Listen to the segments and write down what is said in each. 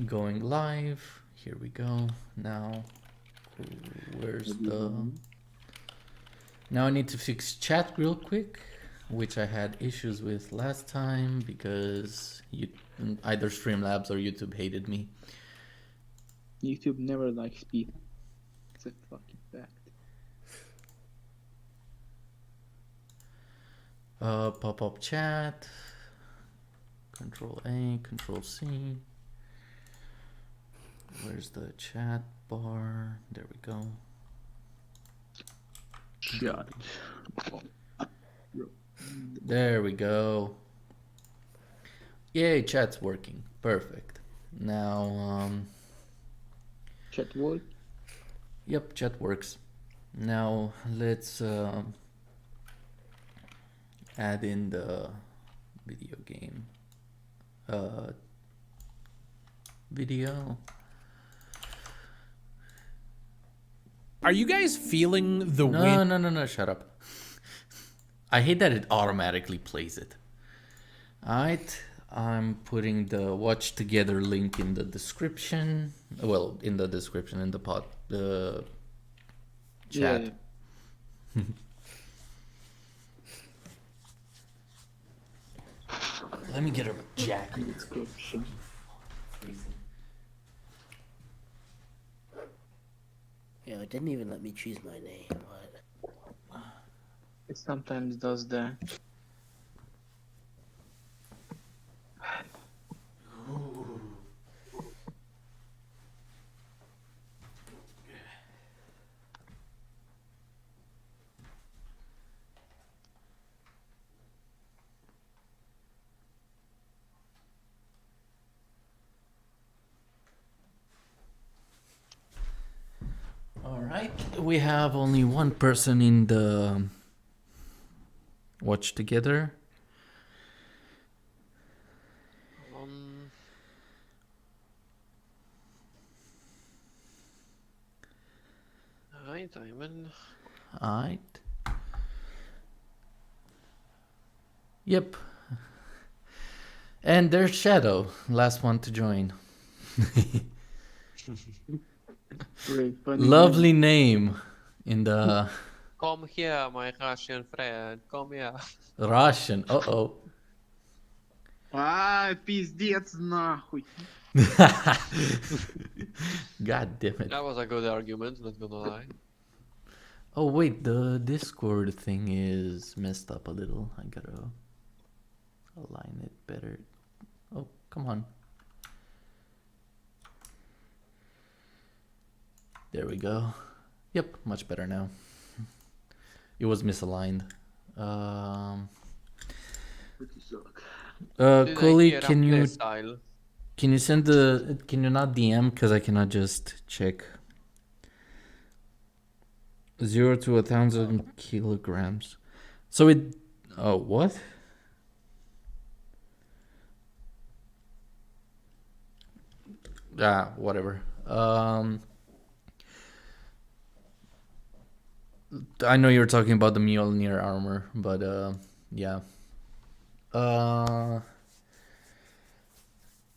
Going live. Here we go. Now, where's the... Now I need to fix chat real quick, which I had issues with last time because either Streamlabs or YouTube hated me. YouTube never likes people. It's a fucking fact. Pop-up chat. Control A, Control C. Where's the chat bar? There we go. Shut. There we go. Yay, chat's working. Perfect. Now, Chat work? Yep, chat works. Now, let's add in the video game. Video. Are you guys feeling the wind? No, shut up. I hate that it automatically plays it. Alright, I'm putting the watch together link in the description. Well, in the description, in the chat. Yeah. Let me get a jacket. Description. Yeah, it didn't even let me choose my name. What? It sometimes does that. Alright, we have only one person in the watch together. Alright, I'm in. Alright. Yep. And there's Shadow, last one to join. Great, funny Lovely name in the Come here, my Russian friend. Come here. Russian. Uh-oh. А, пиздец нахуй. God damn it. That was a good argument, not gonna lie. Oh wait, the Discord thing is messed up a little. I gotta align it better. Oh, come on. There we go. Yep, much better now. It was misaligned. Collieee, can you send the, can you not DM, because I cannot just check. 0 to 1,000 kilograms. So it, oh, what? Ah, whatever. I know you're talking about the Mjolnir armor, but yeah.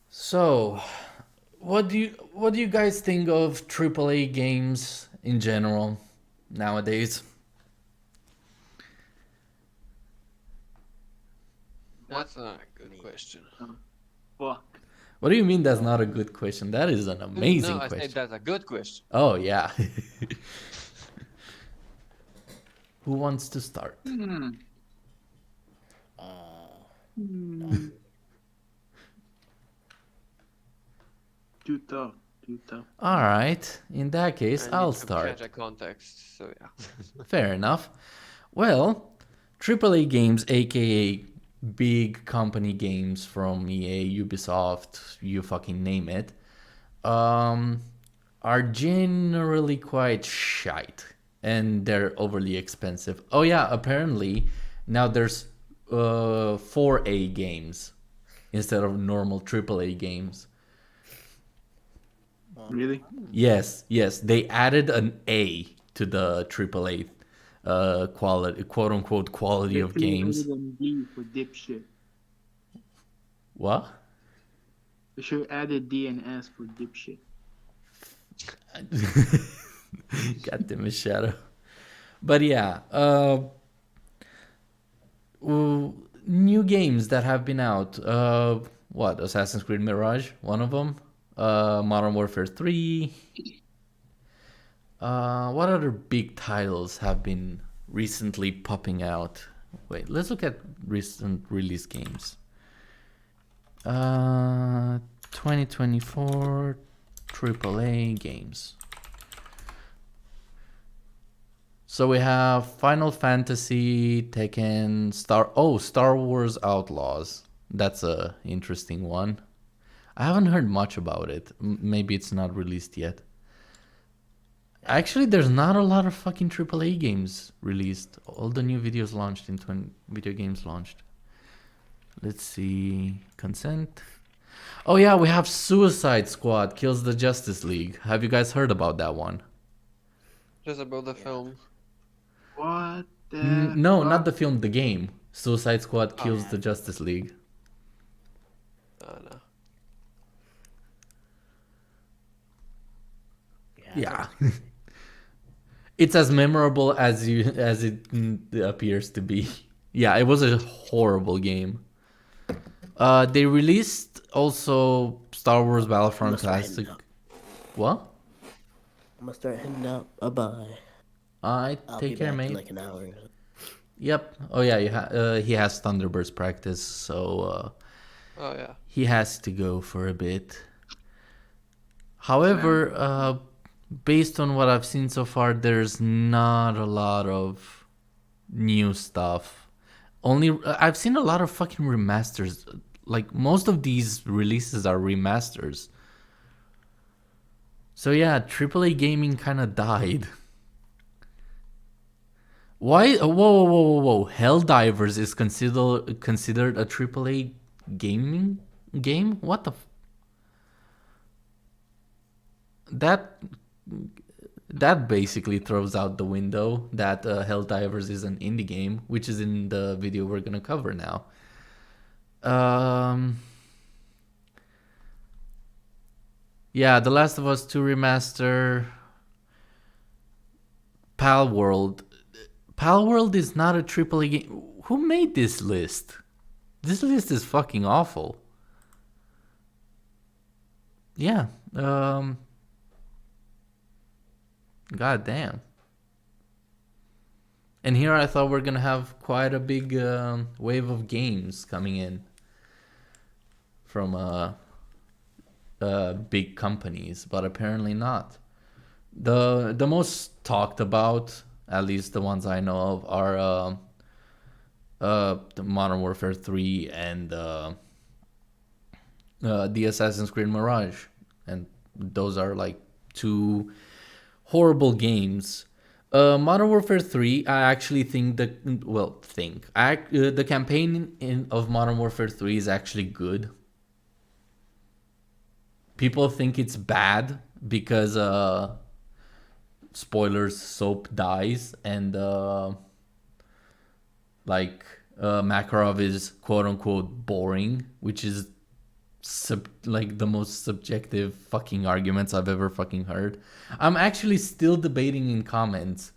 So, what do you guys think of AAA games in general nowadays? That's a good question. Fuck. What do you mean that's not a good question? That is an amazing No, I question. said that's a good question. Oh, yeah. Who wants to start? Too tough. Too tough. All right. In that case, I I'll need to start. catch a context, so yeah. Fair enough. Well, AAA games, aka big company games from EA, Ubisoft, you fucking name it, are generally quite shite. And they're overly expensive. Oh yeah, apparently now there's 4A games instead of normal AAA games. Really? Yes, they added an A to the AAA quality, quote unquote, quality of games. B for dipshit. What? We should add a D and S for dipshit. God damn it, Shadow. But yeah, new games that have been out. What? Assassin's Creed Mirage, one of them. Modern Warfare 3. What other big titles have been recently popping out? Wait, let's look at recent release games. 2024 AAA games. So we have Final Fantasy, Tekken, Star Wars Outlaws. That's a interesting one. I haven't heard much about it. Maybe it's not released yet. Actually, there's not a lot of fucking AAA games released. All the new videos launched in video games launched. Let's see. Consent. Oh yeah, we have Suicide Squad Kills the Justice League. Have you guys heard about that one? Just about the film. What the No, fuck? not the film, the game. Suicide Squad Kills the Justice League. No. Yeah. It's as memorable as it appears to be. Yeah, it was a horrible game. They released also Star Wars Battlefront Must have Classic. hidden up. What? I'm gonna start heading out. Bye-bye. I'll Be take care, back in mate. like an hour. Yep. Oh yeah, he has Thunderbirds practice, so Oh yeah. he has to go for a bit. However, based on what I've seen so far, there's not a lot of new stuff. Only I've seen a lot of fucking remasters. Like most of these releases are remasters. So yeah, AAA gaming kind of died. Why? Whoa! Helldivers is considered a AAA gaming game? What the? That basically throws out the window that Helldivers is an indie game, which is in the video we're gonna cover now. Yeah, The Last of Us 2 remaster. Palworld. Palworld is not a AAA game. Who made this list? This list is fucking awful. Yeah. God damn. And here I thought we're gonna have quite a big wave of games coming in from big companies, but apparently not. The most talked about, at least the ones I know of, are the Modern Warfare 3 and the Assassin's Creed Mirage, and those are like two horrible games. Modern Warfare 3, I actually think the campaign of Modern Warfare 3 is actually good. People think it's bad because spoilers, Soap dies and Makarov is quote unquote boring, which is the most subjective fucking arguments I've ever fucking heard. I'm actually still debating in comments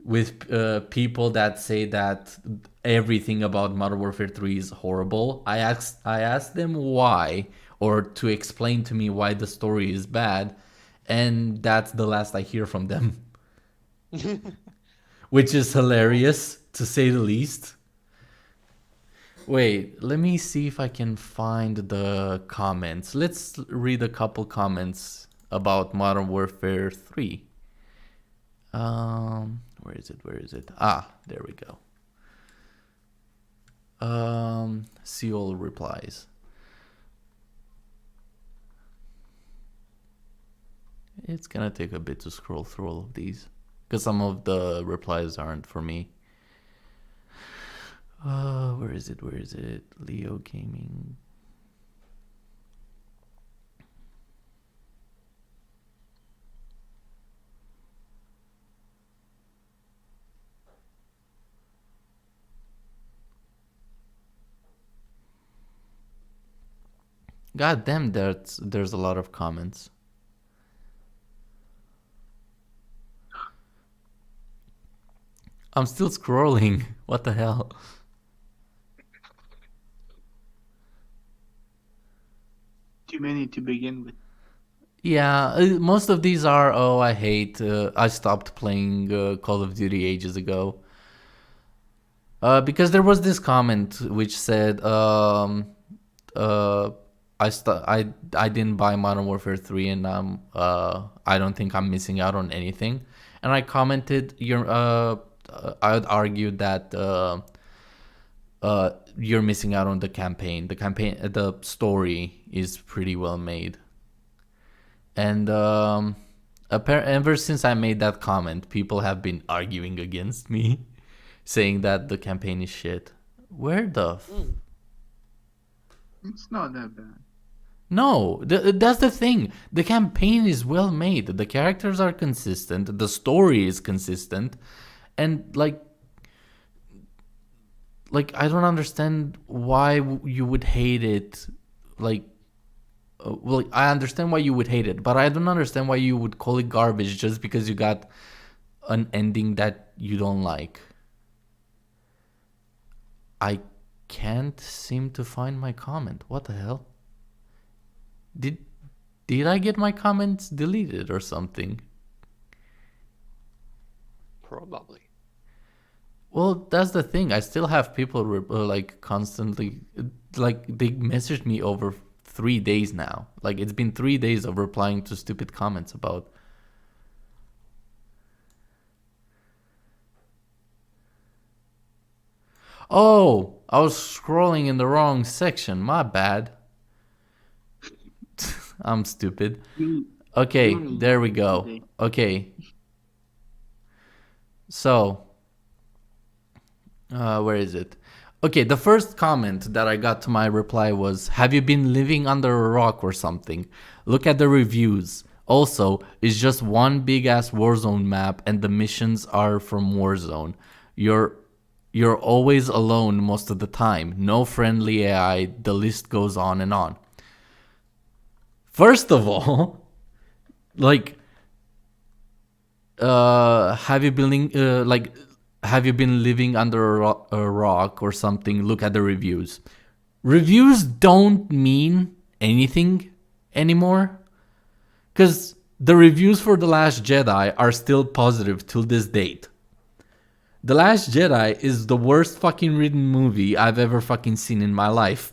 with people that say that everything about Modern Warfare 3 is horrible. I asked them why, or to explain to me why the story is bad, and that's the last I hear from them. Which is hilarious, to say the least. Wait, let me see if I can find the comments. Let's read a couple comments about Modern Warfare 3. Where is it? Ah, there we go. See all replies. It's gonna take a bit to scroll through all of these, because some of the replies aren't for me. Where is it? Leo Gaming. God damn, there's a lot of comments. I'm still scrolling. What the hell? Too many to begin with. Yeah, most of these are, oh, I hate, I stopped playing Call of Duty ages ago. Because there was this comment which said, uh, I didn't buy Modern Warfare 3 and I don't think I'm missing out on anything. And I commented, I would argue that you're missing out on the campaign. The story is pretty well made. And ever since I made that comment, people have been arguing against me, saying that the campaign is shit. Where the? It's not that bad. No, that's the thing. The campaign is well made. The characters are consistent. The story is consistent, and like I don't understand why you would hate it. Like, well, I understand why you would hate it, but I don't understand why you would call it garbage just because you got an ending that you don't like. I can't seem to find my comment. What the hell? Did I get my comments deleted or something? Probably. Well, that's the thing. I still have people like constantly, like they messaged me over 3 days now. Like it's been 3 days of replying to stupid comments about. Oh, I was scrolling in the wrong section. My bad. I'm stupid. Okay, there we go. Okay. So, where is it? Okay, the first comment that I got to my reply was, have you been living under a rock or something? Look at the reviews. Also, it's just one big ass Warzone map and the missions are from Warzone. You're always alone most of the time. No friendly AI. The list goes on and on. First of all, like, have you been living under a rock or something? Look at the reviews. Reviews don't mean anything anymore, because the reviews for The Last Jedi are still positive till this date. The Last Jedi is the worst fucking written movie I've ever fucking seen in my life.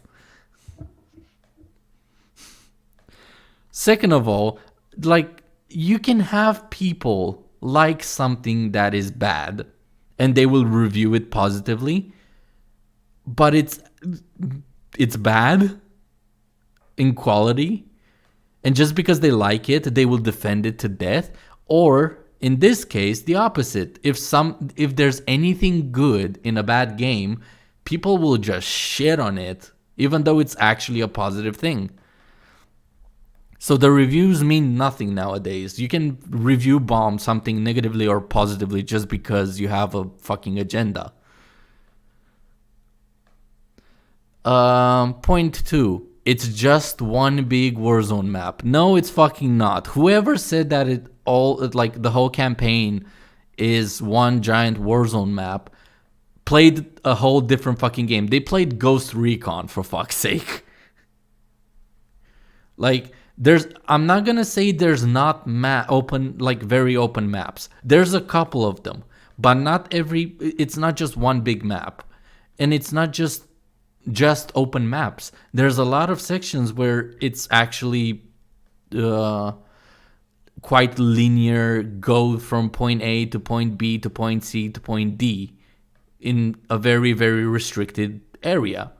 Second of all, like, you can have people like something that is bad and they will review it positively, but it's bad in quality, and just because they like it, they will defend it to death. Or in this case, the opposite. If there's anything good in a bad game, people will just shit on it, even though it's actually a positive thing. So the reviews mean nothing nowadays. You can review bomb something negatively or positively just because you have a fucking agenda. Point 2. It's just one big Warzone map. No, it's fucking not. Whoever said that the whole campaign is one giant Warzone map played a whole different fucking game. They played Ghost Recon, for fuck's sake. Like, I'm not gonna say there's not very open maps. There's a couple of them, but it's not just one big map, and it's not just open maps. There's a lot of sections where it's actually quite linear, go from point A to point B to point C to point D in a very, very restricted area.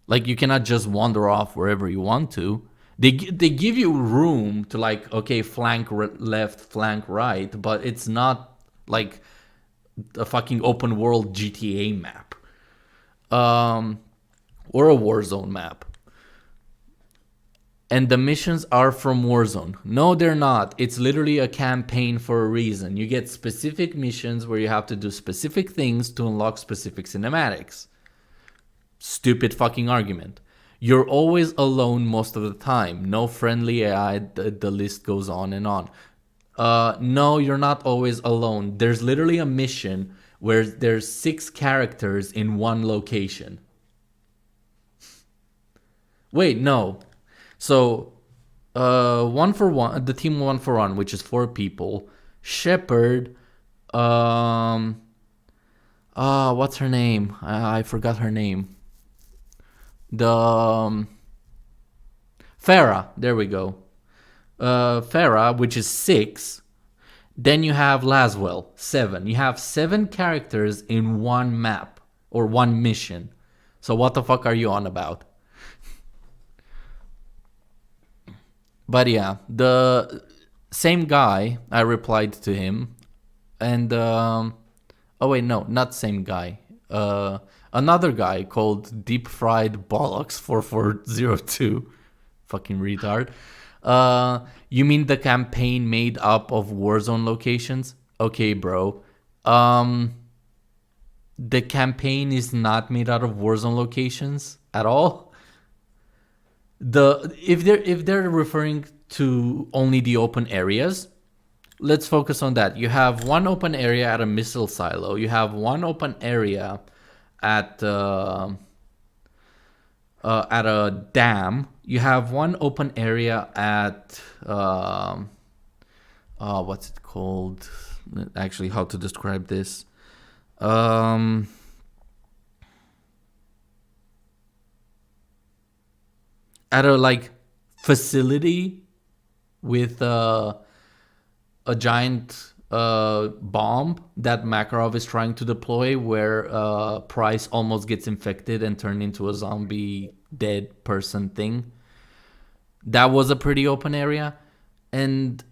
Like, you cannot just wander off wherever you want to. They give you room to, like, okay, flank left, flank right, but it's not like a fucking open world GTA map. Or a Warzone map. And the missions are from Warzone. No, they're not. It's literally a campaign for a reason. You get specific missions where you have to do specific things to unlock specific cinematics. Stupid fucking argument. You're always alone most of the time. No friendly AI. The list goes on and on. No, you're not always alone. There's literally a mission where there's 6 characters in one location. Wait, no. So, 1-for-1, the team 1-for-1, which is 4 people. Shepard, what's her name? I forgot her name. Farah, there we go. Farah, which is 6. Then you have Laswell, 7. You have 7 characters in one map or one mission. So what the fuck are you on about? But yeah, the same guy, I replied to him. And, oh wait, no, not same guy. Another guy called Deep Fried Bollocks 4402. Fucking retard. You mean the campaign made up of Warzone locations? Okay, bro. The campaign is not made out of Warzone locations at all. If they're referring to only the open areas, let's focus on that. You have one open area at a missile silo. You have one open area at a dam. You have one open area at what's it called? Actually, how to describe this? At a like facility with a giant bomb that Makarov is trying to deploy, where Price almost gets infected and turned into a zombie dead person thing. That was a pretty open area, and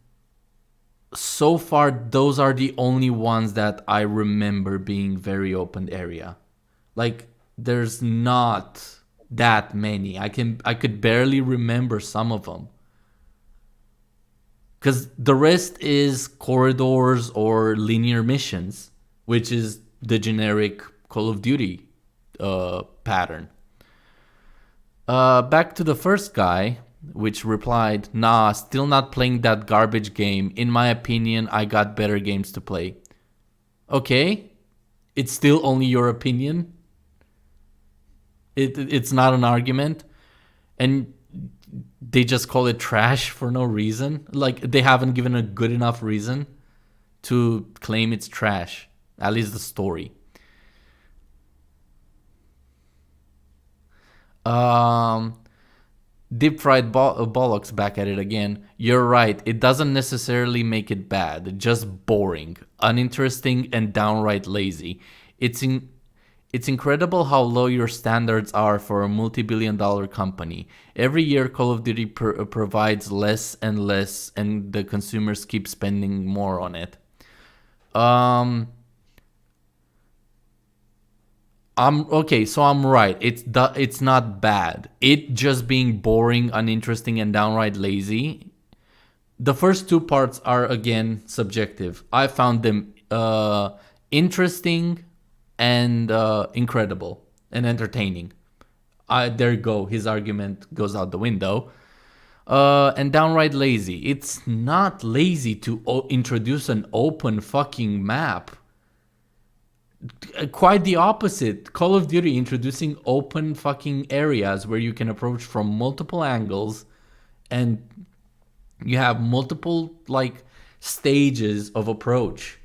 so far those are the only ones that I remember being very open area. Like, there's not that many. I could barely remember some of them, because the rest is corridors or linear missions, which is the generic Call of Duty pattern. Back to the first guy, which replied, nah, still not playing that garbage game. In my opinion, I got better games to play. Okay, it's still only your opinion. It's not an argument. And they just call it trash for no reason. Like, they haven't given a good enough reason to claim it's trash. At least the story. Deep Fried Bollocks back at it again. You're right. It doesn't necessarily make it bad. Just boring, uninteresting, and downright lazy. It's incredible how low your standards are for a multi-billion-dollar company. Every year, Call of Duty provides less and less, and the consumers keep spending more on it. Okay, so I'm right. It's not bad. It just being boring, uninteresting, and downright lazy. The first 2 parts are, again, subjective. I found them interesting and incredible and entertaining. There you go. His argument goes out the window. And downright lazy. It's not lazy to introduce an open fucking map. Quite the opposite. Call of Duty introducing open fucking areas where you can approach from multiple angles, and you have multiple like stages of approach.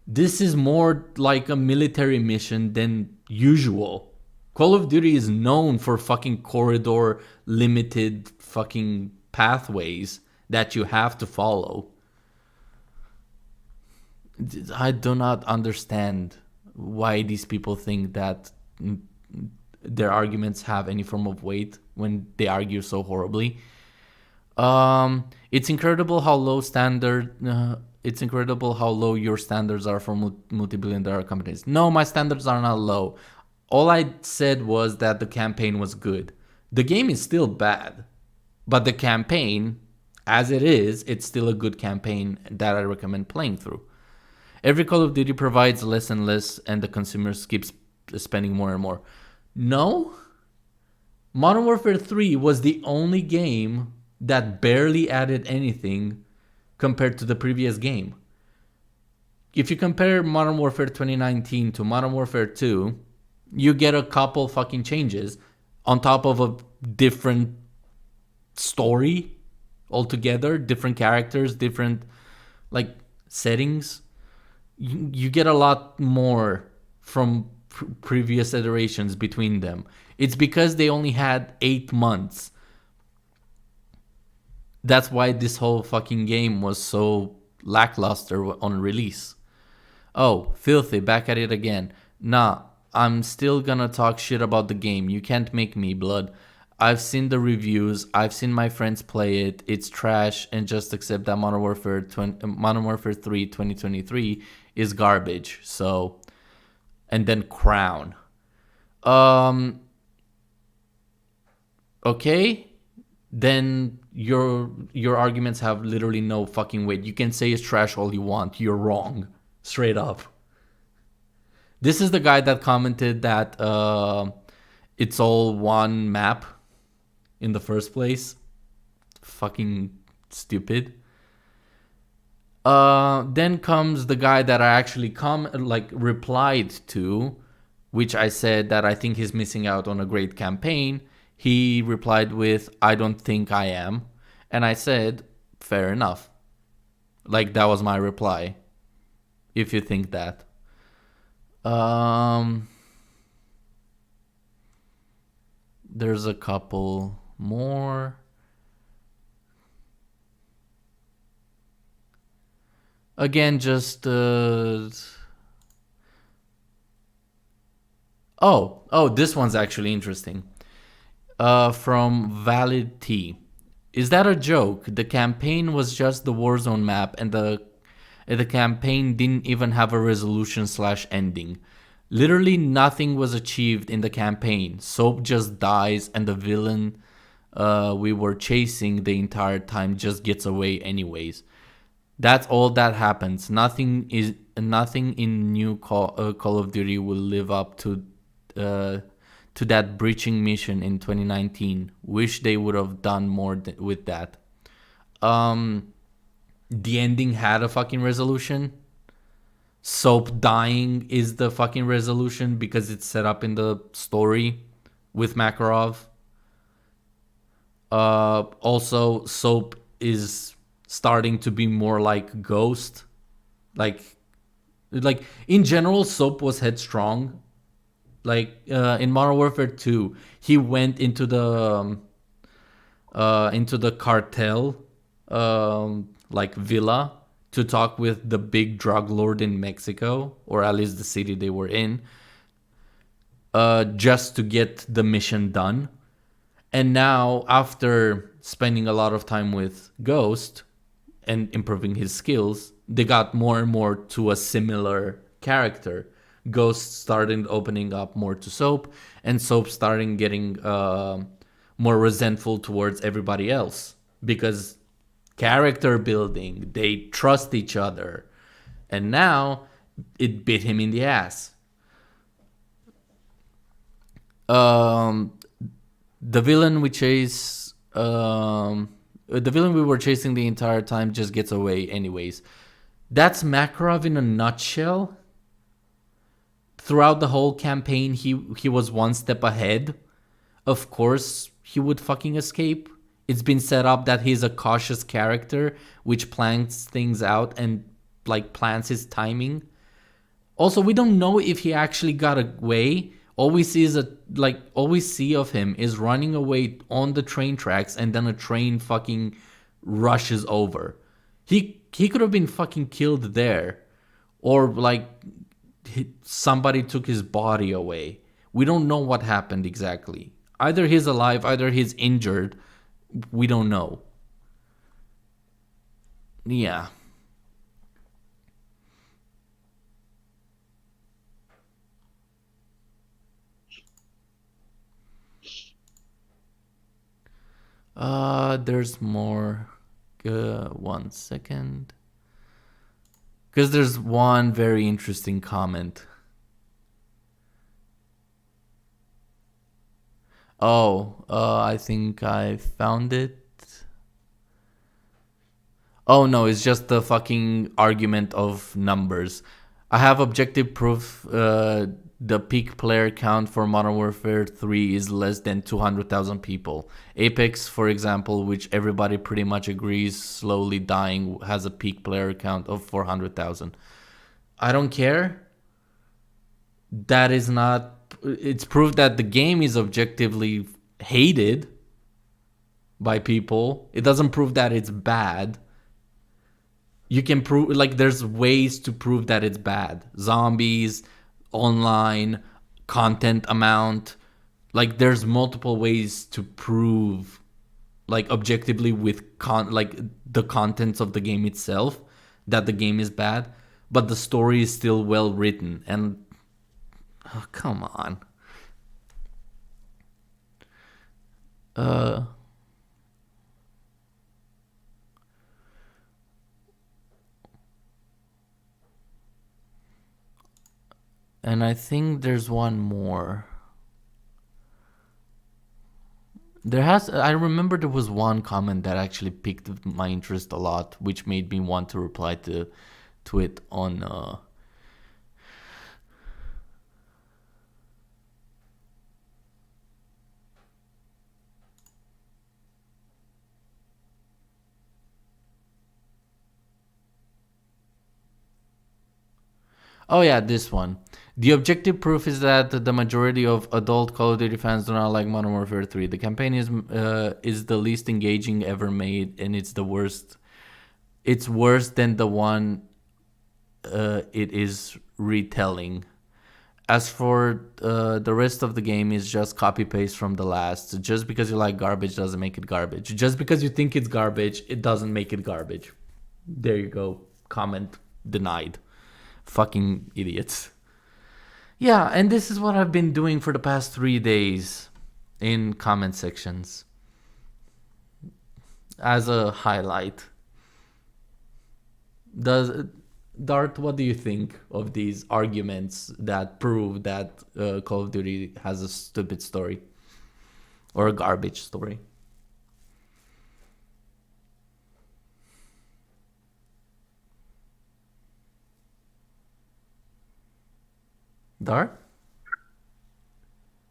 This is more like a military mission than usual. Call of Duty is known for fucking corridor limited fucking pathways that you have to follow. I do not understand why these people think that their arguments have any form of weight when they argue so horribly. It's incredible how low your standards are for multi-billion-dollar companies. No, my standards are not low. All I said was that the campaign was good. The game is still bad, but the campaign, as it is, it's still a good campaign that I recommend playing through. Every Call of Duty provides less and less, and the consumers keep spending more and more. No, Modern Warfare 3 was the only game that barely added anything compared to the previous game. If you compare Modern Warfare 2019 to Modern Warfare 2, you get a couple fucking changes on top of a different story altogether, different characters, different like settings. You get a lot more from previous iterations between them. It's because they only had 8 months. That's why this whole fucking game was so lackluster on release. Oh, Filthy, back at it again. Nah, I'm still gonna talk shit about the game. You can't make me, blood. I've seen the reviews. I've seen my friends play it. It's trash, and just accept that Modern Warfare 3 2023 is garbage. So, and then Crown. Okay, then your arguments have literally no fucking weight. You can say it's trash all you want. You're wrong. Straight up. This is the guy that commented that it's all one map in the first place. Fucking stupid. Then comes the guy that I actually replied to, which I said that I think he's missing out on a great campaign. He replied with, I don't think I am. And I said, fair enough. Like, that was my reply. If you think that. There's a couple more. Again, just oh, this one's actually interesting. From Valid T. Is that a joke? The campaign was just the Warzone map, and the campaign didn't even have a resolution/ending. Literally nothing was achieved in the campaign. Soap just dies, and the villain we were chasing the entire time just gets away anyways. That's all that happens. Nothing in new Call of Duty will live up to that breaching mission in 2019. Wish they would have done more with that. The ending had a fucking resolution. Soap dying is the fucking resolution because it's set up in the story with Makarov. Also, Soap is starting to be more like Ghost. Like in general, Soap was headstrong. Like in Modern Warfare 2, he went into the cartel villa to talk with the big drug lord in Mexico, or at least the city they were in, just to get the mission done. And now, after spending a lot of time with Ghost and improving his skills, they got more and more to a similar character. Ghost started opening up more to Soap, and Soap started getting more resentful towards everybody else because character building, they trust each other, and now it bit him in the ass. The villain we were chasing the entire time just gets away anyways. That's Makarov in a nutshell. Throughout the whole campaign, he was one step ahead. Of course, he would fucking escape. It's been set up that he's a cautious character, which plans things out and plans his timing. Also, we don't know if he actually got away. All we see of him is running away on the train tracks, and then a train fucking rushes over. He could have been fucking killed there, or somebody took his body away. We don't know what happened exactly. Either he's alive, either he's injured. We don't know. Yeah. There's more. 1 second. Because there's one very interesting comment. I think I found it. Oh no, it's just the fucking argument of numbers. I have objective proof the peak player count for Modern Warfare 3 is less than 200,000 people. Apex, for example, which everybody pretty much agrees slowly dying, has a peak player count of 400,000. I don't care. That is not... It's proof that the game is objectively hated by people. It doesn't prove that it's bad. You can prove, like, there's ways to prove that it's bad. Zombies, online, content amount. Like, there's multiple ways to prove, like, objectively with like the contents of the game itself that the game is bad. But the story is still well written. And, oh, come on. And I think there's one more. I remember there was one comment that actually piqued my interest a lot, which made me want to reply to it on Oh yeah, this one. The objective proof is that the majority of adult Call of Duty fans do not like Modern Warfare 3. The campaign is the least engaging ever made, and it's the worst. It's worse than the one it is retelling. As for the rest of the game is just copy paste from the last. Just because you like garbage doesn't make it garbage. Just because you think it's garbage, it doesn't make it garbage. There you go. Comment denied. Fucking idiots. Yeah, and this is what I've been doing for the past 3 days in comment sections as a highlight. Dart, what do you think of these arguments that prove that Call of Duty has a stupid story or a garbage story? Dart?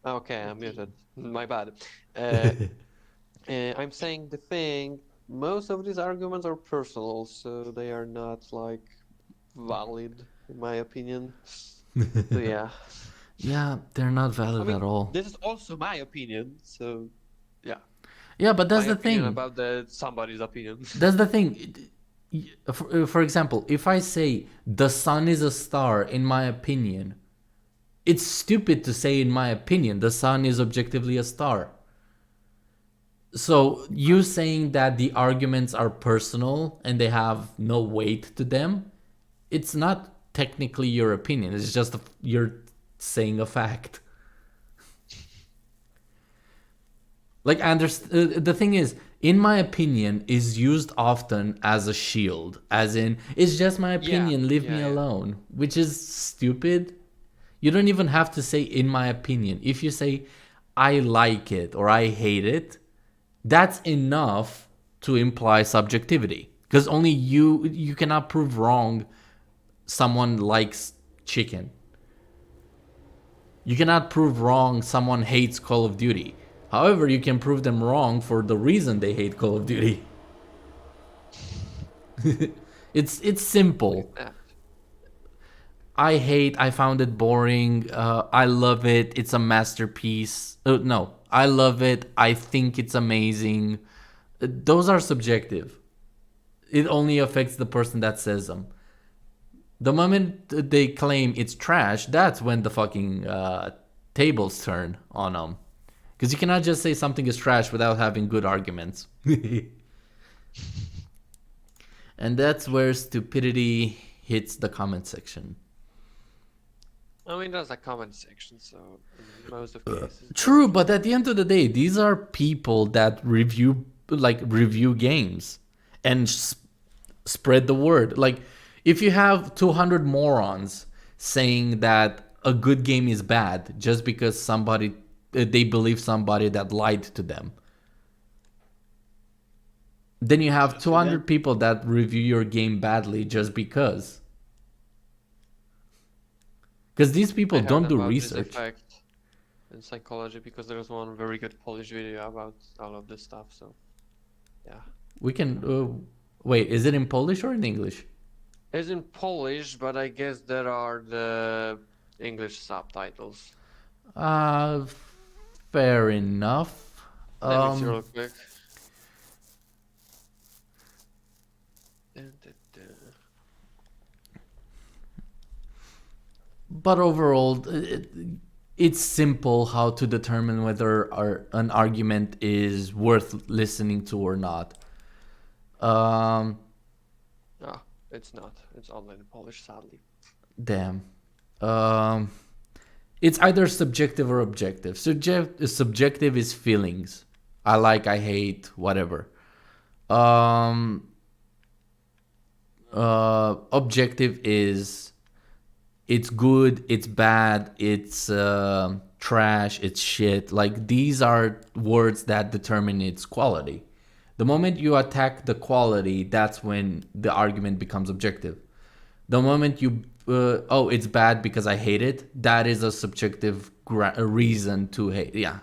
Okay, I'm muted. My bad. I'm saying the thing, most of these arguments are personal, so they are not, like, valid, in my opinion. So, yeah. Yeah, they're not valid at all. This is also my opinion, so, yeah. Yeah, but that's my the thing. About somebody's opinion. That's the thing. For example, if I say the sun is a star, in my opinion, it's stupid to say in my opinion. The sun is objectively a star. So you saying that the arguments are personal and they have no weight to them, it's not technically your opinion. It's just you're saying a fact. Like, the thing is, in my opinion is used often as a shield, as in, it's just my opinion, leave me alone, which is stupid. You don't even have to say in my opinion. If you say I like it or I hate it, that's enough to imply subjectivity. Because only you cannot prove wrong someone likes chicken. You cannot prove wrong someone hates Call of Duty. However, you can prove them wrong for the reason they hate Call of Duty. It's simple. I found it boring. I love it. It's a masterpiece. No, I love it. I think it's amazing. Those are subjective. It only affects the person that says them. The moment they claim it's trash, that's when the fucking tables turn on them. Because you cannot just say something is trash without having good arguments. And that's where stupidity hits the comment section. I mean, there's a comment section, so in most of cases. True, but at the end of the day, these are people that review games and spread the word. Like, if you have 200 morons saying that a good game is bad just because somebody they believe somebody that lied to them. Then you have 200 people that review your game badly just because. Because these people I heard don't do about this research. effect in psychology because there's one very good Polish video about all of this stuff. So, yeah. We can wait. Is it in Polish or in English? It's in Polish, but I guess there are the English subtitles. Uh, fair enough. Let me see real quick. Dun, dun, dun. But overall, it's simple how to determine whether an argument is worth listening to or not. Ah, it's not. It's only in Polish, sadly. Damn. It's either subjective or objective. Subjective is feelings. I like, I hate, whatever. Objective is it's good, it's bad, it's trash, it's shit. Like, these are words that determine its quality. The moment you attack the quality, that's when the argument becomes objective. The moment you oh, it's bad because I hate it, that is a subjective reason to hate. Yeah,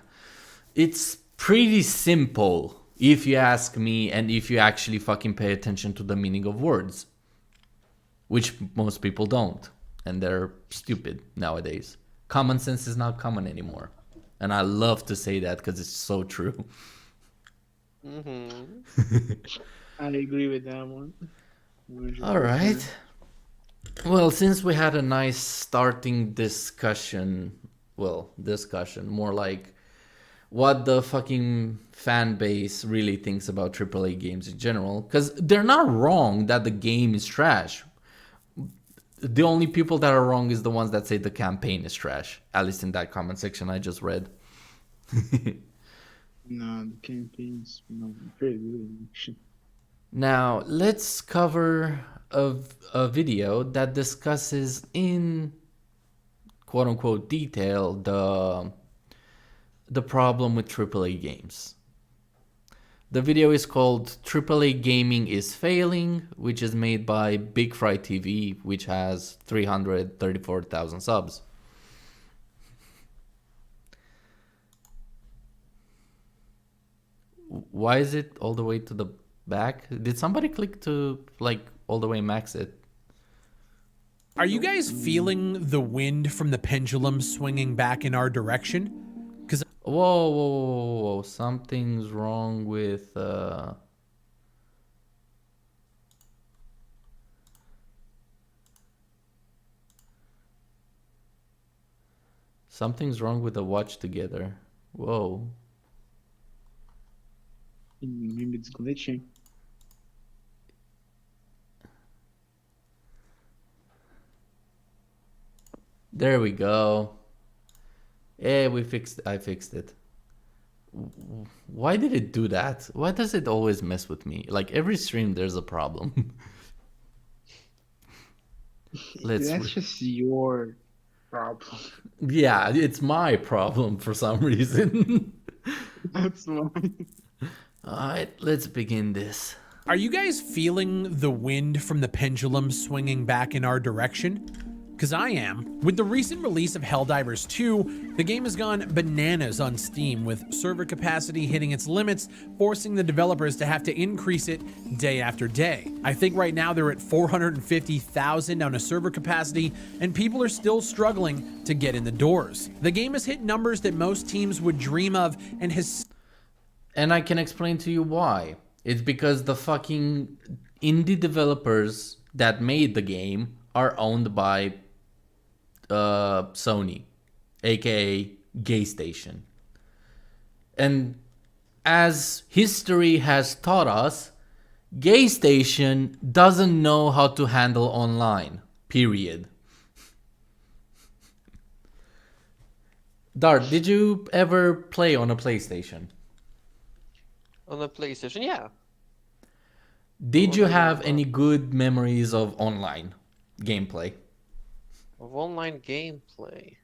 it's pretty simple if you ask me, and if you actually fucking pay attention to the meaning of words, which most people don't, and they're stupid nowadays. Common sense is not common anymore, and I love to say that because it's so true. I agree with that one. All right. Well, since we had a nice starting discussion, more like what the fucking fan base really thinks about AAA games in general, because they're not wrong that the game is trash. The only people that are wrong is the ones that say the campaign is trash, at least in that comment section I just read. No, the campaign's pretty good. Now, let's cover a video that discusses in quote-unquote detail the problem with AAA games. The video is called AAA Gaming is Failing, which is made by Big Fry TV, which has 334,000 subs. Why is it all the way to the back? Did somebody click to like all the way max it? Are you guys feeling the wind from the pendulum swinging back in our direction? Because Whoa. Something's wrong with something's wrong with the watch together. Whoa. Maybe it's glitching. There we go. Yeah, I fixed it. Why did it do that? Why does it always mess with me? Like, every stream there's a problem. That's just your problem. Yeah, it's my problem for some reason. That's mine. Alright, let's begin this. are you guys feeling the wind from the pendulum swinging back in our direction? Because I am. With the recent release of Helldivers 2, the game has gone bananas on Steam, with server capacity hitting its limits, forcing the developers to have to increase it day after day. I think right now they're at 450,000 on a server capacity, and people are still struggling to get in the doors. The game has hit numbers that most teams would dream of, and has... And I can explain to you why. It's because the fucking indie developers that made the game are owned by Sony, aka Gay Station. And as history has taught us, Gay Station doesn't know how to handle online, period. Dart, did you ever play on a PlayStation? On the PlayStation, yeah. Did you have any good memories of online gameplay? Of online gameplay.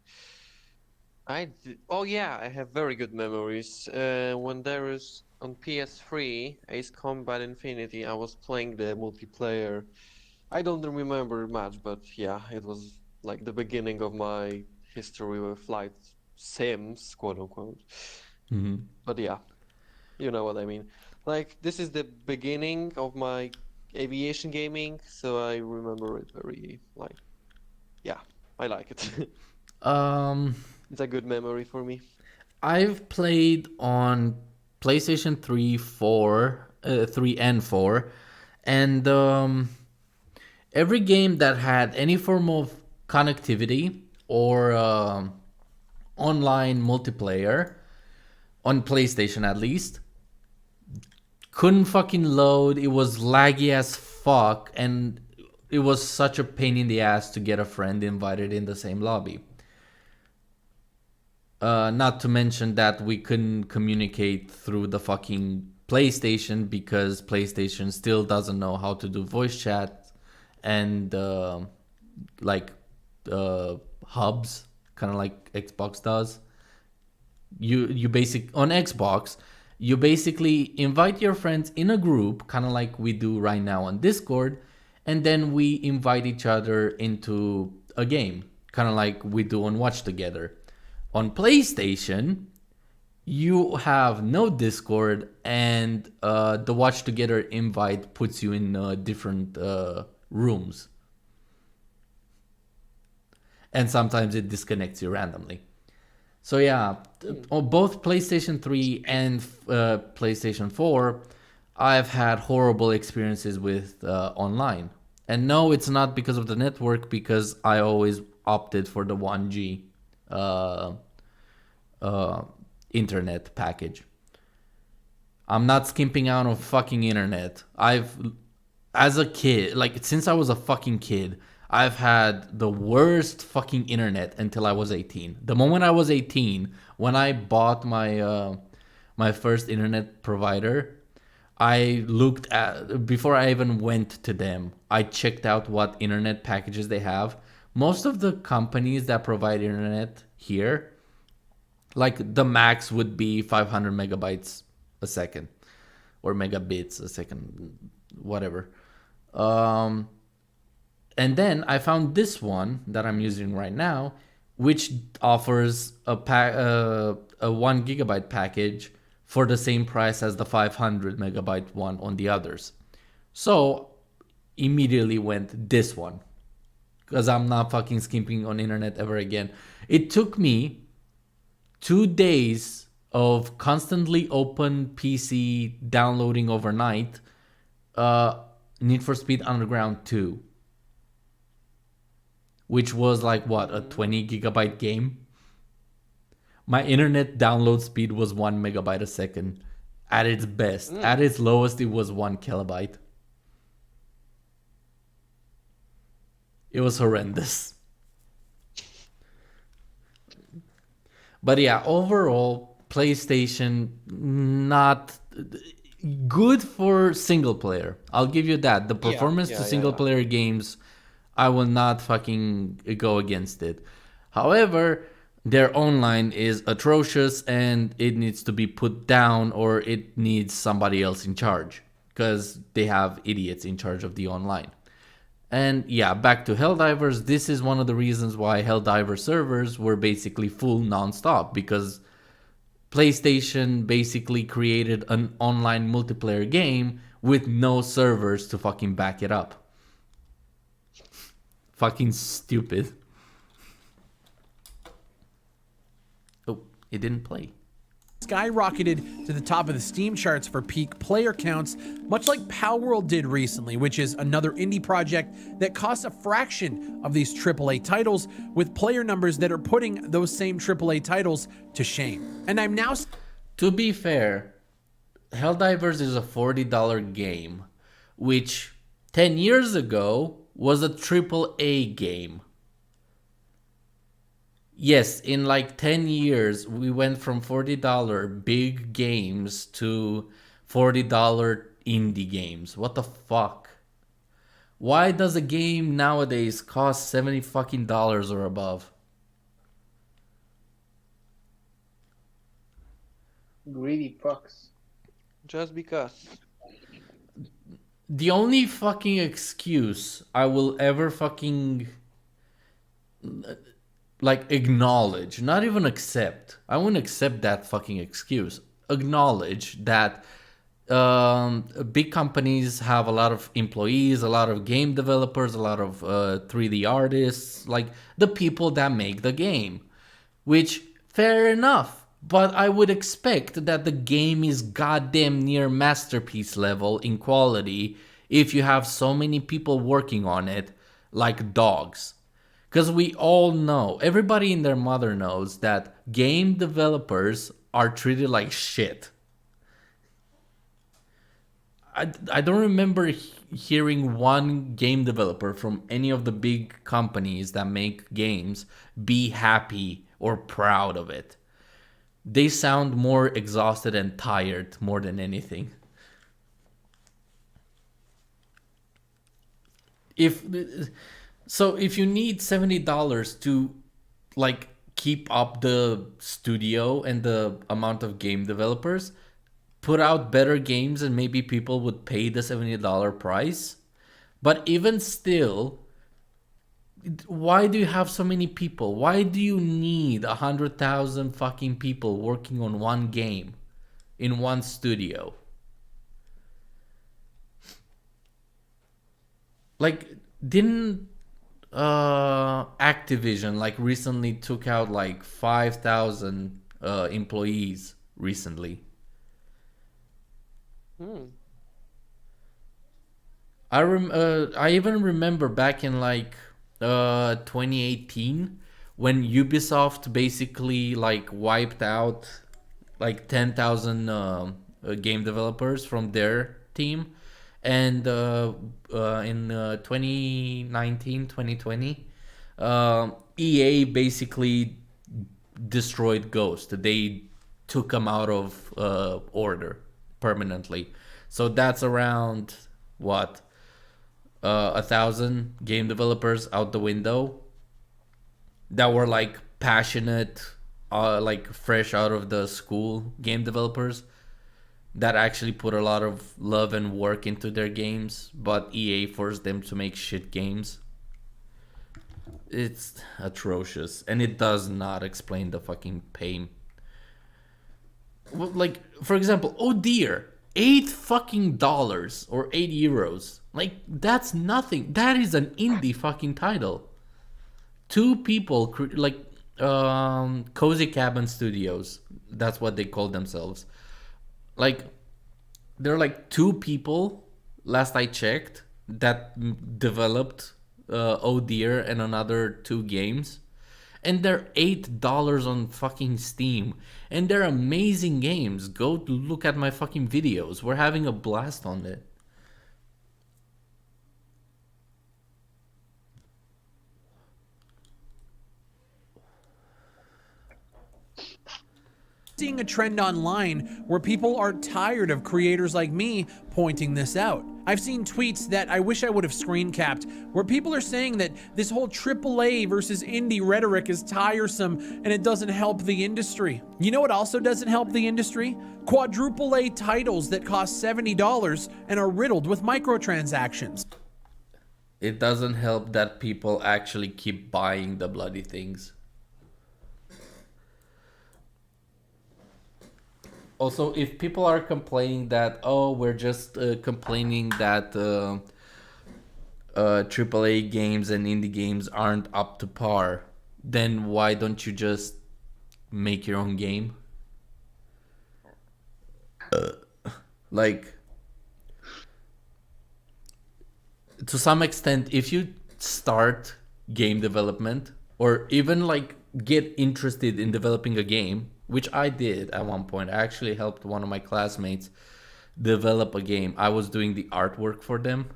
Oh yeah, I have very good memories. When there is on PS3 Ace Combat Infinity, I was playing the multiplayer. I don't remember much, but yeah, it was like the beginning of my history with flight sims, quote unquote. But yeah, you know what I mean. Like this is the beginning of my aviation gaming, so I remember it very like yeah, I like it. Um, It's a good memory for me. I've played on PlayStation 3, 4, 3 and 4, and every game that had any form of connectivity or online multiplayer on PlayStation at least couldn't fucking load. It was laggy as fuck, and it was such a pain in the ass to get a friend invited in the same lobby. Not to mention that we couldn't communicate through the fucking PlayStation because PlayStation still doesn't know how to do voice chat and like hubs, kind of like Xbox does. You basic on Xbox, you basically invite your friends in a group, kind of like we do right now on Discord, and then we invite each other into a game, kind of like we do on Watch Together. On PlayStation, you have no Discord, and the Watch Together invite puts you in different rooms, and sometimes it disconnects you randomly. So yeah, on both PlayStation 3 and PlayStation 4, I've had horrible experiences with online. And no, it's not because of the network, because I always opted for the 1G uh, internet package. I'm not skimping out on fucking internet. As a kid, like since I was a fucking kid, I've had the worst fucking internet until I was 18. The moment I was 18, when I bought my first internet provider, I looked at before I even went to them. I checked out what internet packages they have. Most of the companies that provide internet here, like the max would be 500 megabytes a second or megabits a second, whatever. Um, and then I found this one that I'm using right now, which offers a 1 gigabyte package for the same price as the 500 megabyte one on the others. So immediately went this one because I'm not fucking skimping on internet ever again. It took me 2 days of constantly open PC downloading overnight Need for Speed Underground 2, which was like what, a 20 gigabyte game. My internet download speed was 1 megabyte a second at its best. At its lowest, it was 1 kilobyte. It was horrendous. But yeah, overall, PlayStation not good for single player. I'll give you that. The performance to single player games, I will not fucking go against it. However, their online is atrocious and it needs to be put down, or it needs somebody else in charge because they have idiots in charge of the online. And yeah, back to Helldivers. This is one of the reasons why Helldiver servers were basically full nonstop, because PlayStation basically created an online multiplayer game with no servers to fucking back it up. Fucking stupid. Oh, it didn't play. Skyrocketed to the top of the Steam charts for peak player counts, much like Palworld did recently, which is another indie project that costs a fraction of these AAA titles, with player numbers that are putting those same AAA titles to shame. And I'm now... To be fair, Helldivers is a $40 game, which 10 years ago was a AAA game. Yes, in like 10 years, we went from $40 big games to $40 indie games. What the fuck? Why does a game nowadays cost $70 fucking or above? Greedy fucks. Just because. The only fucking excuse I will ever fucking like acknowledge, not even accept. I wouldn't accept that fucking excuse. Acknowledge that big companies have a lot of employees, a lot of game developers, a lot of 3D artists, like the people that make the game. Which, fair enough. But I would expect that the game is goddamn near masterpiece level in quality if you have so many people working on it like dogs. Because we all know, everybody and their mother knows that game developers are treated like shit. I don't remember hearing one game developer from any of the big companies that make games be happy or proud of it. They sound more exhausted and tired more than anything. If if you need $70 to like keep up the studio and the amount of game developers, put out better games and maybe people would pay the $70 price. But even still, why do you have so many people? Why do you need 100,000 fucking people working on one game in one studio? Like, didn't Activision like recently took out like 5,000 employees recently? I even remember back in like 2018 when Ubisoft basically like wiped out like 10,000 game developers from their team, and in 2019 2020 EA basically destroyed Ghost. They took them out of order permanently. So that's around what, 1,000 game developers out the window that were like passionate, like fresh out of the school game developers that actually put a lot of love and work into their games, but EA forced them to make shit games. It's atrocious, and it does not explain the fucking pain. Well, like, for example, oh dear, $8 or €8. Like, that's nothing. That is an indie fucking title. Two people, like, Cozy Cabin Studios. That's what they call themselves. Like, they're like two people, last I checked, that developed Oh Dear and another two games. And they're $8 on fucking Steam. And they're amazing games. Go look at my fucking videos. We're having a blast on it. Seeing a trend online where people are tired of creators like me pointing this out. I've seen tweets that I wish I would have screen capped where people are saying that this whole AAA versus indie rhetoric is tiresome and it doesn't help the industry. You know what also doesn't help the industry? Quadruple A titles that cost $70 and are riddled with microtransactions. It doesn't help that people actually keep buying the bloody things. Also, if people are complaining that, oh, we're just complaining that AAA games and indie games aren't up to par, then why don't you just make your own game? Like, to some extent, if you start game development or even like get interested in developing a game, which I did at one point. I actually helped one of my classmates develop a game. I was doing the artwork for them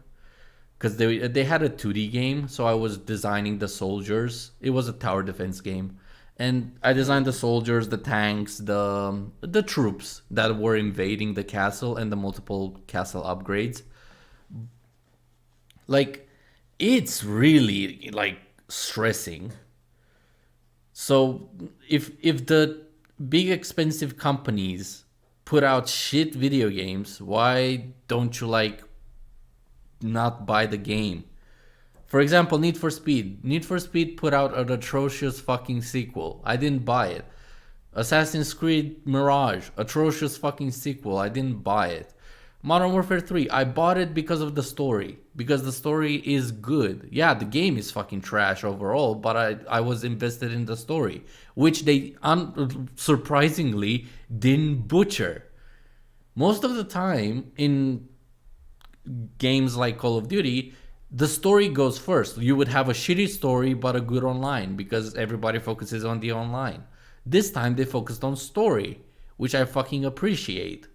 because they had a 2D game, so I was designing the soldiers. It was a tower defense game, and I designed the soldiers, the tanks, the troops that were invading the castle, and the multiple castle upgrades. Like, it's really like stressing. So if the big expensive companies put out shit video games, why don't you like not buy the game? For example, Need for Speed. Need for Speed put out an atrocious fucking sequel. I didn't buy it. Assassin's Creed Mirage, atrocious fucking sequel. I didn't buy it. Modern Warfare 3, I bought it because of the story. Because the story is good. Yeah, the game is fucking trash overall, but I was invested in the story. Which they surprisingly didn't butcher. Most of the time in games like Call of Duty, the story goes first. You would have a shitty story but a good online because everybody focuses on the online. This time they focused on story, which I fucking appreciate.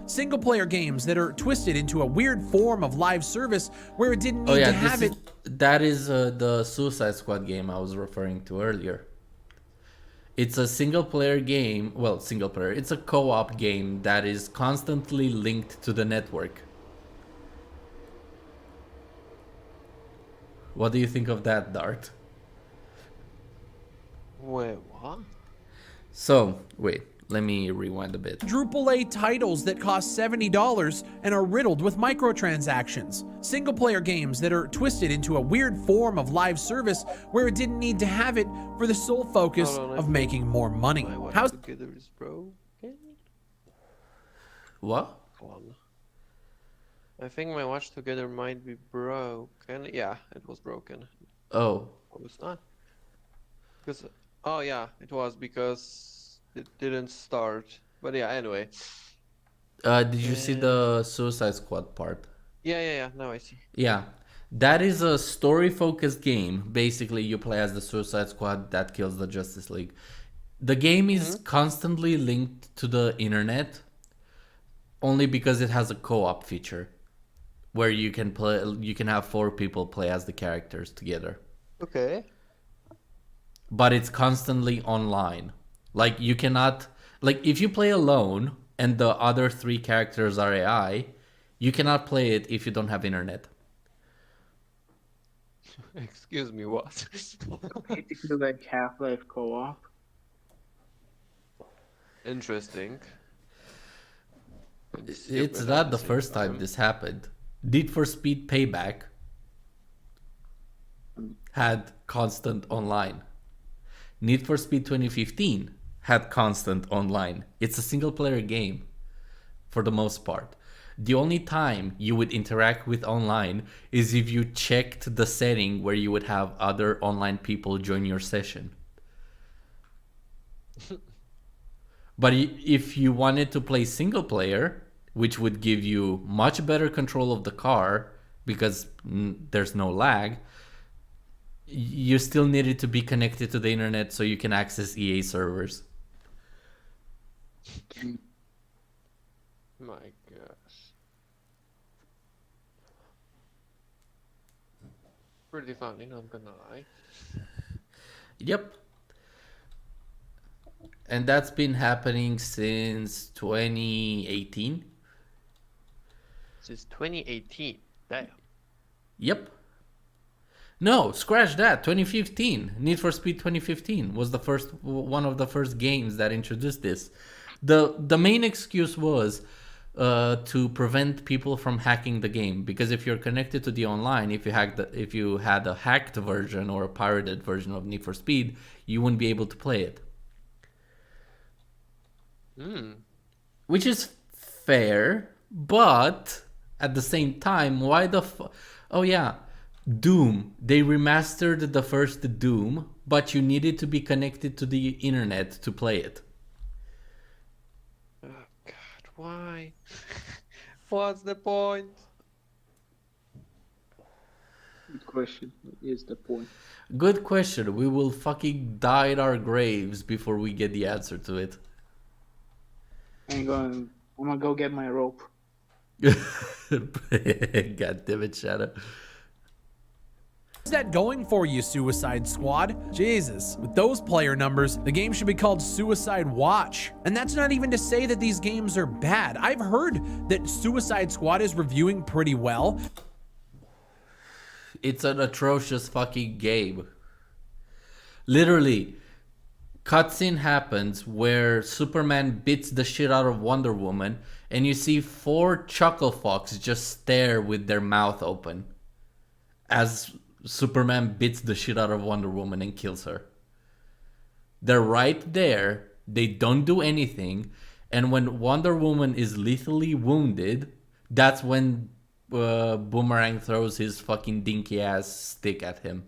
Single player games that are twisted into a weird form of live service where it didn't need to have it. That is the Suicide Squad game I was referring to earlier. It's a single player game. Well, single player. It's a co-op game that is constantly linked to the network. What do you think of that, Dart? Wait, what? So, wait. Let me rewind a bit. AAA titles that cost $70 and are riddled with microtransactions. Single player games that are twisted into a weird form of live service where it didn't need to have it for the sole focus of making more money. How's together is broken? What? I think my watch together might be broken. Yeah, it was broken. Oh. Oh, it's not. Because oh yeah, it was because it didn't start. But yeah, anyway. Did you see the Suicide Squad part? Yeah. Now I see. Yeah. That is a story-focused game. Basically, you play as the Suicide Squad that kills the Justice League. The game is constantly linked to the internet only because it has a co-op feature where you can play. You can have 4 people play as the characters together. Okay. But it's constantly online. Like you cannot, like if you play alone and the other 3 characters are AI, you cannot play it if you don't have internet. Excuse me, what? Basically like Half-Life co-op. Interesting. It's not the first time this happened. Need for Speed Payback had constant online. Need for Speed 2015 had constant online. It's a single player game for the most part. The only time you would interact with online is if you checked the setting where you would have other online people join your session. But if you wanted to play single player, which would give you much better control of the car because there's no lag, you still needed to be connected to the internet so you can access EA servers. My gosh. Pretty funny, not gonna lie. Yep. And that's been happening since 2018. Since 2018. Damn. Yep. No, scratch that. 2015. Need for Speed 2015 was the first one of the first games that introduced this. The main excuse was to prevent people from hacking the game, because if you're connected to the online, if you had a hacked version or a pirated version of Need for Speed, you wouldn't be able to play it. Which is fair, but at the same time, why the oh yeah, Doom. They remastered the first Doom, but you needed to be connected to the internet to play it. Oh god, why? What's the point? Good question. What is the point? Good question. We will fucking die in our graves before we get the answer to it. I'm gonna go get my rope. God damn it, Shadow. that going for you, Suicide Squad? Jesus, with those player numbers, the game should be called Suicide Watch. And that's not even to say that these games are bad. I've heard that Suicide Squad is reviewing pretty well. It's an atrocious fucking game. Literally, cutscene happens where Superman beats the shit out of Wonder Woman, and you see 4 Chuckle Fox just stare with their mouth open as Superman beats the shit out of Wonder Woman and kills her. They're right there. They don't do anything. And when Wonder Woman is lethally wounded, that's when Boomerang throws his fucking dinky ass stick at him.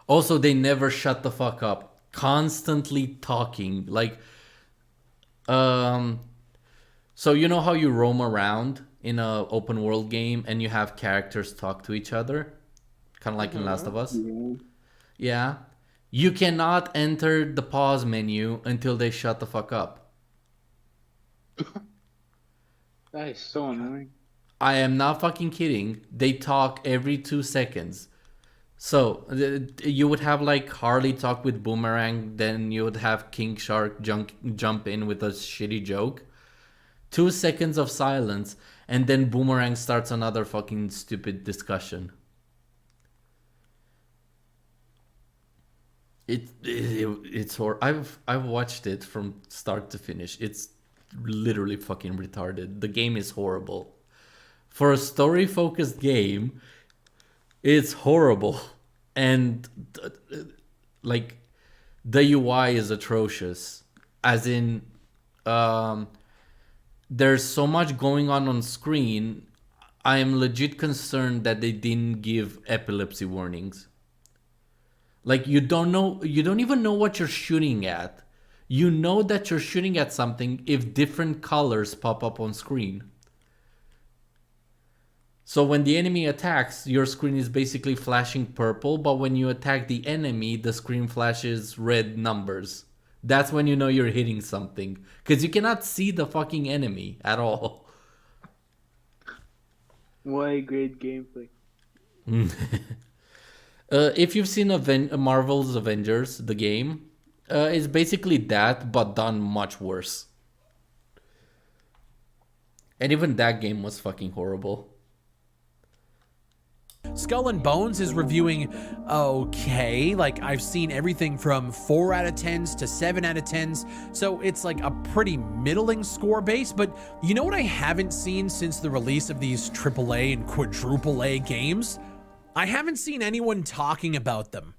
Also, they never shut the fuck up. Constantly talking. Like, so you know how you roam around in a open world game and you have characters talk to each other? Kind of like in Last of Us? Yeah. You cannot enter the pause menu until they shut the fuck up. That is so annoying. I am not fucking kidding. They talk every 2 seconds. So, you would have like Harley talk with Boomerang, then you would have King Shark jump in with a shitty joke. 2 seconds of silence, and then Boomerang starts another fucking stupid discussion. It's horrible. I've watched it from start to finish. It's literally fucking retarded. The game is horrible. For a story-focused game, it's horrible. And like the UI is atrocious. As in there's so much going on screen. I am legit concerned that they didn't give epilepsy warnings. Like you don't even know what you're shooting at. You know that you're shooting at something if different colors pop up on screen. So when the enemy attacks, your screen is basically flashing purple, but when you attack the enemy, the screen flashes red numbers. That's when you know you're hitting something. Because you cannot see the fucking enemy at all. Why great gameplay? If you've seen Marvel's Avengers, the game, it's basically that, but done much worse. And even that game was fucking horrible. Skull and Bones is reviewing okay. Like, I've seen everything from 4 out of 10s to 7 out of 10s. So it's like a pretty middling score base. But you know what I haven't seen since the release of these AAA and quadruple A games? I haven't seen anyone talking about them.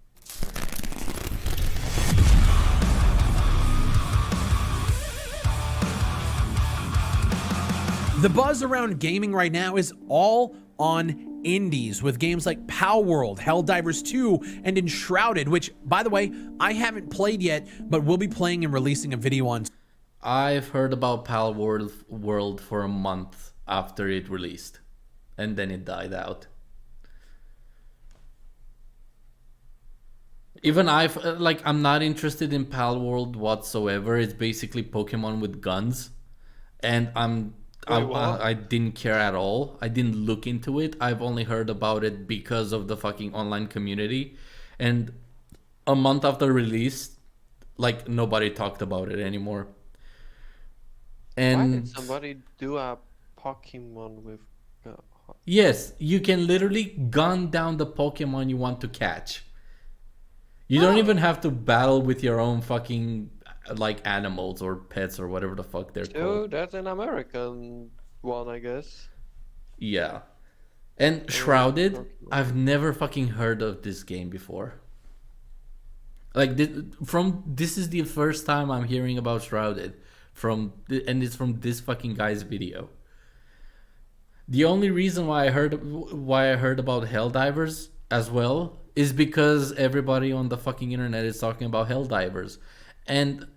The buzz around gaming right now is all on indies, with games like Palworld, Helldivers 2, and Enshrouded, which, by the way, I haven't played yet, but we'll be playing and releasing a video on. I've heard about Palworld for a month after it released, and then it died out. Even I'm not interested in Palworld whatsoever. It's basically Pokemon with guns, and I didn't care at all. I didn't look into it. I've only heard about it because of the fucking online community. And a month after release, like, nobody talked about it anymore. And why did somebody do a Pokemon with... yes, you can literally gun down the Pokemon you want to catch. You don't even have to battle with your own fucking... like animals or pets or whatever the fuck they're called. That's an American one, I guess. Yeah. And Shrouded, I've never fucking heard of this game before. Like, this is the first time I'm hearing about Shrouded. And it's from this fucking guy's video. The only reason why I heard about Helldivers as well is because everybody on the fucking internet is talking about Helldivers. And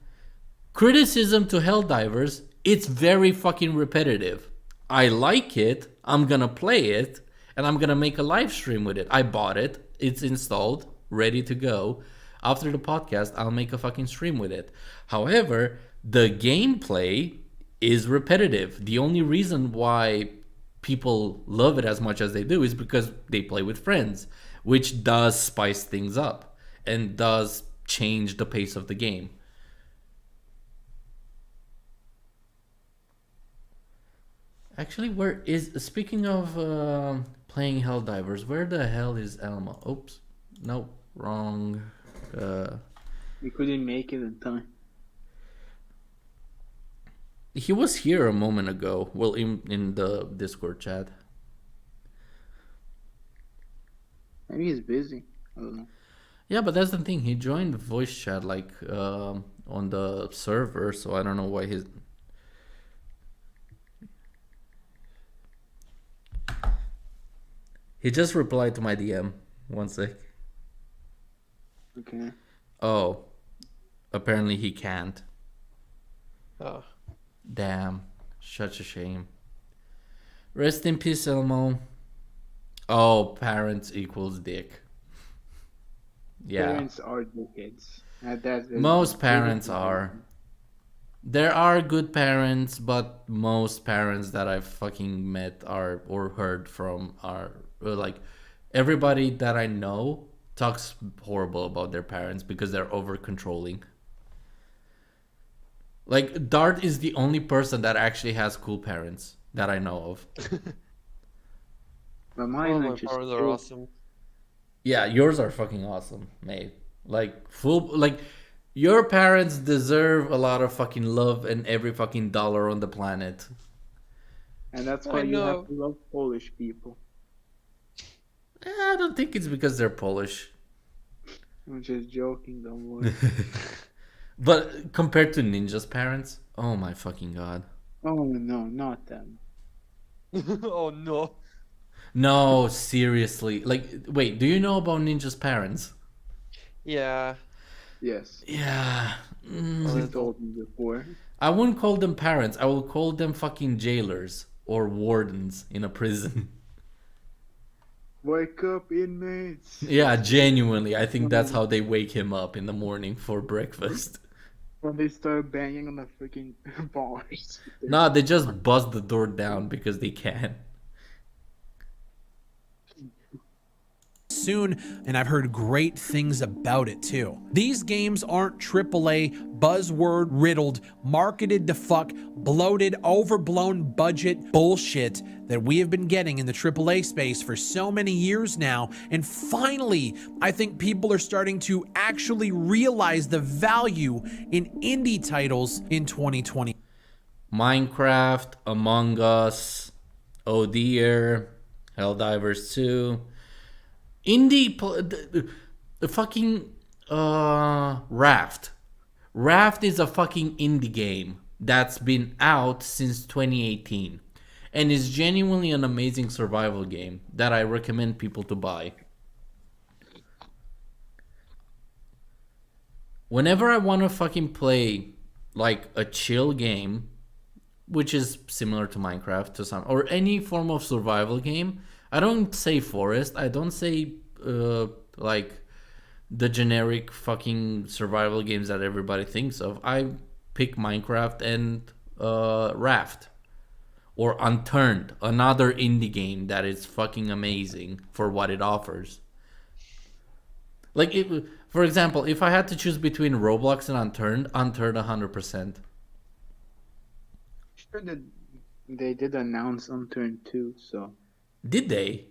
criticism to Helldivers, it's very fucking repetitive. I like it, I'm gonna play it, and I'm gonna make a live stream with it. I bought it, it's installed, ready to go. After the podcast, I'll make a fucking stream with it. However, the gameplay is repetitive. The only reason why people love it as much as they do is because they play with friends, which does spice things up and does change the pace of the game. Actually, where is, speaking of playing Helldivers, where the hell is Elmo? Oops, nope, wrong. We couldn't make it in time. He was here a moment ago. Well, in the Discord chat. Maybe he's busy. I don't know. Yeah, but that's the thing. He joined voice chat like on the server, so I don't know why he's. He just replied to my DM. One sec. Okay. Oh, apparently he can't. Oh. Damn, such a shame. Rest in peace, Elmo. Oh, parents equals dick. Yeah. Parents are dickheads. That's Most parents are. There are good parents, but most parents that I've fucking met are or heard from are like everybody that I know talks horrible about their parents because they're over controlling. Like Dart is the only person that actually has cool parents that I know of. But Oh, mine my are just parents are cool. awesome. Yeah, yours are fucking awesome, mate. Like full like your parents deserve a lot of fucking love and every fucking dollar on the planet. And that's I why you know. have to love Polish people. I don't think it's because they're Polish. I'm just joking, don't worry. But compared to Ninja's parents, oh my fucking god. Oh no, not them. Oh no. No, seriously. Like, wait, do you know about Ninja's parents? Yeah. Yes. Yeah. You told me before. I wouldn't call them parents. I will call them fucking jailers or wardens in a prison. Wake up, inmates! Yeah, genuinely. I think that's how they wake him up in the morning for breakfast. When they start banging on the freaking bars. Nah, they just bust the door down because they can. Soon, and I've heard great things about it too. These games aren't AAA, buzzword riddled, marketed to fuck, bloated, overblown budget bullshit that we have been getting in the AAA space for so many years now. And finally, I think people are starting to actually realize the value in indie titles in 2020. Minecraft, Among Us, Oh Dear, Helldivers 2. The fucking Raft. Raft is a fucking indie game that's been out since 2018 and is genuinely an amazing survival game that I recommend people to buy. Whenever I want to fucking play like a chill game, which is similar to Minecraft to some or any form of survival game, I don't say forest. I don't say like the generic fucking survival games that everybody thinks of. I pick Minecraft and Raft or Unturned, another indie game that is fucking amazing for what it offers. Like, for example, if I had to choose between Roblox and Unturned, Unturned 100%. Sure that they did announce Unturned 2, so Did they?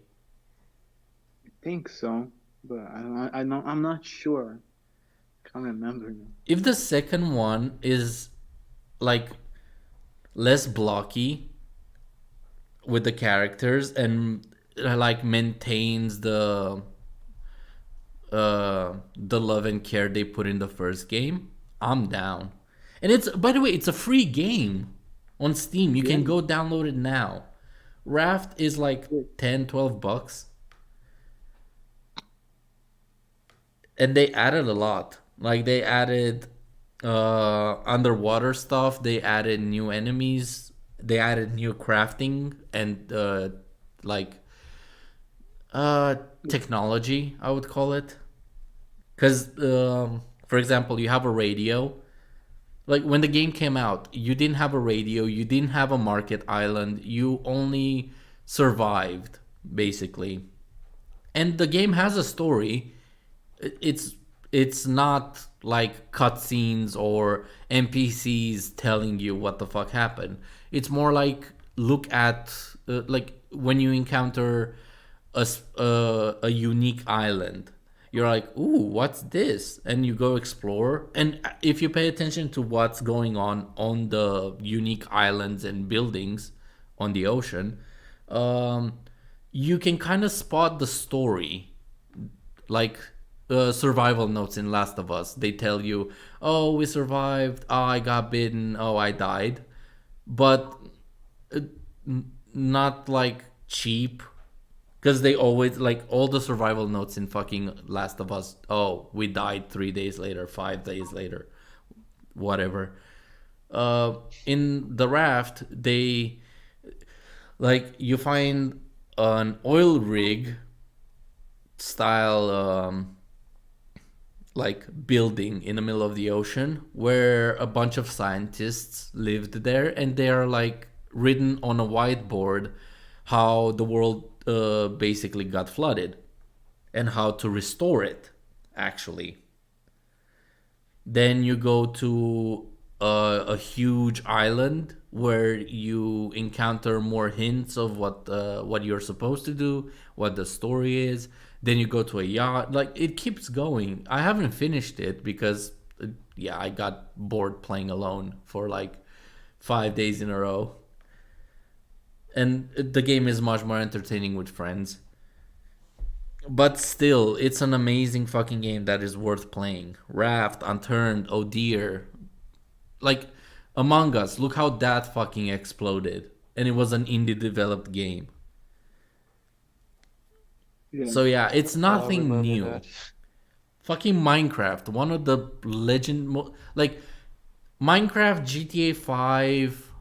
I think so. But I'm not sure. Can't remember now. If the second one is like less blocky with the characters and like maintains the love and care they put in the first game, I'm down. And it's, by the way, it's a free game on Steam. You can go download it now. Raft is like 10-12 bucks. And they added a lot. Like they added underwater stuff, they added new enemies, they added new crafting and like technology, I would call it. Cuz for example, you have a radio. Like when the game came out, you didn't have a radio, you didn't have a market island, you only survived, basically. And the game has a story. It's not like cutscenes or NPCs telling you what the fuck happened. It's more like look at like when you encounter a unique island. You're like, ooh, what's this? And you go explore. And if you pay attention to what's going on the unique islands and buildings on the ocean, you can kind of spot the story. Like survival notes in Last of Us, they tell you, oh, we survived, oh, I got bitten, oh, I died. But uh, not like cheap, because they always, like, all the survival notes in fucking Last of Us, oh, we died 3 days later, 5 days later, whatever. In the Raft, they, like, you find an oil rig style like building in the middle of the ocean where a bunch of scientists lived there, and they are like written on a whiteboard how the world basically got flooded and how to restore it, actually. Then you go to a huge island where you encounter more hints of what you're supposed to do, what the story is. Then you go to a yacht. Like, it keeps going. I haven't finished it because, yeah, I got bored playing alone for like 5 days in a row. And the game is much more entertaining with friends. But still, it's an amazing fucking game that is worth playing. Raft, Unturned, Oh Dear. Like, Among Us, look how that fucking exploded. And it was an indie developed game. Yeah. So yeah, it's I nothing remember new. that. Fucking Minecraft, one of the like Minecraft, GTA 5,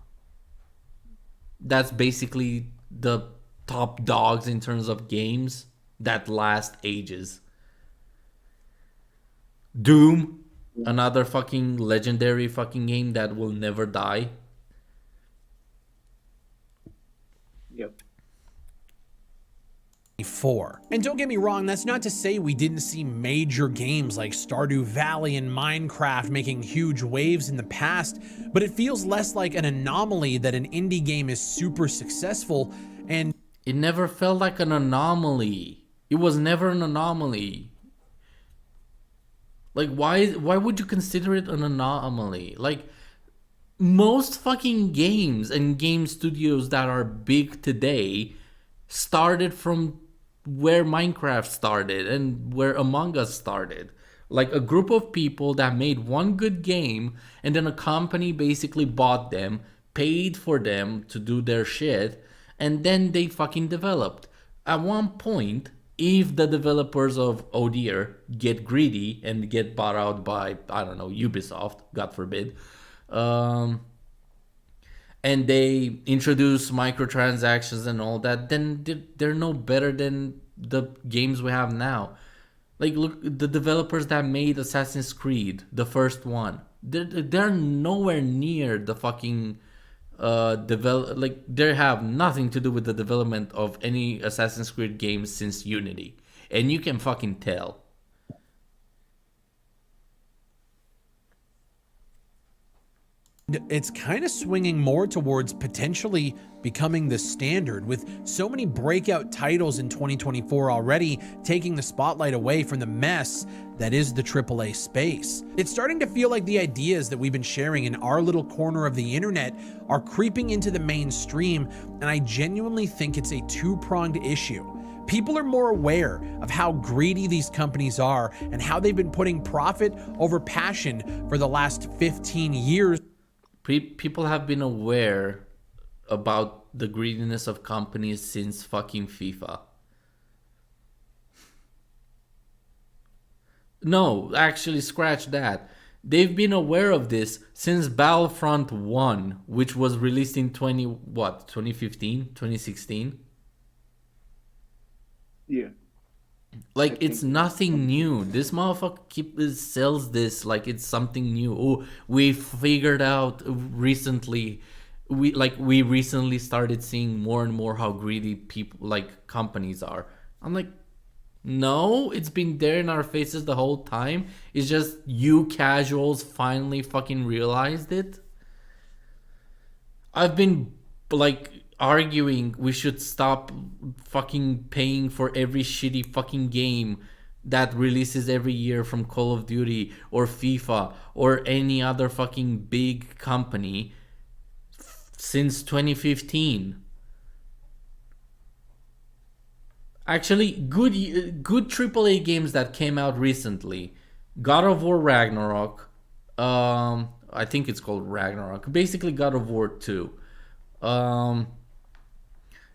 that's basically the top dogs in terms of games that last ages. Doom, another fucking legendary fucking game that will never die. Yep. 4. And don't get me wrong, that's not to say we didn't see major games like Stardew Valley and Minecraft making huge waves in the past, but it feels less like an anomaly that an indie game is super successful, and It never felt like an anomaly. It was never an anomaly. Like, why would you consider it an anomaly? Like, most fucking games and game studios that are big today started from where Minecraft started and where Among Us started. Like, a group of people that made one good game, and then a company basically bought them, paid for them to do their shit, and then they fucking developed. At one point, if the developers of Oh Dear get greedy and get bought out by, I don't know, Ubisoft, God forbid, and they introduce microtransactions and all that, then they're no better than the games we have now. Like, look, the developers that made Assassin's Creed, the first one, they're nowhere near the fucking like, they have nothing to do with the development of any Assassin's Creed games since Unity, and you can fucking tell. it's kind of swinging more towards potentially becoming the standard, with so many breakout titles in 2024 already taking the spotlight away from the mess that is the AAA space. It's starting to feel like the ideas that we've been sharing in our little corner of the internet are creeping into the mainstream, and I genuinely think it's a two-pronged issue. People are more aware of how greedy these companies are and how they've been putting profit over passion for the last 15 years. People have been aware about the greediness of companies since fucking FIFA. No, actually, scratch that. They've been aware of this since Battlefront 1, which was released in 2015, 2016. Yeah. Like, it's nothing new. This motherfucker sells this like it's something new. Oh, we figured out recently we recently started seeing more and more how greedy people like companies are. I'm like, no, it's been there in our faces the whole time. It's just you casuals finally fucking realized it. I've been like arguing we should stop fucking paying for every shitty fucking game that releases every year from Call of Duty or FIFA or any other fucking big company since 2015. Actually, good AAA games that came out recently: God of War Ragnarok. I think it's called Ragnarok. Basically, God of War 2. Um,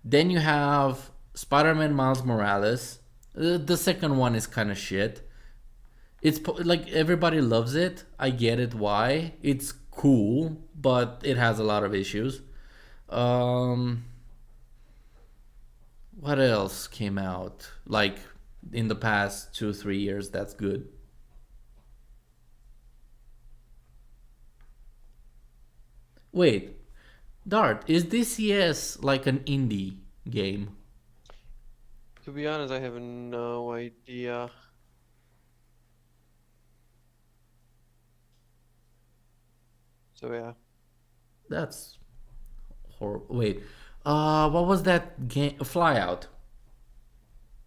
then you have Spider-Man Miles Morales. The second one is kind of shit. It's like everybody loves it. I get it why. It's cool, but it has a lot of issues. Um, what else came out like in the past 2 3 years? That's good. Wait, Dart, is DCS like an indie game? To be honest, I have no idea. So yeah. That's horrible. Wait, what was that game? Flyout.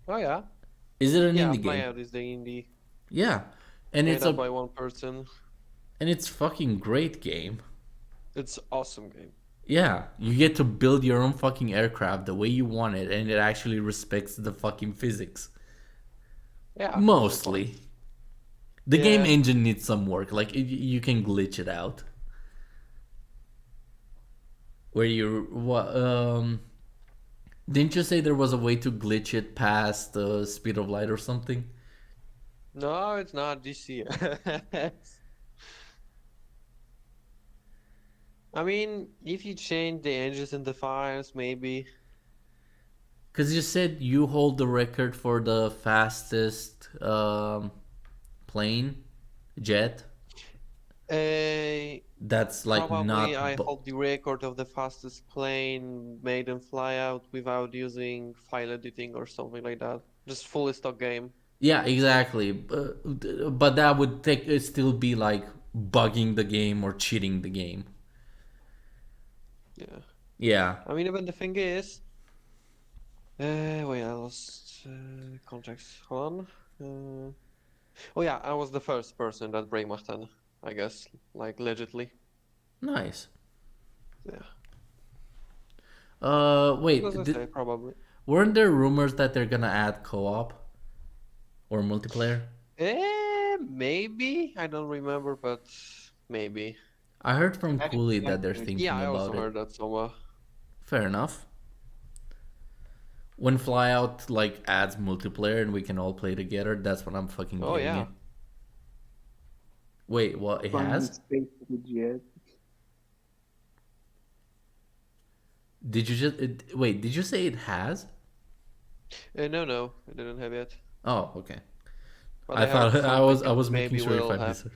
Oh yeah. Is it an Yeah, indie game? Flyout is the indie Yeah, and made it's up a by one person. and it's fucking great game. It's awesome game. Yeah, you get to build your own fucking aircraft the way you want it, and it actually respects the fucking physics. Yeah. Mostly. The game Yeah. engine needs some work. Like you can glitch it out. Where you what didn't you say there was a way to glitch it past the speed of light or something? No, it's not DCS. I mean, if you change the engines in the files, maybe. Because you said you hold the record for the fastest plane, jet. Uh, That's like Probably I not. hold the record of the fastest plane made in Flyout without using file editing or something like that. Just fully stock game. Yeah, exactly. But that would take it still be like bugging the game or cheating the game. Yeah. Yeah. I mean, even the thing is, wait, I lost contacts. Hold on. Oh yeah, I was the first person that Breakmachten, I guess, like legitly. Nice. Yeah. Wait. As I say, probably. Weren't there rumors that they're gonna add co-op or multiplayer? Maybe I don't remember, but maybe. I heard from That is Collieee that they're definitely- thinking Yeah, I about also it. heard that somewhere. Fair enough. When Flyout like adds multiplayer and we can all play together, that's when I'm fucking Oh getting yeah. it. Wait, what? It Flying in has? space with the jet. Did you just wait? Did you say it has? No, I didn't have yet. Oh, okay. But I thought heard I something was that making maybe sure if will I have. missed.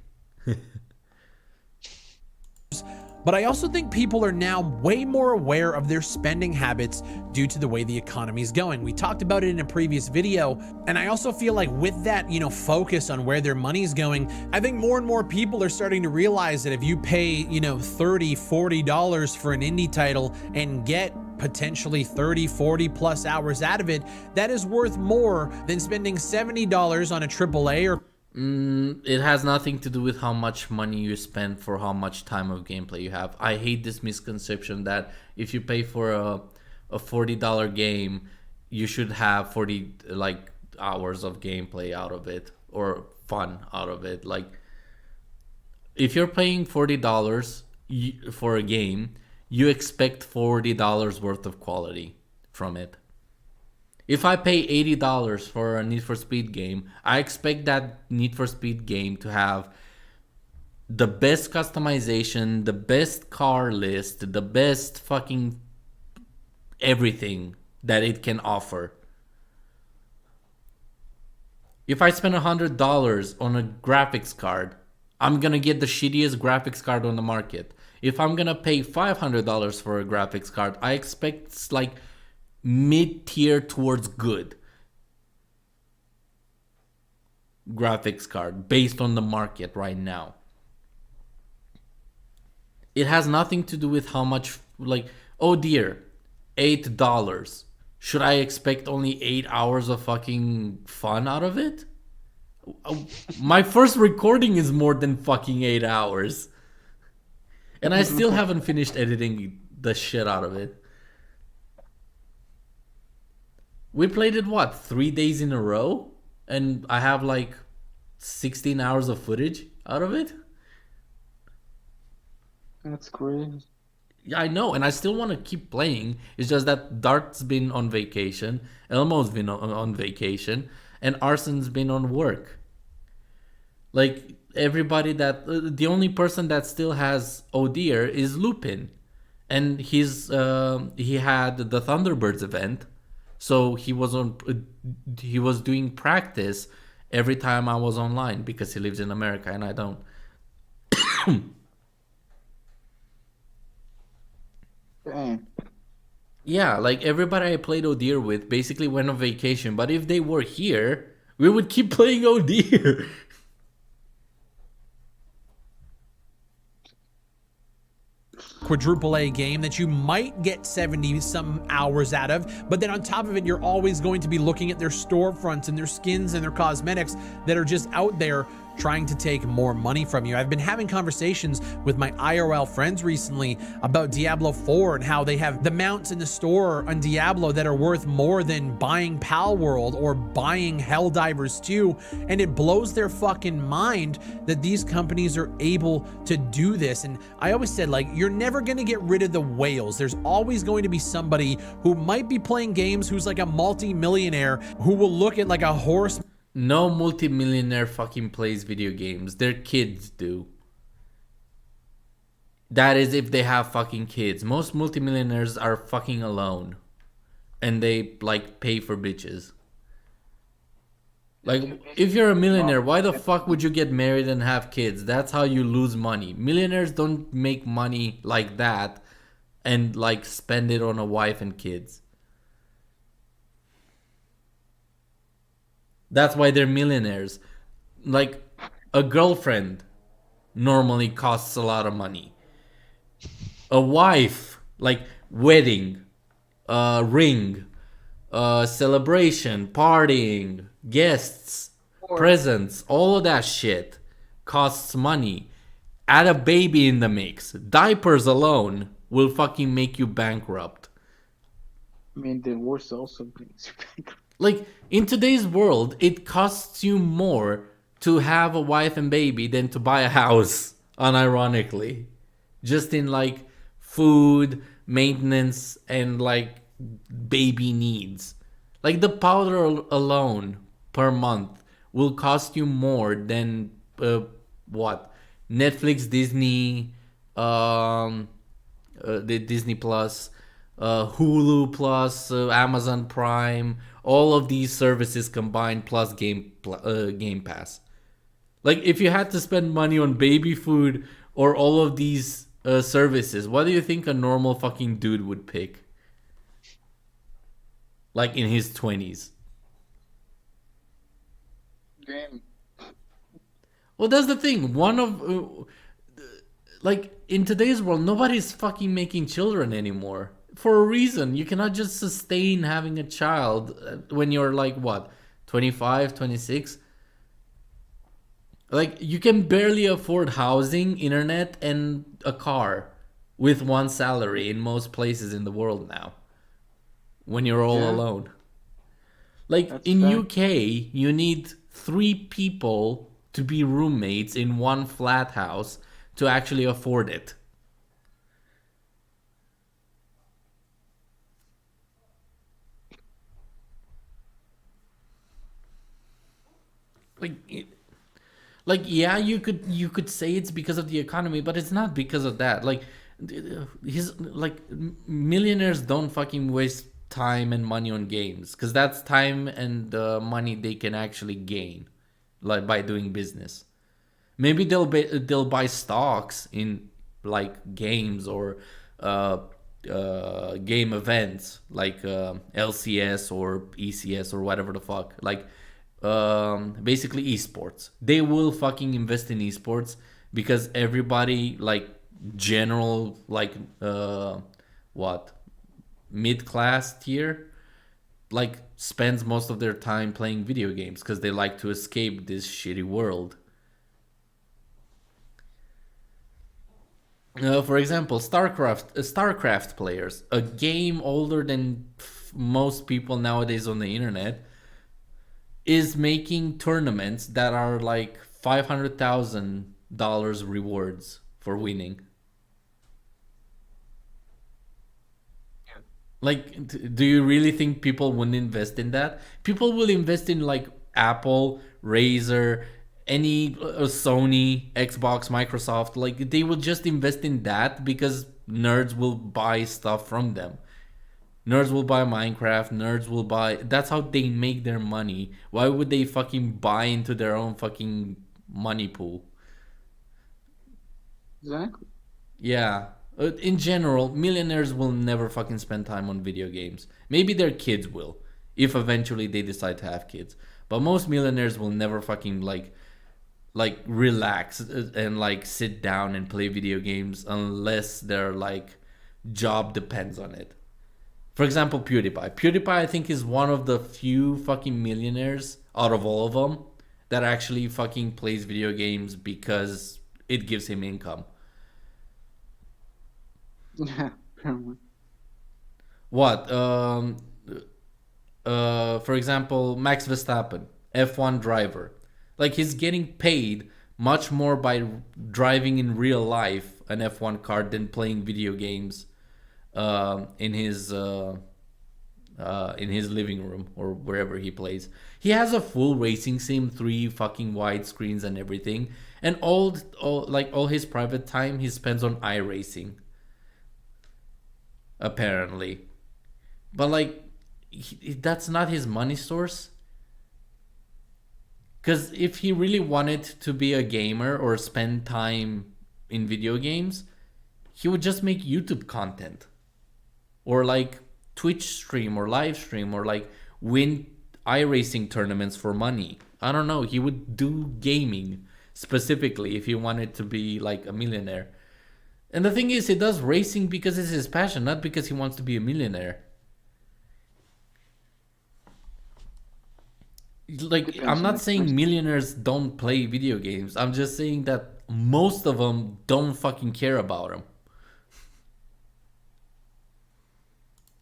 But I also think people are now way more aware of their spending habits due to the way the economy is going. We talked about it in a previous video, and I also feel like with that, focus on where their money's going, I think more and more people are starting to realize that if you pay, $30, $40 for an indie title and get potentially 30, 40 plus hours out of it, that is worth more than spending $70 on a AAA or It has nothing to do with how much money you spend for how much time of gameplay you have. I hate this misconception that if you pay for a $40 game, you should have 40 like hours of gameplay out of it or fun out of it. Like if you're paying $40 for a game, you expect $40 worth of quality from it. If I pay $80 for a Need for Speed game, I expect that Need for Speed game to have the best customization, the best car list, the best fucking everything that it can offer. If I spend $100 on a graphics card, I'm gonna get the shittiest graphics card on the market. If I'm gonna pay $500 for a graphics card, I expect it's like mid-tier towards good graphics card based on the market right now. It has nothing to do with how much, like, oh dear, $8. Should I expect only 8 hours of fucking fun out of it? My first recording is more than fucking 8 hours. And I still haven't finished editing the shit out of it. We played it, what, 3 days in a row? And I have like 16 hours of footage out of it? That's crazy. Yeah, I know, and I still want to keep playing. It's just that Dart's been on vacation, Elmo's been on vacation, and Arson's been on work. Like, everybody that... the only person that still has Odeer is Lupin. And he had the Thunderbirds event, so he was doing practice every time I was online because he lives in America and I don't. Dang. Yeah, like everybody I played Odeer with basically went on vacation, but if they were here, we would keep playing Odeer. Quadruple A game that you might get 70 some hours out of, but then on top of it, you're always going to be looking at their storefronts and their skins and their cosmetics that are just out there trying to take more money from you. I've been having conversations with my IRL friends recently about Diablo 4 and how they have the mounts in the store on Diablo that are worth more than buying Pal World or buying Helldivers 2, and it blows their fucking mind that these companies are able to do this. And I always said, like, you're never going to get rid of the whales. There's always going to be somebody who might be playing games who's like a multi-millionaire who will look at like a horse. No multimillionaire fucking plays video games. Their kids do. That is if they have fucking kids. Most multimillionaires are fucking alone. And they, like, pay for bitches. Like, if you're a millionaire, why the fuck would you get married and have kids? That's how you lose money. Millionaires don't make money like that and, like, spend it on a wife and kids. That's why they're millionaires. Like, a girlfriend normally costs a lot of money. A wife, like wedding, ring, celebration, partying, guests, presents, all of that shit costs money. Add a baby in the mix. Diapers alone will fucking make you bankrupt. I mean, divorce also brings you back. Like, in today's world, it costs you more to have a wife and baby than to buy a house, unironically. Just in, like, food, maintenance, and, like, baby needs. Like, the powder alone per month will cost you more than, what? Netflix, Disney, the Disney Plus, Hulu Plus, Amazon Prime, all of these services combined plus Game Pass. Like, if you had to spend money on baby food or all of these services, what do you think a normal fucking dude would pick? Like, in his 20s. Game. Well, that's the thing. One of... like, in today's world, nobody's fucking making children anymore. For a reason. You cannot just sustain having a child when you're like, what, 25, 26? Like, you can barely afford housing, internet, and a car with one salary in most places in the world now. When you're all alone. Like, That's in fact. UK, you need 3 people to be roommates in one flat house to actually afford it. Like yeah, you could say it's because of the economy, but it's not because of that. Like, millionaires don't fucking waste time and money on games, because that's time and money they can actually gain, like, by doing business. Maybe they'll buy stocks in like games or game events like LCS or ECS or whatever the fuck, like basically esports. They will fucking invest in esports because everybody, like general, like what, mid-class tier, like spends most of their time playing video games because they like to escape this shitty world. For example, StarCraft players, a game older than most people nowadays on the internet, is making tournaments that are like $500,000 rewards for winning. Like, do you really think people wouldn't invest in that? People will invest in like Apple, Razer, any Sony, Xbox, Microsoft. Like, they will just invest in that because nerds will buy stuff from them. Nerds will buy Minecraft. Nerds will buy. That's how they make their money. Why would they fucking buy into their own fucking money pool? Exactly. Yeah. In general, millionaires will never fucking spend time on video games. Maybe their kids will, if eventually they decide to have kids. But most millionaires will never fucking like relax and like sit down and play video games unless their like job depends on it. For example, PewDiePie. PewDiePie, I think, is one of the few fucking millionaires out of all of them that actually fucking plays video games because it gives him income. Yeah, apparently. What? For example, Max Verstappen, F1 driver. Like, he's getting paid much more by driving in real life an F1 car than playing video games in his living room or wherever he plays. He has a full racing sim, 3 fucking wide screens and everything, and all his private time he spends on iRacing. Apparently, but like that's not his money source. Because if he really wanted to be a gamer or spend time in video games, he would just make YouTube content or like Twitch stream or live stream or like win iRacing tournaments for money. I don't know. He would do gaming specifically if he wanted to be like a millionaire. And the thing is, he does racing because it's his passion, not because he wants to be a millionaire. Like, I'm not saying millionaires don't play video games. I'm just saying that most of them don't fucking care about them.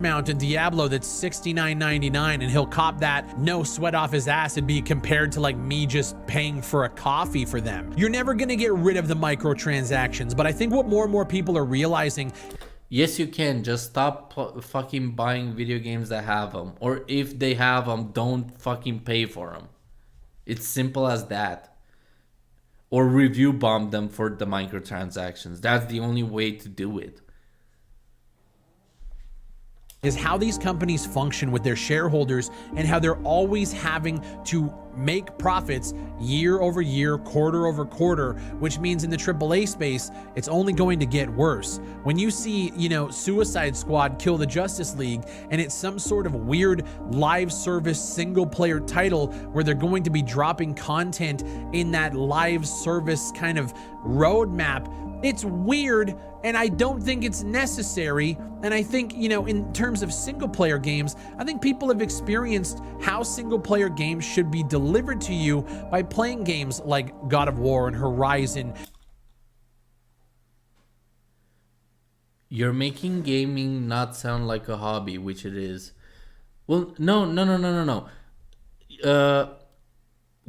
Mount a Diablo that's $69.99 and he'll cop that no sweat off his ass and be compared to like me just paying for a coffee for them. You're never gonna get rid of the microtransactions, but I think what more and more people are realizing. Yes, you can. Just stop fucking buying video games that have them. Or if they have them, don't fucking pay for them. It's simple as that. Or review bomb them for the microtransactions. That's the only way to do it. Is how these companies function with their shareholders and how they're always having to make profits year over year, quarter over quarter, which means in the AAA space, it's only going to get worse. When you see, Suicide Squad kill the Justice League and it's some sort of weird live service single player title where they're going to be dropping content in that live service kind of roadmap, it's weird, and I don't think it's necessary. And I think, in terms of single player games, I think people have experienced how single player games should be delivered to you by playing games like God of War and Horizon. You're making gaming not sound like a hobby, which it is. Well, no.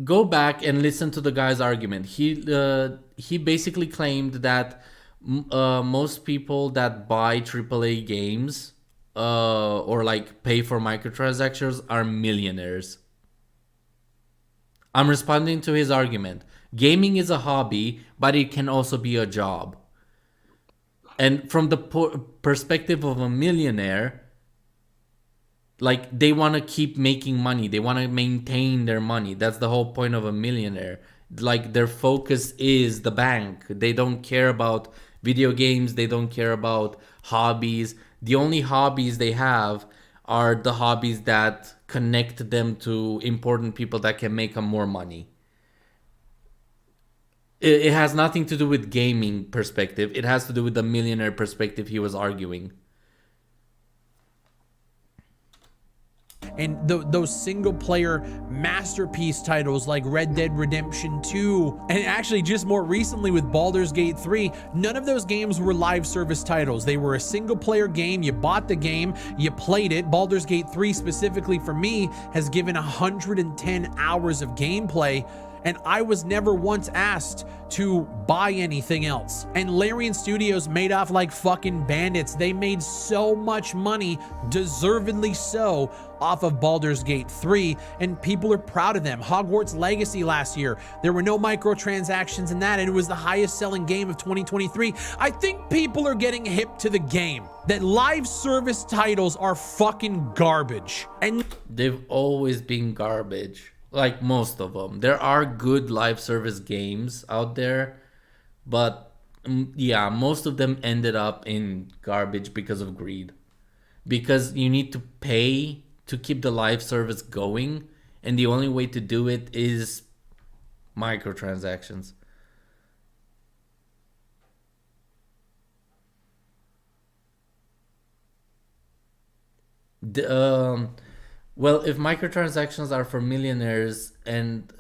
Go back and listen to the guy's argument. He basically claimed that most people that buy AAA games or like pay for microtransactions are millionaires. I'm responding to his argument. Gaming is a hobby, but it can also be a job. And from the perspective of a millionaire, like, they want to keep making money. They want to maintain their money. That's the whole point of a millionaire. Like, their focus is the bank. They don't care about video games. They don't care about hobbies. The only hobbies they have are the hobbies that connect them to important people that can make them more money. It has nothing to do with gaming perspective. It has to do with the millionaire perspective he was arguing. And those single-player masterpiece titles like Red Dead Redemption 2, and actually just more recently with Baldur's Gate 3, none of those games were live service titles. They were a single-player game. You bought the game, you played it. Baldur's Gate 3 specifically for me has given 110 hours of gameplay, and I was never once asked to buy anything else. And Larian Studios made off like fucking bandits. They made so much money, deservedly so, off of Baldur's Gate 3, and people are proud of them. Hogwarts Legacy last year, there were no microtransactions in that, and it was the highest selling game of 2023. I think people are getting hip to the game, that live service titles are fucking garbage. And They've always been garbage. Like most of them. There are good live service games out there, but yeah, most of them ended up in garbage because of greed. Because you need to pay to keep the live service going, and the only way to do it is microtransactions. Well, if microtransactions are for millionaires and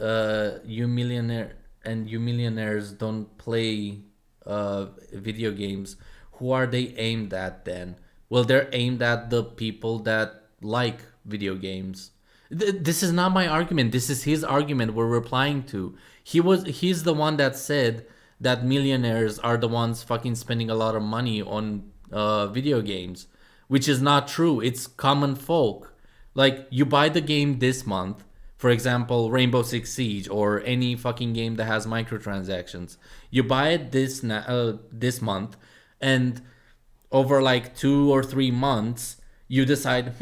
you millionaires don't play video games, who are they aimed at then? Well, they're aimed at the people that like video games. This is not my argument. This is his argument we're replying to. He's the one that said that millionaires are the ones fucking spending a lot of money on video games, which is not true. It's common folk. Like, you buy the game this month, for example, Rainbow Six Siege or any fucking game that has microtransactions. You buy it this month, and over like 2 or 3 months, you decide,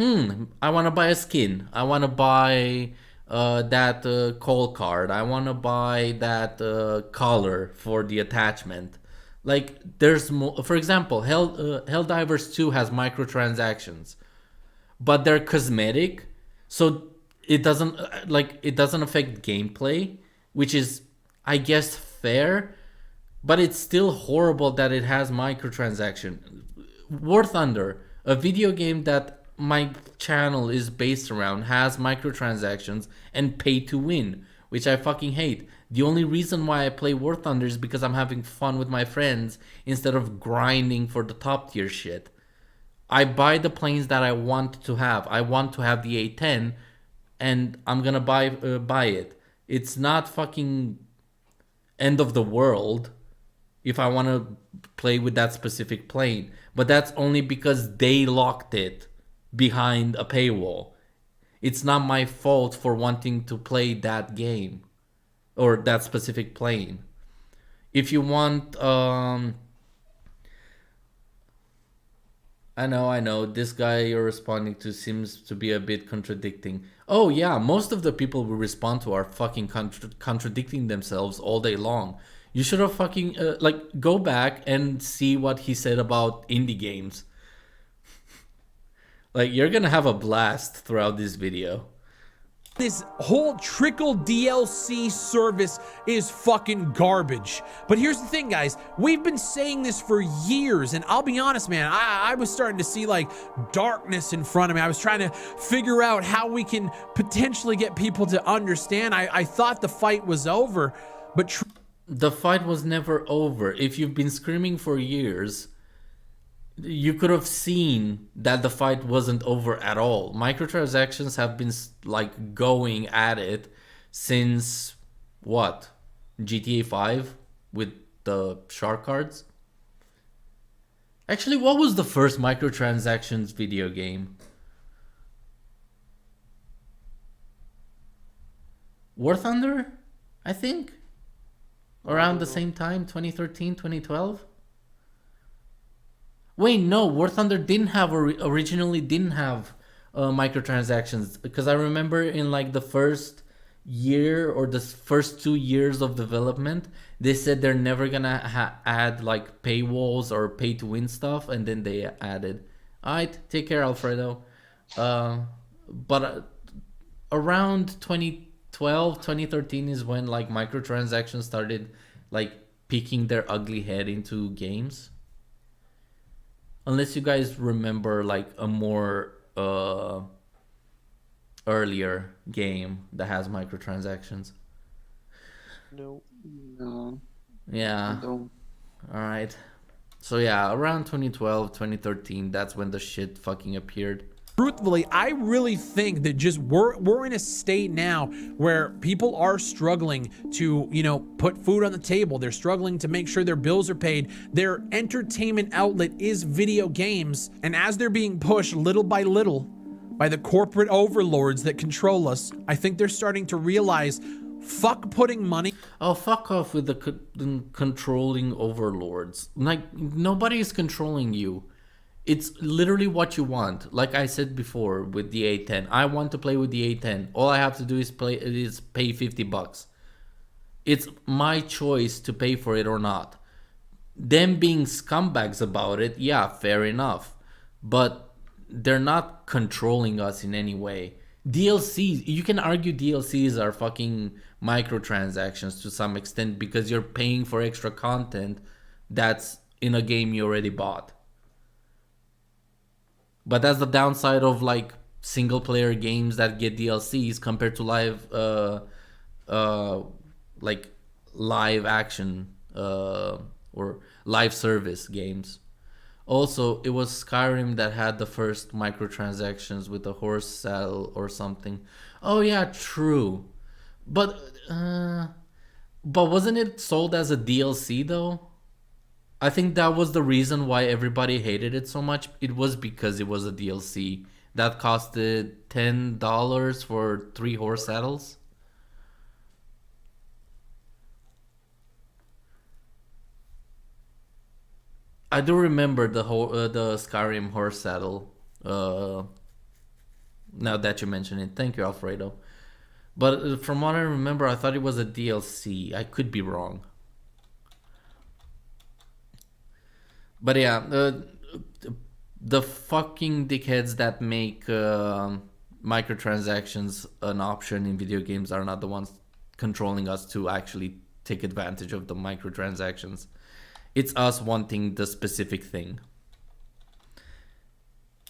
I want to buy a skin. I want to buy that call card. I want to buy that collar for the attachment. Like, there's more. For example, Helldivers 2 has microtransactions, but they're cosmetic, so it doesn't affect gameplay, which is, I guess, fair, but it's still horrible that it has microtransaction. War Thunder, a video game that my channel is based around, has microtransactions and pay to win, which I fucking hate. The only reason why I play War Thunder is because I'm having fun with my friends instead of grinding for the top tier shit. I buy the planes that I want to have. I want to have the A10, and I'm gonna buy it. It's not fucking end of the world if I want to play with that specific plane. But that's only because they locked it behind a paywall. It's not my fault for wanting to play that game or that specific plane. If you want... I know. This guy you're responding to seems to be a bit contradicting. Oh yeah, most of the people we respond to are fucking contradicting themselves all day long. You should have fucking go back and see what he said about indie games. Like, you're gonna have a blast throughout this video. this whole trickle DLC service is fucking garbage. But here's the thing, guys. We've been saying this for years, and I'll be honest, man, I was starting to see like darkness in front of me. I was trying to figure out how we can potentially get people to understand. I thought the fight was over, but the fight was never over. If you've been screaming for years, you could have seen that the fight wasn't over at all. Microtransactions have been like going at it since what? GTA 5 with the shark cards? Actually, what was the first microtransactions video game? War Thunder, I think? Around the same time, 2013, 2012? Wait, no, War Thunder didn't have originally didn't have microtransactions, because I remember in like the first year or the first 2 years of development, they said they're never gonna add like paywalls or pay to win stuff, and then they added. All right, take care, Alfredo. But around 2012, 2013 is when like microtransactions started like peeking their ugly head into games. Unless you guys remember like a more earlier game that has microtransactions. No. No, I Yeah. don't. All right. So yeah, around 2012, 2013, that's when the shit fucking appeared. Truthfully, I really think that just we're in a state now where people are struggling to, put food on the table. They're struggling to make sure their bills are paid. Their entertainment outlet is video games. And as they're being pushed little by little by the corporate overlords that control us, I think they're starting to realize, fuck putting money. Oh, fuck off with the controlling overlords. Like, nobody's controlling you. It's literally what you want. Like I said before with the A10. I want to play with the A10. All I have to do is pay $50. It's my choice to pay for it or not. Them being scumbags about it, yeah, fair enough. But they're not controlling us in any way. DLCs, you can argue DLCs are fucking microtransactions to some extent because you're paying for extra content that's in a game you already bought. But that's the downside of like single player games that get DLCs compared to like live action or live service games. Also, it was Skyrim that had the first microtransactions with the horse saddle or something. Oh yeah, true. But wasn't it sold as a DLC though? I think that was the reason why everybody hated it so much. It was because it was a DLC that costed $10 for 3 horse saddles. I do remember the Skyrim horse saddle. Now that you mention it, thank you, Alfredo. But from what I remember, I thought it was a DLC. I could be wrong. But yeah, the fucking dickheads that make microtransactions an option in video games are not the ones controlling us to actually take advantage of the microtransactions. It's us wanting the specific thing.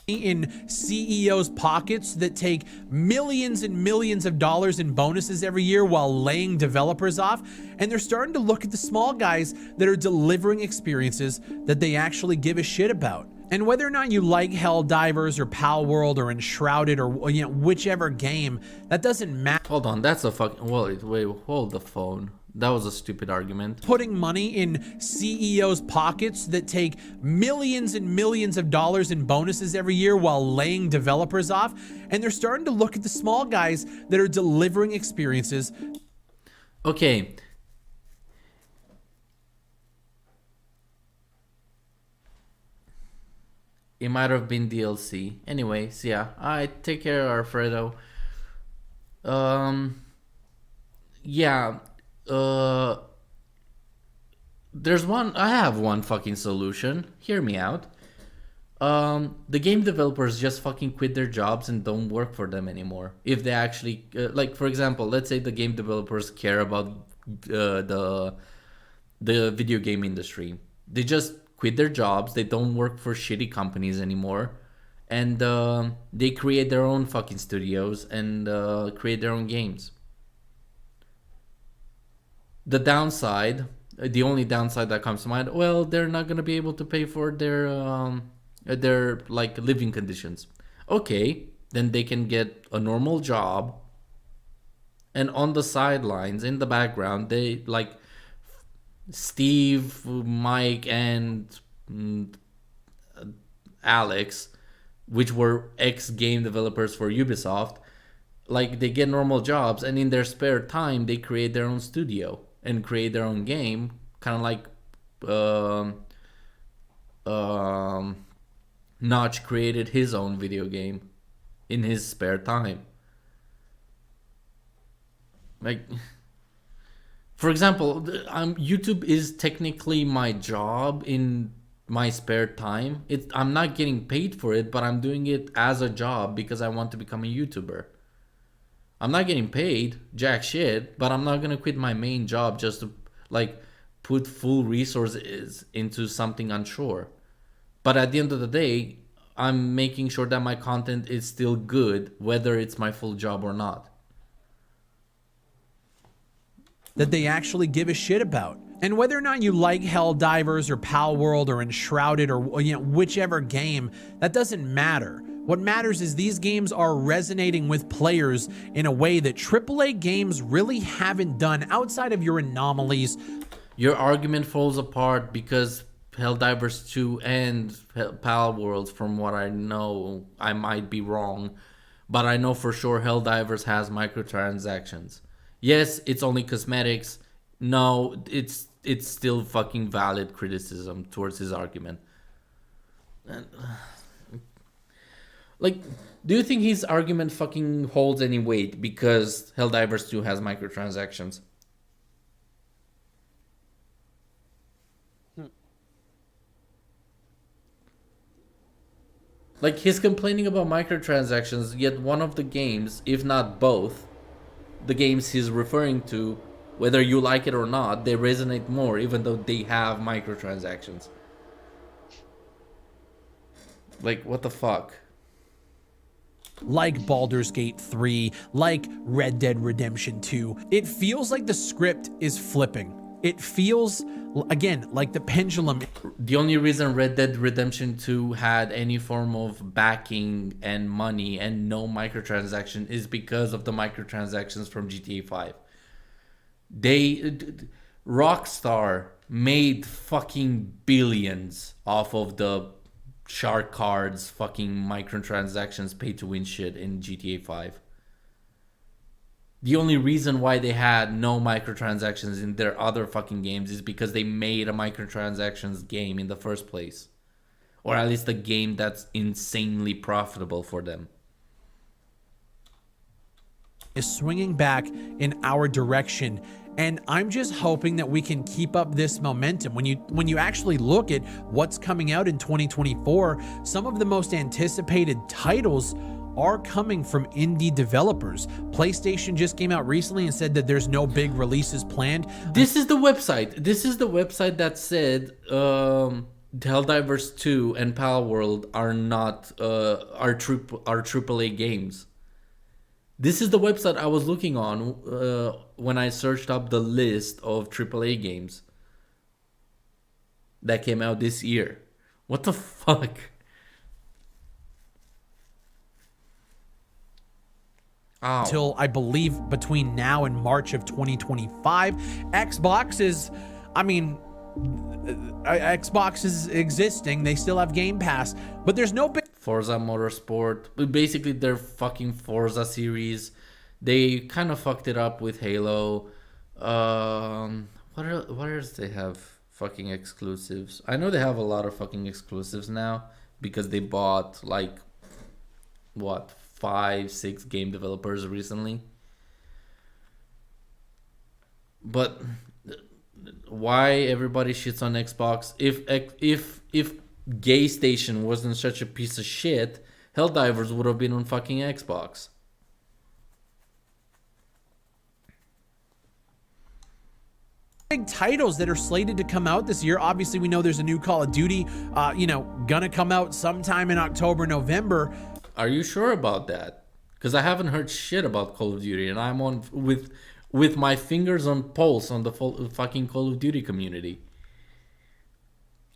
In CEOs' pockets that take millions and millions of dollars in bonuses every year while laying developers off, and they're starting to look at the small guys that are delivering experiences that they actually give a shit about. And whether or not you like Helldivers or Pal World or Enshrouded or whichever game, that doesn't matter. Hold on, that's a fucking... Wait, hold the phone. That was a stupid argument. Putting money in CEOs' pockets that take millions and millions of dollars in bonuses every year while laying developers off, and they're starting to look at the small guys that are delivering experiences. Okay. It might have been DLC. Anyways, yeah. Alright, take care, Alfredo. Yeah. I have one fucking solution. Hear me out. The game developers just fucking quit their jobs and don't work for them anymore. If they actually, like for example, let's say the game developers care about the video game industry. They just quit their jobs. They don't work for shitty companies anymore, and they create their own fucking studios and create their own games. The downside, the only downside that comes to mind, well, they're not gonna be able to pay for their like living conditions. Okay, then they can get a normal job, and on the sidelines in the background, they like Steve, Mike, and Alex, which were ex-game developers for Ubisoft, like they get normal jobs, and in their spare time they create their own studio and create their own game, kind of like Notch created his own video game in his spare time. Like, for example, YouTube is technically my job in my spare time. I'm not getting paid for it, but I'm doing it as a job because I want to become a YouTuber. I'm not getting paid jack shit, but I'm not gonna quit my main job just to like put full resources into something unsure. But at the end of the day, I'm making sure that my content is still good, whether it's my full job or not. That they actually give a shit about. And whether or not you like Helldivers or Pal World or Enshrouded or whichever game, that doesn't matter. What matters is these games are resonating with players in a way that AAA games really haven't done outside of your anomalies. Your argument falls apart because Helldivers 2 and Pal Worlds, from what I know, I might be wrong, but I know for sure Helldivers has microtransactions. Yes, it's only cosmetics. No, it's still fucking valid criticism towards his argument. And, like, do you think his argument fucking holds any weight because Helldivers 2 has microtransactions? Like, he's complaining about microtransactions, yet one of the games, if not both, the games he's referring to, whether you like it or not, they resonate more even though they have microtransactions. Like, what the fuck? Like Baldur's Gate 3, like Red Dead Redemption 2. It feels like the script is flipping. It feels, again, like the pendulum. The only reason Red Dead Redemption 2 had any form of backing and money and no microtransaction is because of the microtransactions from GTA 5. Rockstar made fucking billions off of the shark cards, fucking microtransactions, pay to win shit in GTA 5. The only reason why they had no microtransactions in their other fucking games is because they made a microtransactions game in the first place. Or at least a game that's insanely profitable for them. Is swinging back in our direction, and I'm just hoping that we can keep up this momentum. When you actually look at what's coming out in 2024, some of the most anticipated titles are coming from indie developers. PlayStation just came out recently and said that there's no big releases planned. This is the website. This is the website that said Helldivers 2 and Pal World are not are AAA games. This is the website I was looking on when I searched up the list of AAA games that came out this year. What the fuck? Ow. Till I believe between now and March of 2025. Xbox is, I mean, Xbox is existing. They still have Game Pass, but there's no big Forza Motorsport. Basically, their fucking Forza series. They kind of fucked it up with Halo. What else they have fucking exclusives? I know they have a lot of fucking exclusives now because they bought like what 5-6 game developers recently. But why everybody shits on Xbox? If Gay Station wasn't such a piece of shit, Helldivers would have been on fucking Xbox. big titles that are slated to come out this year. Obviously, we know there's a new Call of Duty, gonna come out sometime in October, November. Are you sure about that? Because I haven't heard shit about Call of Duty, and I'm on with my fingers on pulse on the fucking Call of Duty community.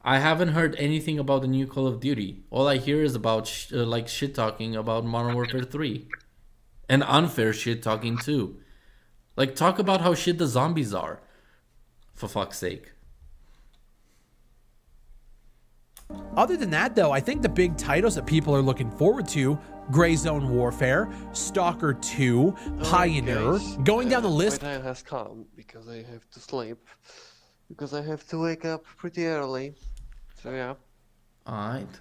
I haven't heard anything about the new Call of Duty. All I hear is about shit talking about Modern Warfare 3, and unfair shit talking too. Like, talk about how shit the zombies are, for fuck's sake. Other than that, though, I think the big titles that people are looking forward to: Gray Zone Warfare, Stalker 2, Pioneer. Going down the list. My time has come because I have to sleep. Because I have to wake up pretty early. So yeah. Alright.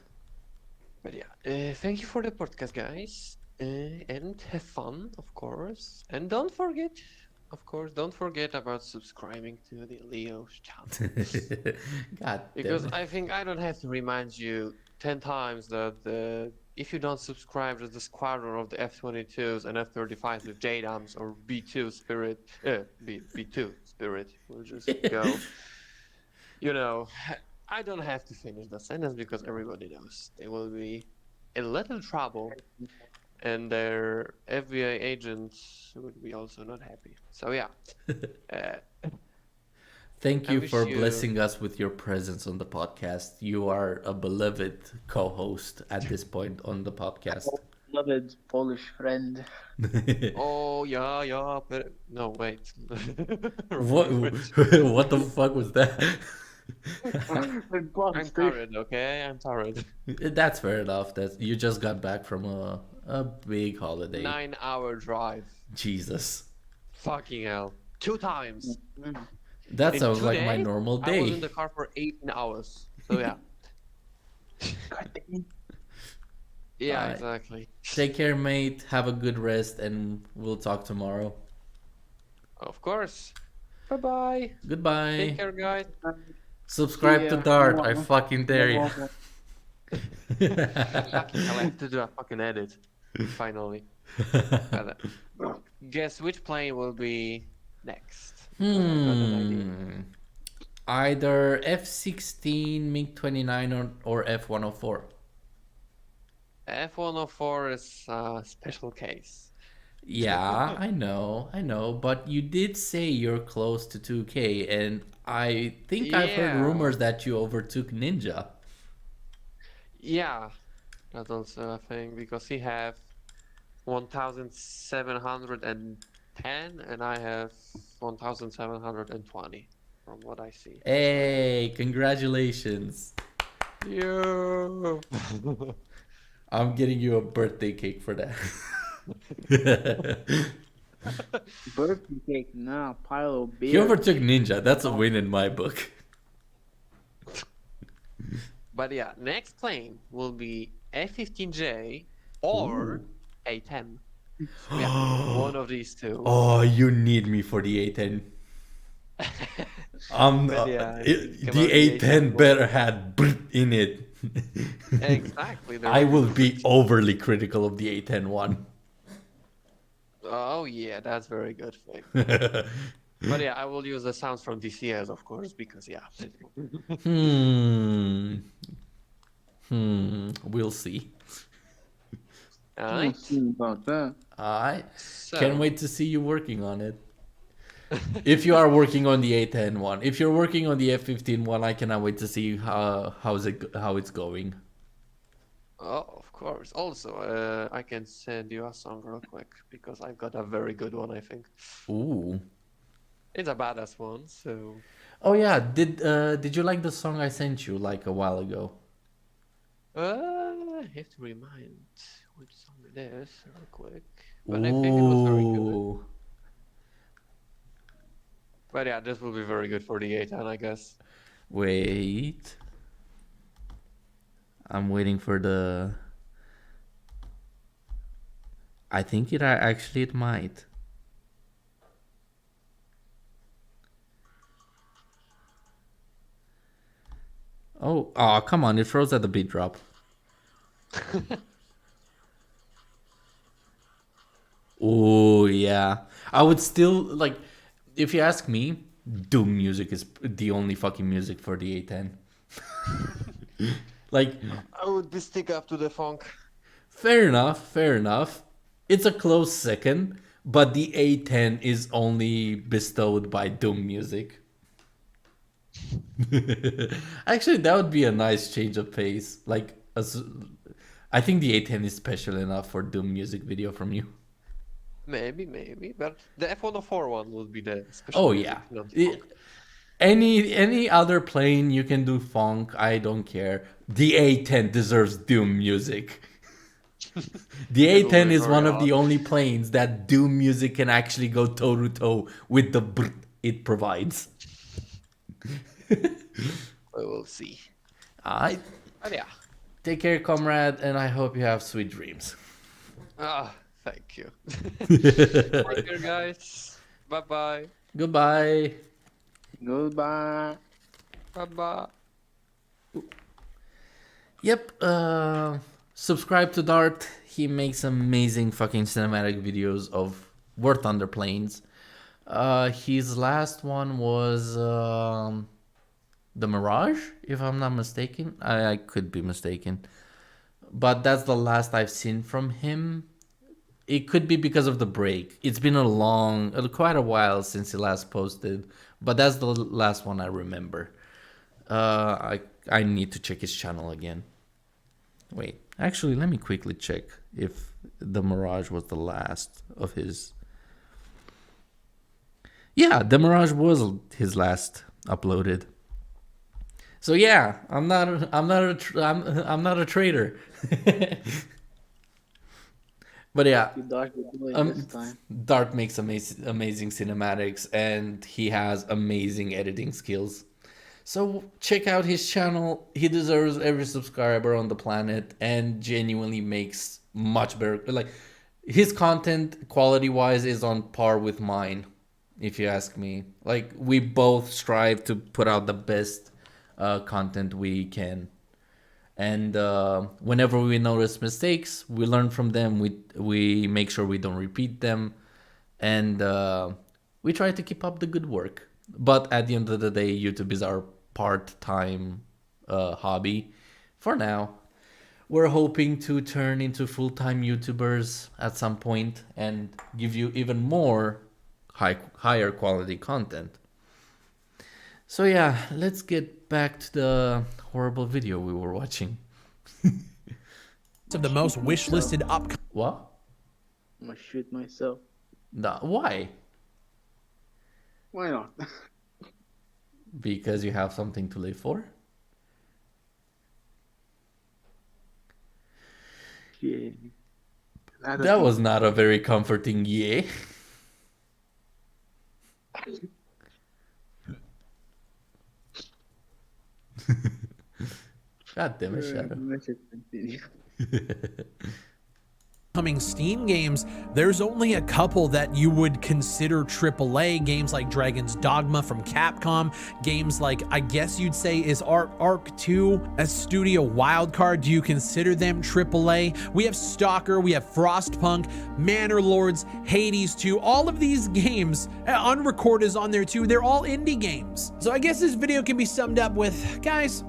But yeah, thank you for the podcast, guys. And have fun, of course. And don't forget of course, don't forget about subscribing to the Leo's channel. God damn Because it. I think I don't have to remind you 10 times that if you don't subscribe to the squadron of the F-22s and F-35s with JDAMs or B2 Spirit, B2 Spirit will just go. You know, I don't have to finish the sentence because everybody knows they will be in little trouble and their FBI agents would be also not happy. So yeah, uh, Thank I you wish for you. blessing us with your presence on the podcast. You are a beloved co-host at this point on the podcast. Beloved Polish friend. Oh yeah, yeah, but no, wait. Wrong What language. what the fuck was that? I'm tired, okay? I'm tired. That's fair enough. That you just got back from a big holiday. 9-hour drive. Jesus. Fucking hell. 2 times. That In sounds two like my days, normal I was in day. the car for 18 hours. So yeah. God damn. Yeah, Alright. exactly. Take care, mate. Have a good rest, and we'll talk tomorrow. Of course. Bye-bye. Goodbye. Take care, guys. Subscribe to Yeah. Dart. I fucking dare you. Fucking hell, I have to do a fucking edit. Finally. But, guess which plane will be next? Because I've got an idea. Either F-16, MiG-29, or F-104. F-104 is a special case. Yeah, I know, but you did say you're close to 2K, and I think I've heard Yeah. rumors that you overtook Ninja. Yeah, that's also a thing because he have 1,710 and I have 1,720 from what I see. Hey, congratulations. Yeah. I'm getting you a birthday cake for that. Birthday cake, nah, pile of beer. You overtook Ninja. That's a win in my book. But yeah, next plane will be A-15J or A-10. Yeah, one of these two. Oh, you need me for the A10. But yeah, The A10 better had in it. Exactly. I will be overly critical of the A10 one. Oh yeah, that's very good thing. But yeah, I will use the sounds from DCS, of course, because yeah. We'll see. Alright. We'll see about that. I So, can't wait to see you working on it. If you are working on the A10 one, if you're working on the F15 one, I cannot wait to see how it's going. oh, of course. Also, I can send you a song real quick because I've got a very good one, I think. Ooh. It's a badass one, so. Oh yeah, did you like the song I sent you like a while ago? I have to remind which song it is real quick. But I think it was very good. Ooh. But yeah, this will be very good for the A10, I guess. Wait. I'm waiting for the. I think it might. Oh, come on! It froze at the beat drop. Oh yeah, I would still like. If you ask me, Doom music is the only fucking music for the A10. Like, I would be stick up to the funk. fair enough, fair enough. It's a close second, but the A10 is only bestowed by Doom music. Actually, that would be a nice change of pace. Like, I think the A10 is special enough for Doom music video from you. Maybe, but the F-104 one would be the special. Oh music, yeah. not the funk. Any other plane you can do funk, I don't care. The A10 deserves Doom music. The It will A10 be is very one of the hard. only planes that Doom music can actually go toe to toe with the it provides. We will see. I But yeah. take care, comrade, and I hope you have sweet dreams. Thank you. Take care, guys. Bye bye. Goodbye. Goodbye. Bye bye. Yep. Subscribe to Dart. He makes amazing fucking cinematic videos of War Thunder planes. His last one was the Mirage, if I'm not mistaken. I could be mistaken, but that's the last I've seen from him. It could be because of the break. It's been quite a while since he last posted, but that's the last one I remember. I need to check his channel again. Wait, actually, let me quickly check if the Mirage was the last of his. Yeah, the Mirage was his last uploaded. So yeah, I'm not a traitor. But yeah, You dodged the bullet this time. Dart makes amazing cinematics, and he has amazing editing skills. So check out his channel. He deserves every subscriber on the planet, and genuinely makes much better. Like, his content quality wise is on par with mine, if you ask me. Like, we both strive to put out the best content we can, and whenever we notice mistakes, we learn from them. We make sure we don't repeat them, and we try to keep up the good work. But at the end of the day, YouTube is our part-time hobby for now. We're hoping to turn into full-time YouTubers at some point and give you even more higher quality content. So yeah, let's get back to the horrible video we were watching. Of the most wish-listed upcoming What? I'm gonna shoot myself. Why? Why not? Because you have something to live for? Yeah. That was not a very comforting yeah. God damn it, Shadow. Let's just continue. Steam games, there's only a couple that you would consider AAA. Games like Dragon's Dogma from Capcom, games like, I guess you'd say, is Arc 2 a studio wildcard? Do you consider them AAA? We have Stalker, we have Frostpunk, Manor Lords, Hades 2. All of these games, Unrecord is on there too. They're all indie games. So I guess this video can be summed up with, guys,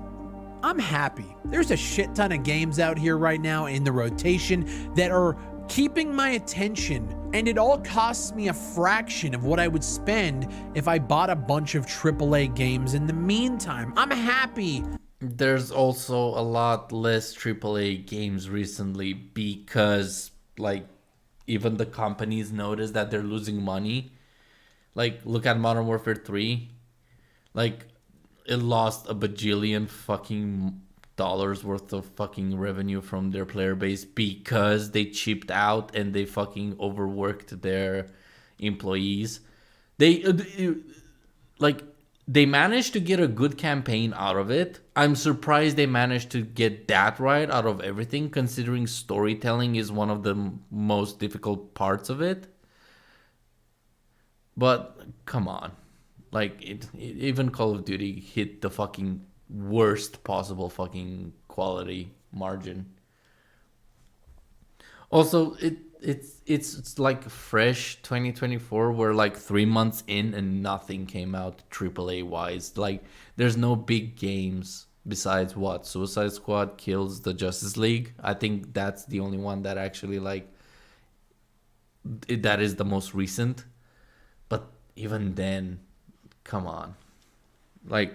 I'm happy. There's a shit ton of games out here right now in the rotation that are keeping my attention, and it all costs me a fraction of what I would spend if I bought a bunch of AAA games in the meantime. I'm happy. There's also a lot less AAA games recently because, like, even the companies notice that they're losing money. Like, look at Modern Warfare 3. Like, it lost a bajillion fucking dollars worth of fucking revenue from their player base because they cheaped out and they fucking overworked their employees. They managed to get a good campaign out of it. I'm surprised they managed to get that right out of everything, considering storytelling is one of the most difficult parts of it. But come on. Like, even Call of Duty hit the fucking worst possible fucking quality margin. Also, it's like fresh 2024, where like 3 months in and nothing came out AAA wise. Like, there's no big games besides what Suicide Squad kills the Justice League. I think that's the only one that actually, like, that is the most recent. But even then, come on. Like,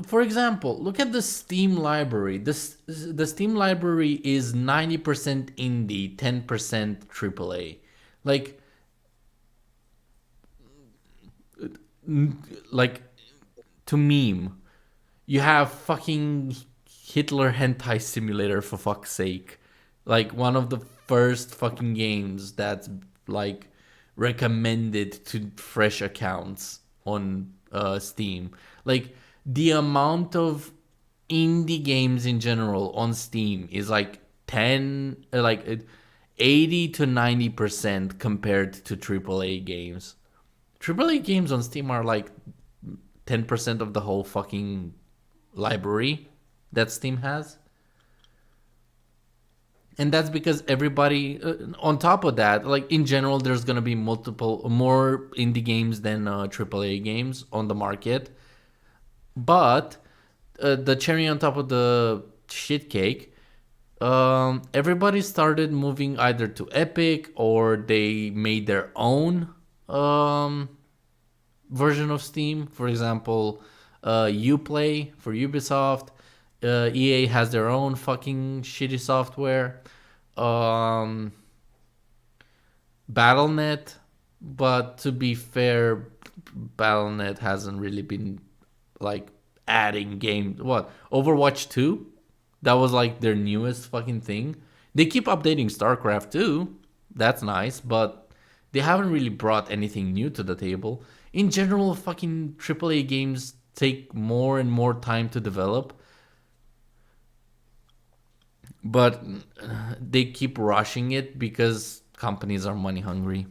for example, look at the Steam library. The Steam library is 90% indie, 10% AAA. Like, to meme, you have fucking Hitler Hentai Simulator, for fuck's sake. Like, one of the first fucking games that's, like, recommended to fresh accounts on Steam. Like, the amount of indie games in general on Steam is like 10, like 80 to 90% compared to AAA games. AAA games on Steam are like 10% of the whole fucking library that Steam has. And that's because everybody, on top of that, like in general, there's gonna be more indie games than AAA games on the market. But the cherry on top of the shit cake, everybody started moving either to Epic or they made their own version of Steam. For example, Uplay for Ubisoft. EA has their own fucking shitty software. Battle.net, but to be fair, Battle.net hasn't really been like adding games. What, Overwatch 2? That was like their newest fucking thing. They keep updating StarCraft 2. That's nice, but they haven't really brought anything new to the table. In general, fucking AAA games take more and more time to develop. But they keep rushing it because companies are money hungry.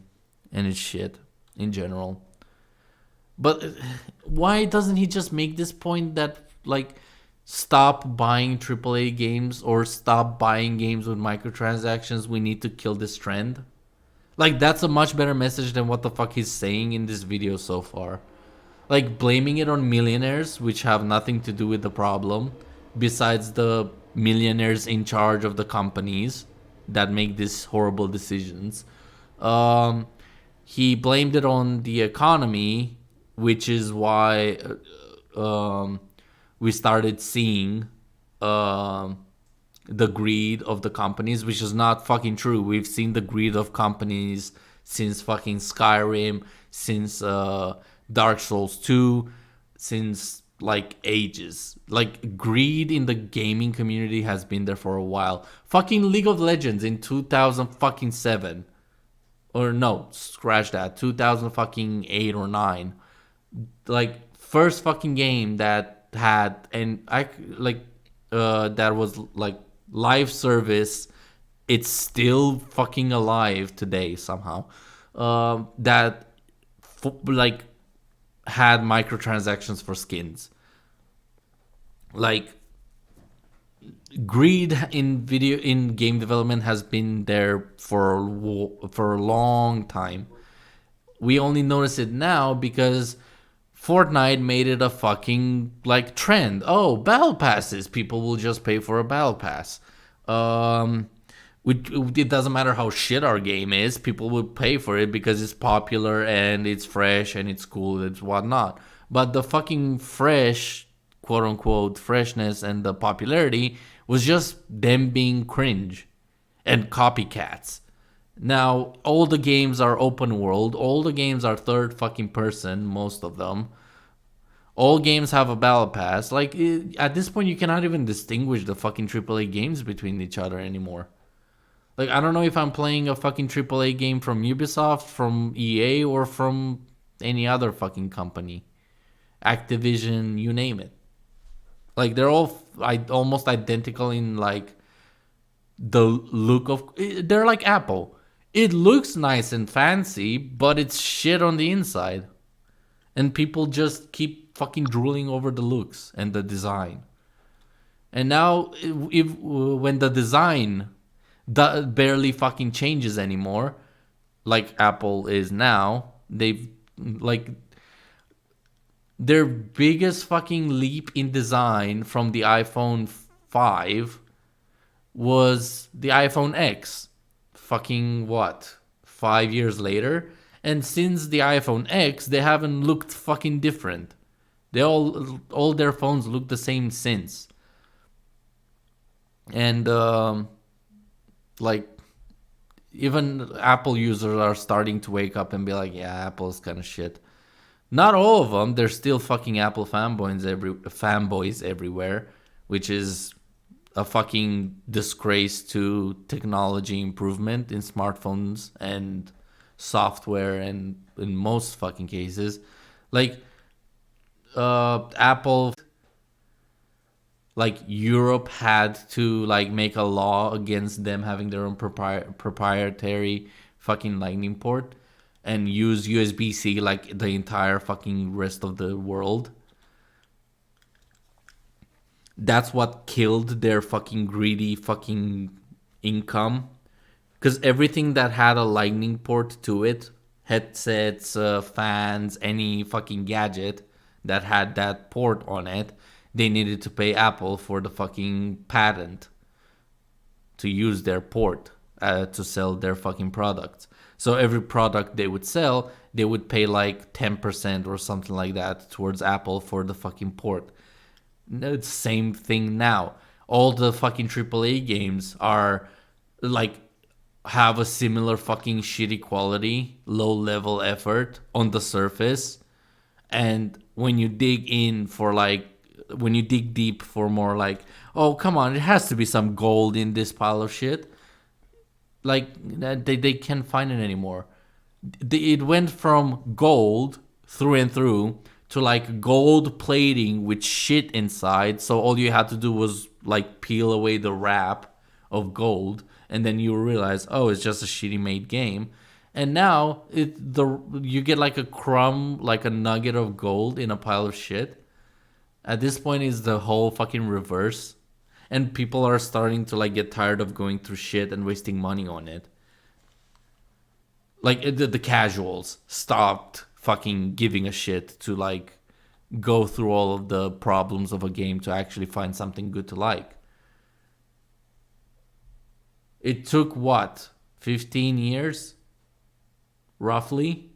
And it's shit in general. But why doesn't he just make this point that, like, stop buying AAA games or stop buying games with microtransactions? We need to kill this trend. Like, that's a much better message than what the fuck he's saying in this video so far. Like, blaming it on millionaires, which have nothing to do with the problem, besides the millionaires in charge of the companies that make these horrible decisions. He blamed it on the economy, which is why we started seeing the greed of the companies, which is not fucking true. We've seen the greed of companies since fucking Skyrim, since Dark Souls 2, since like ages. Like, greed in the gaming community has been there for a while. Fucking League of Legends in 2007, or no, scratch that, 2008 or 9. Like, first fucking game that had, and I like that was like live service. It's still fucking alive today somehow. That like had microtransactions for skins. Like, greed in game development has been there for a long time. We only notice it now because Fortnite made it a fucking like trend. Oh, battle passes. People will just pay for a battle pass. It doesn't matter how shit our game is. People will pay for it because it's popular and it's fresh and it's cool and whatnot. But the fucking fresh, quote unquote, freshness and the popularity was just them being cringe and copycats. Now, all the games are open world. All the games are third fucking person, most of them. All games have a battle pass. Like, at this point, you cannot even distinguish the fucking AAA games between each other anymore. Like, I don't know if I'm playing a fucking AAA game from Ubisoft, from EA, or from any other fucking company. Activision, you name it. Like, they're all almost identical in, like, the look of... They're like Apple. It looks nice and fancy, but it's shit on the inside. And people just keep fucking drooling over the looks and the design. And now, when the design that barely fucking changes anymore, like Apple is now, they've, like, their biggest fucking leap in design from the iPhone 5 was the iPhone X. Fucking what? 5 years later? And since the iPhone X, they haven't looked fucking different. They all their phones look the same since. And like, even Apple users are starting to wake up and be like, yeah, Apple's kind of shit. Not all of them. There's still fucking Apple fanboys everywhere, which is a fucking disgrace to technology improvement in smartphones and software, and in most fucking cases. Like, Apple like Europe had to like make a law against them having their own proprietary fucking lightning port and use USB-C like the entire fucking rest of the world. That's what killed their fucking greedy fucking income. Because everything that had a lightning port to it, headsets, fans, any fucking gadget that had that port on it, they needed to pay Apple for the fucking patent to use their port to sell their fucking products. So every product they would sell, they would pay like 10% or something like that towards Apple for the fucking port. It's the same thing now. All the fucking AAA games are like have a similar fucking shitty quality, low level effort on the surface. And when you dig in for like, when you dig deep for more like, oh, come on, it has to be some gold in this pile of shit. Like, they can't find it anymore. It went from gold through and through to like gold plating with shit inside. So all you had to do was like peel away the wrap of gold. And then you realize, oh, it's just a shitty made game. And now you get like a crumb, like a nugget of gold in a pile of shit. At this point, it's the whole fucking reverse. And people are starting to like get tired of going through shit and wasting money on it. Like the casuals stopped fucking giving a shit to like go through all of the problems of a game to actually find something good to like. It took what, 15 years roughly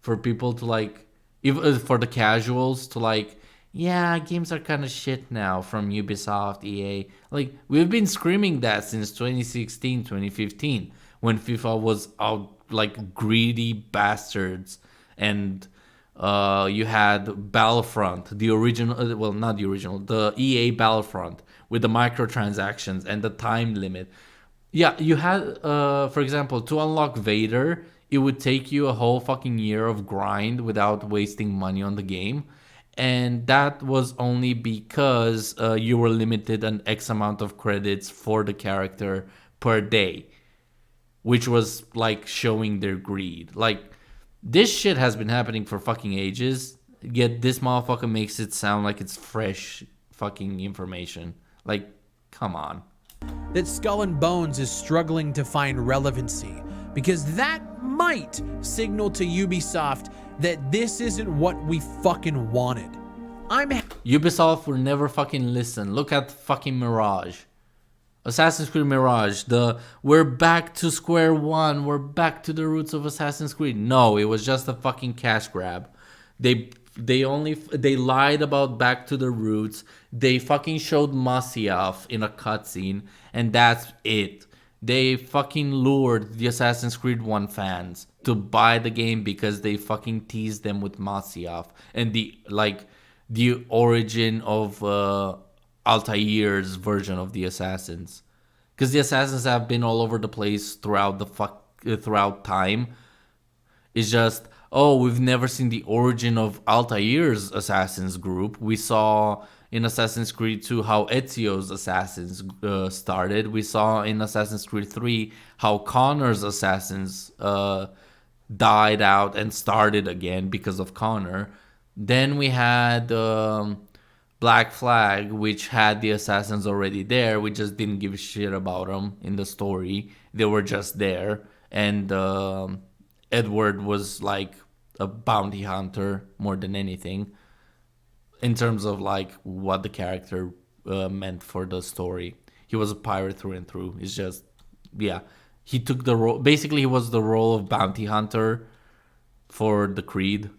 for people to like, even for the casuals to like, yeah, games are kind of shit now from Ubisoft, EA. Like, we've been screaming that since 2016, 2015, when FIFA was out like greedy bastards. And you had Battlefront, the original, well, not the original, the EA Battlefront with the microtransactions and the time limit. Yeah, you had, for example, to unlock Vader, it would take you a whole fucking year of grind without wasting money on the game. And that was only because you were limited an X amount of credits for the character per day, which was like showing their greed. Like, this shit has been happening for fucking ages, yet this motherfucker makes it sound like it's fresh fucking information. Like, come on. That Skull and Bones is struggling to find relevancy because that might signal to Ubisoft that this isn't what we fucking wanted. Ubisoft will never fucking listen. Look at fucking Mirage. Assassin's Creed Mirage. We're back to square one. We're back to the roots of Assassin's Creed. No, it was just a fucking cash grab. They lied about back to the roots. They fucking showed Masyaf in a cutscene, and that's it. They fucking lured the Assassin's Creed 1 fans to buy the game because they fucking teased them with Masyaf and the origin of Altair's version of the Assassins. Because the Assassins have been all over the place throughout time. It's just, oh, we've never seen the origin of Altair's Assassins group. We saw in Assassin's Creed 2 how Ezio's Assassins started. We saw in Assassin's Creed 3 how Connor's Assassins died out and started again because of Connor. Then we had Black Flag, which had the Assassins already there. We just didn't give a shit about them in the story. They were just there. And Edward was like a bounty hunter more than anything in terms of like what the character meant for the story. He was a pirate through and through. It's just, yeah, he took the role. Basically, he was the role of bounty hunter for the Creed.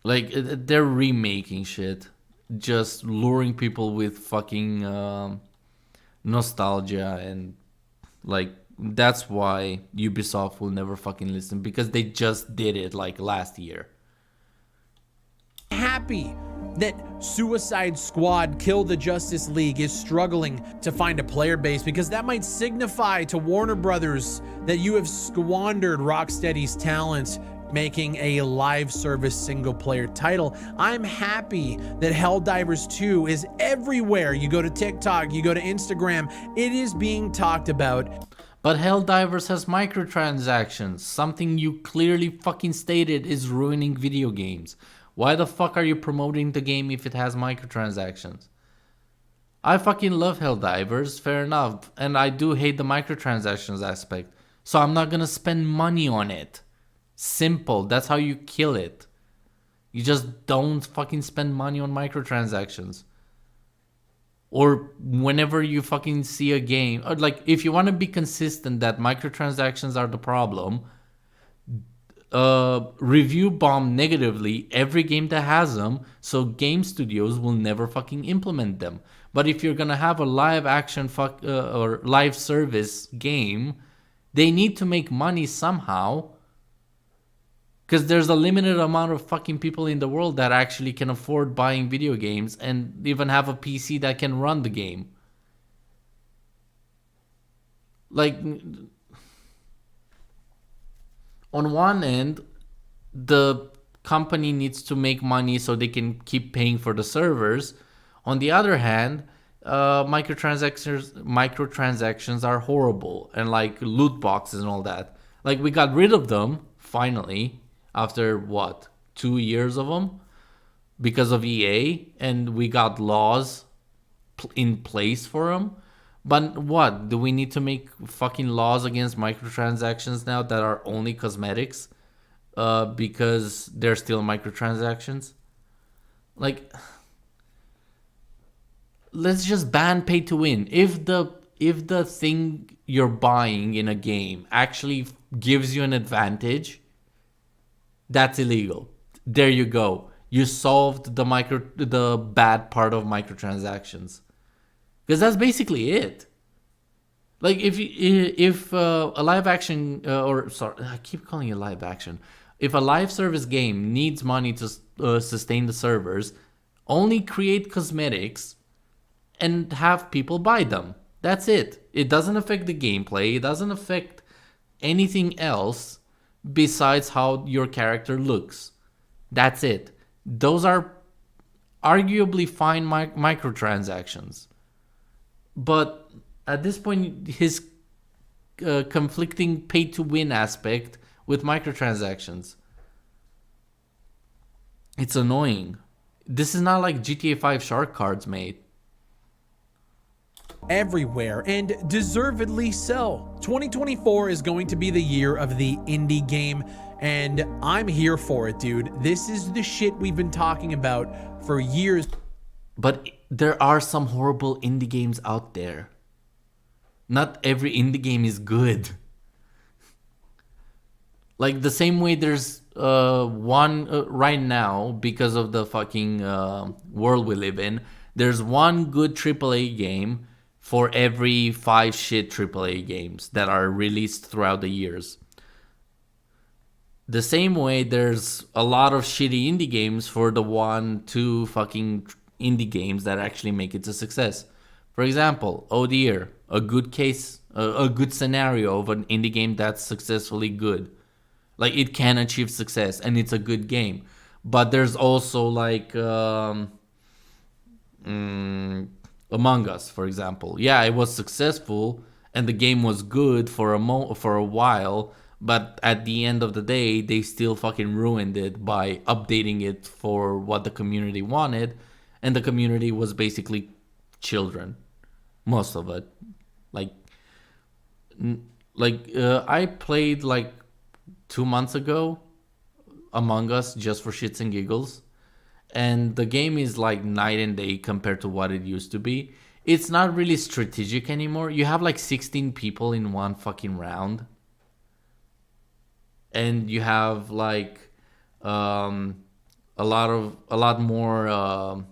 Like, they're remaking shit, just luring people with fucking nostalgia, and like, that's why Ubisoft will never fucking listen, because they just did it like last year. Happy that Suicide Squad Kill the Justice League is struggling to find a player base, because that might signify to Warner Brothers that you have squandered Rocksteady's talent making a live service single player title. I'm happy that Helldivers 2 is everywhere. You go to TikTok, you go to Instagram, it is being talked about. But Helldivers has microtransactions, something you clearly fucking stated is ruining video games. Why the fuck are you promoting the game if it has microtransactions? I fucking love Helldivers, fair enough, and I do hate the microtransactions aspect. So I'm not gonna spend money on it. Simple, that's how you kill it. You just don't fucking spend money on microtransactions. Or whenever you fucking see a game, or like if you want to be consistent that microtransactions are the problem, review bomb negatively every game that has them, so game studios will never fucking implement them. But if you're gonna have a live action or live service game, they need to make money somehow. Because there's a limited amount of fucking people in the world that actually can afford buying video games and even have a PC that can run the game. Like, on one end, the company needs to make money so they can keep paying for the servers. On the other hand, microtransactions are horrible, and like loot boxes and all that. Like, we got rid of them finally after what, 2 years of them because of EA, and we got laws in place for them. But what, do we need to make fucking laws against microtransactions now that are only cosmetics because they're still microtransactions? Like, let's just ban pay to win. If the thing you're buying in a game actually gives you an advantage, that's illegal. There you go. You solved the bad part of microtransactions, because that's basically it. Like if a live action I keep calling it live action. If a live service game needs money to sustain the servers, only create cosmetics and have people buy them. That's it. It doesn't affect the gameplay. It doesn't affect anything else besides how your character looks. That's it. Those are arguably fine microtransactions. But at this point, his conflicting pay-to-win aspect with microtransactions, it's annoying. This is not like GTA 5 shark cards, mate. Everywhere, and deservedly so. 2024 is going to be the year of the indie game, and I'm here for it, dude. This is the shit we've been talking about for years. But there are some horrible indie games out there. Not every indie game is good. Like the same way there's one right now, because of the fucking world we live in, there's one good AAA game for every 5 shit AAA games that are released throughout the years. The same way there's a lot of shitty indie games for the 1-2 fucking indie games that actually make it a success. For example, Oh Dear, a good case, a good scenario of an indie game that's successfully good. Like, it can achieve success and it's a good game. But there's also like Among Us, for example. Yeah, it was successful and the game was good for a while, but at the end of the day, they still fucking ruined it by updating it for what the community wanted, and the community was basically children, most of it. I played like 2 months ago Among Us just for shits and giggles. And the game is like night and day compared to what it used to be. It's not really strategic anymore. You have like 16 people in one fucking round. And you have like a lot more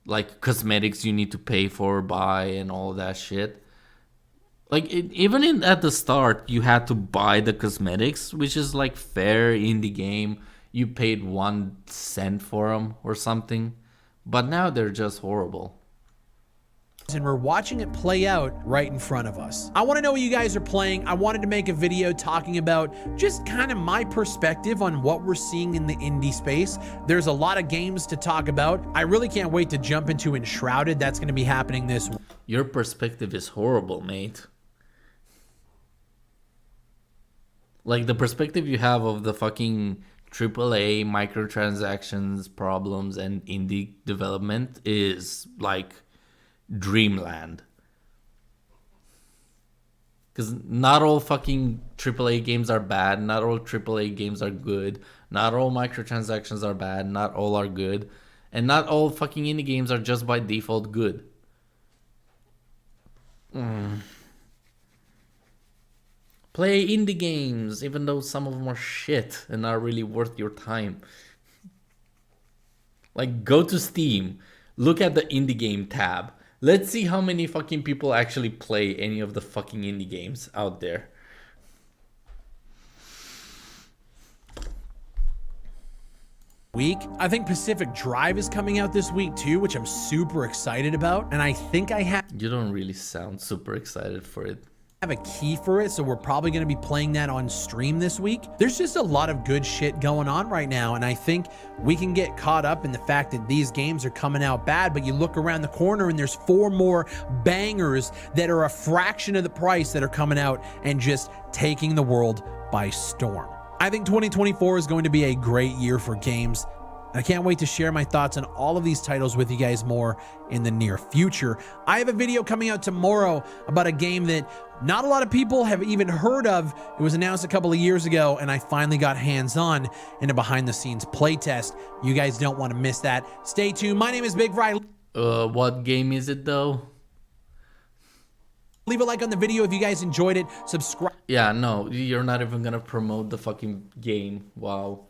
like cosmetics you need to pay for, buy, and all that shit. Like even at the start, you had to buy the cosmetics, which is like fair in the game. You paid 1 cent for them or something, but now they're just horrible. and we're watching it play out right in front of us. I want to know what you guys are playing. I wanted to make a video talking about just kind of my perspective on what we're seeing in the indie space. There's a lot of games to talk about. I really can't wait to jump into Enshrouded. That's going to be happening this week. Your perspective is horrible, mate. Like, the perspective you have of the fucking AAA microtransactions problems and indie development is like dreamland. Because not all fucking AAA games are bad. Not all AAA games are good. Not all microtransactions are bad. Not all are good. And not all fucking indie games are just by default good. Play indie games, even though some of them are shit and are really worth your time. Like, go to Steam, look at the indie game tab. Let's see how many fucking people actually play any of the fucking indie games out there. Week. I think Pacific Drive is coming out this week too, which I'm super excited about. And I think I have You don't really sound super excited for it. a key for it, so we're probably going to be playing that on stream this week. There's just a lot of good shit going on right now, and I think we can get caught up in the fact that these games are coming out bad, but you look around the corner and there's 4 more bangers that are a fraction of the price that are coming out and just taking the world by storm. I think 2024 is going to be a great year for games. I can't wait to share my thoughts on all of these titles with you guys more in the near future. I have a video coming out tomorrow about a game that not a lot of people have even heard of. It was announced a couple of years ago, and I finally got hands-on in a behind-the-scenes playtest. You guys don't want to miss that. Stay tuned. My name is Big Fry. What game is it though? Leave a like on the video if you guys enjoyed it. Subscribe. Yeah, no, you're not even gonna promote the fucking game. Wow.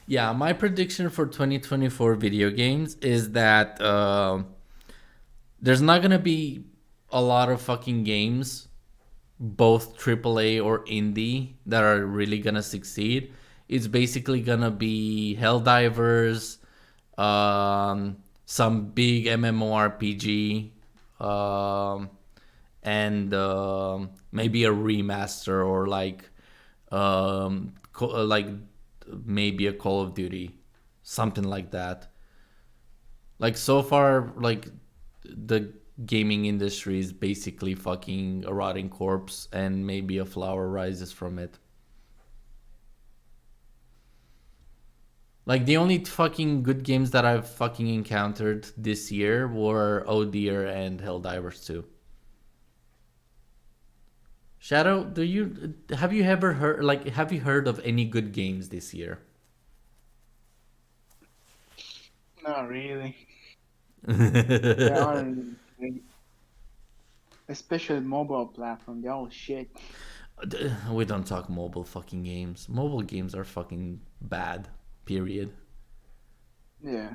Yeah, my prediction for 2024 video games is that there's not gonna be a lot of fucking games, both AAA or indie, that are really gonna succeed. It's basically gonna be Helldivers, some big MMORPG, and maybe a remaster, or like maybe a Call of Duty, something like that. Like, so far, like, the gaming industry is basically fucking a rotting corpse, and maybe a flower rises from it. Like, the only fucking good games that I've fucking encountered this year were Oh Dear and Helldivers 2. Shadow, have you ever heard, like, have you heard of any good games this year? Not really. There aren't, especially mobile platform. They're all shit. We don't talk mobile fucking games. Mobile games are fucking bad. Period. Yeah.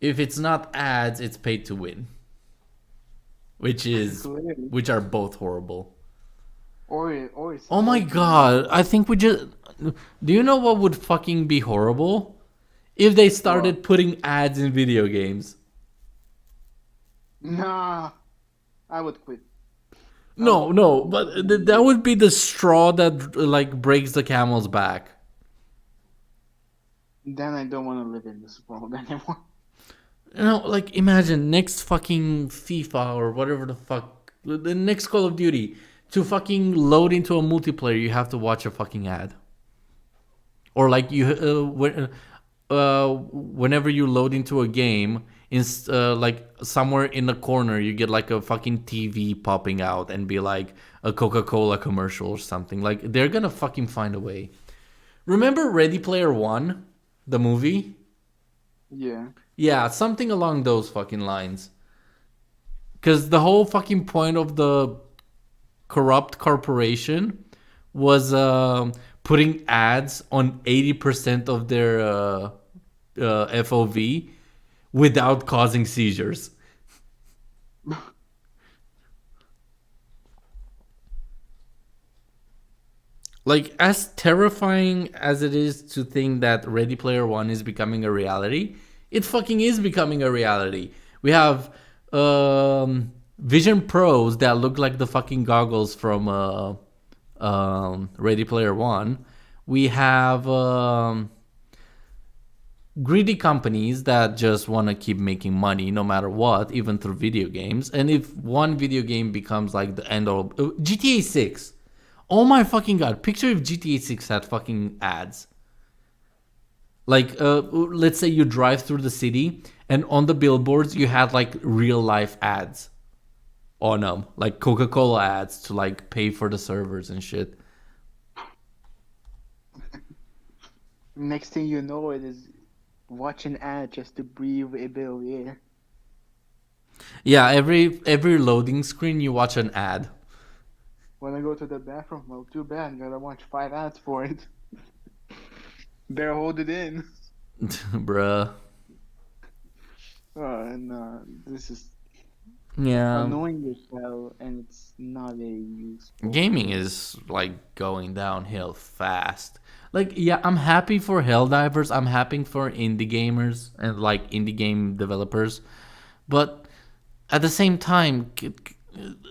If it's not ads, it's pay to win. Which are both horrible. Or it's Oh my god, I think we just... Do you know what would fucking be horrible? If they started putting ads in video games. Nah, I would quit. No, but that would be the straw that, like, breaks the camel's back. Then I don't want to live in this world anymore. You know, like, imagine next fucking FIFA or whatever the fuck, the next Call of Duty, to fucking load into a multiplayer, you have to watch a fucking ad. Or like whenever you load into a game, like somewhere in the corner, you get like a fucking TV popping out and be like a Coca-Cola commercial or something. Like, they're gonna fucking find a way. Remember Ready Player One, the movie? Yeah. Yeah, something along those fucking lines. Because the whole fucking point of the corrupt corporation was putting ads on 80% of their FOV without causing seizures. Like, as terrifying as it is to think that Ready Player One is becoming a reality, It fucking is becoming a reality. We have Vision Pros that look like the fucking goggles from Ready Player One. We have greedy companies that just want to keep making money no matter what, even through video games. And if one video game becomes like the end of GTA 6, oh my fucking god, picture if GTA 6 had fucking ads. Like, let's say you drive through the city and on the billboards you had like real life ads on them, like Coca-Cola ads to like pay for the servers and shit. Next thing you know, it is watch an ad just to breathe a bit of air. Yeah, every loading screen you watch an ad. When I go to the bathroom, well, too bad. Gotta watch 5 ads for it. Better hold it in. Bruh. This is Yeah. annoying as hell, and it's not a useful. Gaming is like going downhill fast. Like, yeah, I'm happy for Helldivers. I'm happy for indie gamers and like indie game developers, but at the same time,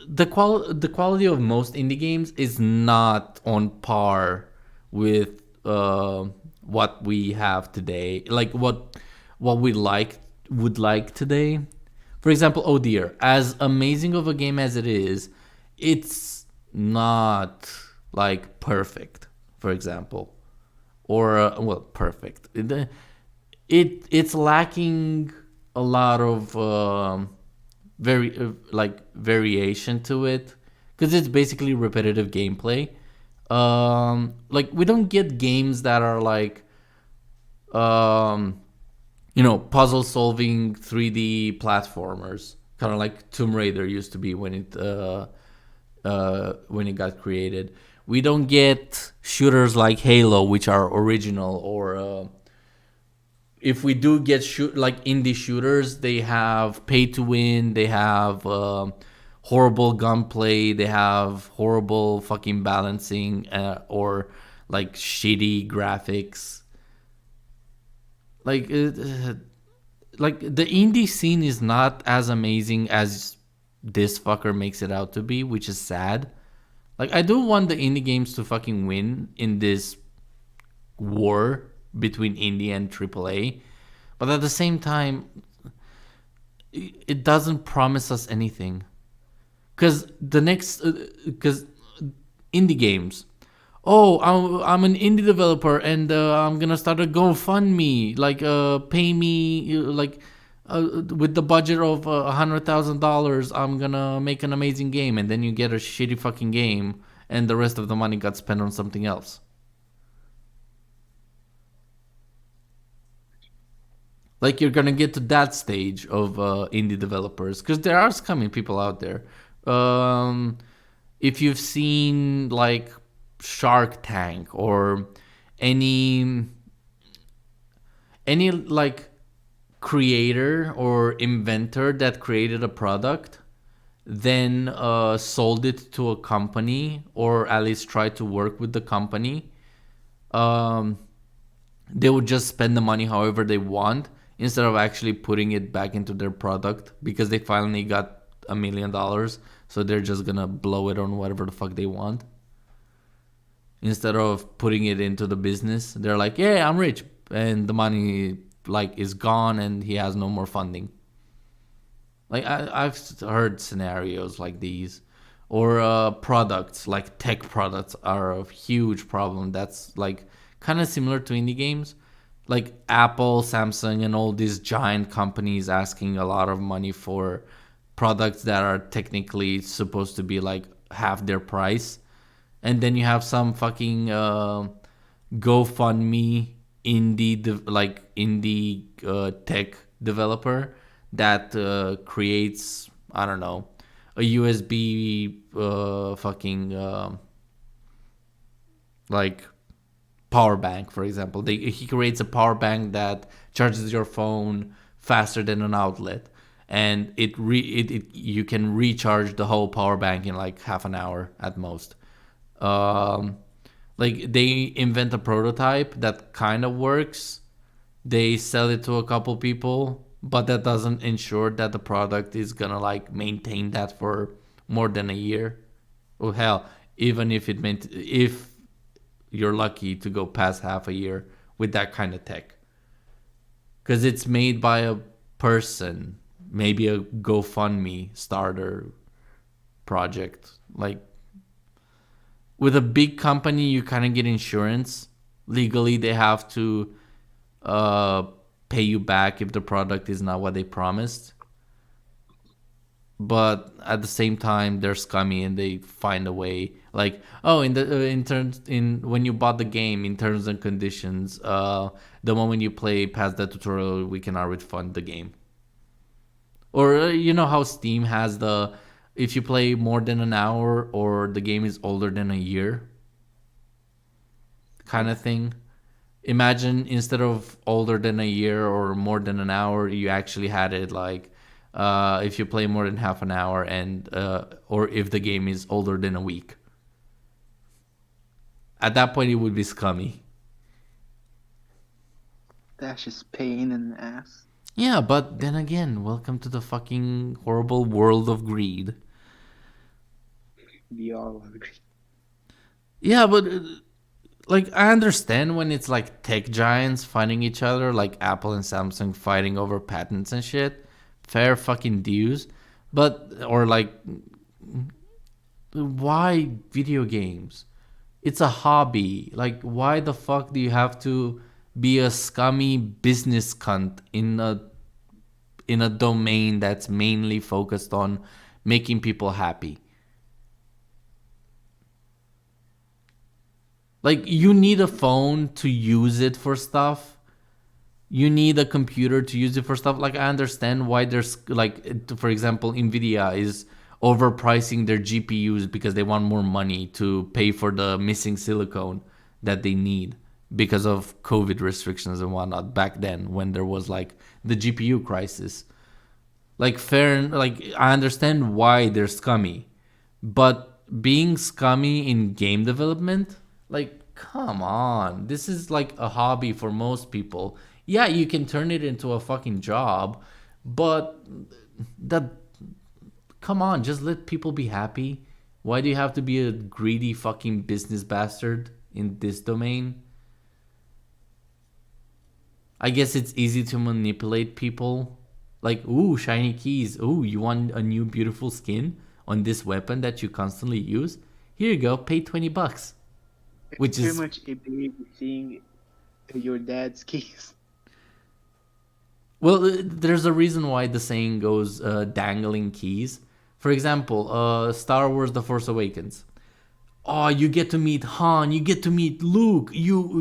the quality of most indie games is not on par with what we have today. Like what we would like today. For example, Oh Dear, as amazing of a game as it is, it's not like perfect. For example, or well, perfect. It's lacking a lot of variation to it because it's basically repetitive gameplay. Like we don't get games that are like puzzle solving 3D platformers, kind of like Tomb Raider used to be when it got created. We don't get shooters like Halo, which are original, or if we do get like indie shooters, they have pay to win, they have horrible gunplay, they have horrible fucking balancing, or like shitty graphics. Like like the indie scene is not as amazing as this fucker makes it out to be, which is sad. Like I do want the indie games to fucking win in this war between indie and AAA, but at the same time, it doesn't promise us anything. Because indie games. Oh, I'm an indie developer and I'm gonna start a GoFundMe. Like, pay me with the budget of $100,000. I'm gonna make an amazing game, and then you get a shitty fucking game, and the rest of the money got spent on something else. Like you're gonna get to that stage of indie developers because there are scumming people out there. If you've seen like Shark Tank or any like creator or inventor that created a product, then sold it to a company or at least tried to work with the company, they would just spend the money however they want instead of actually putting it back into their product because they finally got $1 million. So they're just gonna blow it on whatever the fuck they want. Instead of putting it into the business, they're like, yeah, I'm rich. And the money like is gone and he has no more funding. Like I've heard scenarios like these. Or products, like tech products are a huge problem. That's like kind of similar to indie games. Like Apple, Samsung, and all these giant companies asking a lot of money for products that are technically supposed to be like half their price. And then you have some fucking GoFundMe indie tech developer that creates, I don't know, a USB like power bank, for example. He creates a power bank that charges your phone faster than an outlet, and you can recharge the whole power bank in like half an hour at most. Like they invent a prototype that kind of works, they sell it to a couple people, but that doesn't ensure that the product is gonna like maintain that for more than a year. Well, hell, even if it meant if you're lucky to go past half a year with that kind of tech, because it's made by a person, maybe a GoFundMe starter project. Like with a big company, you kind of get insurance. Legally, they have to uh, pay you back if the product is not what they promised. But at the same time, they're scummy and they find a way. Like, oh, in terms in when you bought the game, in terms and conditions, the moment you play past that tutorial, we cannot refund the game. Or you know how Steam has the if you play more than an hour or the game is older than a year kind of thing. Imagine instead of older than a year or more than an hour, you actually had it like if you play more than half an hour and or if the game is older than a week. At that point, it would be scummy. That's just pain in the ass. Yeah, but then again, welcome to the fucking horrible world of greed. We all agree. Yeah, but like I understand when it's like tech giants fighting each other, like Apple and Samsung fighting over patents and shit. Fair fucking dues. But or like why video games? It's a hobby. Like why the fuck do you have to be a scummy business cunt in a domain that's mainly focused on making people happy? Like, you need a phone to use it for stuff. You need a computer to use it for stuff. Like, I understand why there's, like, for example, NVIDIA is overpricing their GPUs because they want more money to pay for the missing silicone that they need because of COVID restrictions and whatnot back then when there was, like, the GPU crisis. Like, fair, like, I understand why they're scummy. But being scummy in game development, like, come on. This is like a hobby for most people. Yeah, you can turn it into a fucking job, but that, come on, just let people be happy. Why do you have to be a greedy fucking business bastard in this domain? I guess it's easy to manipulate people. Like, ooh, shiny keys. Ooh, you want a new beautiful skin on this weapon that you constantly use? Here you go, pay $20. Which It's is too much a baby seeing your dad's keys. well, there's a reason why the saying goes dangling keys. For example, Star Wars: The Force Awakens. Oh, you get to meet Han, you get to meet Luke, you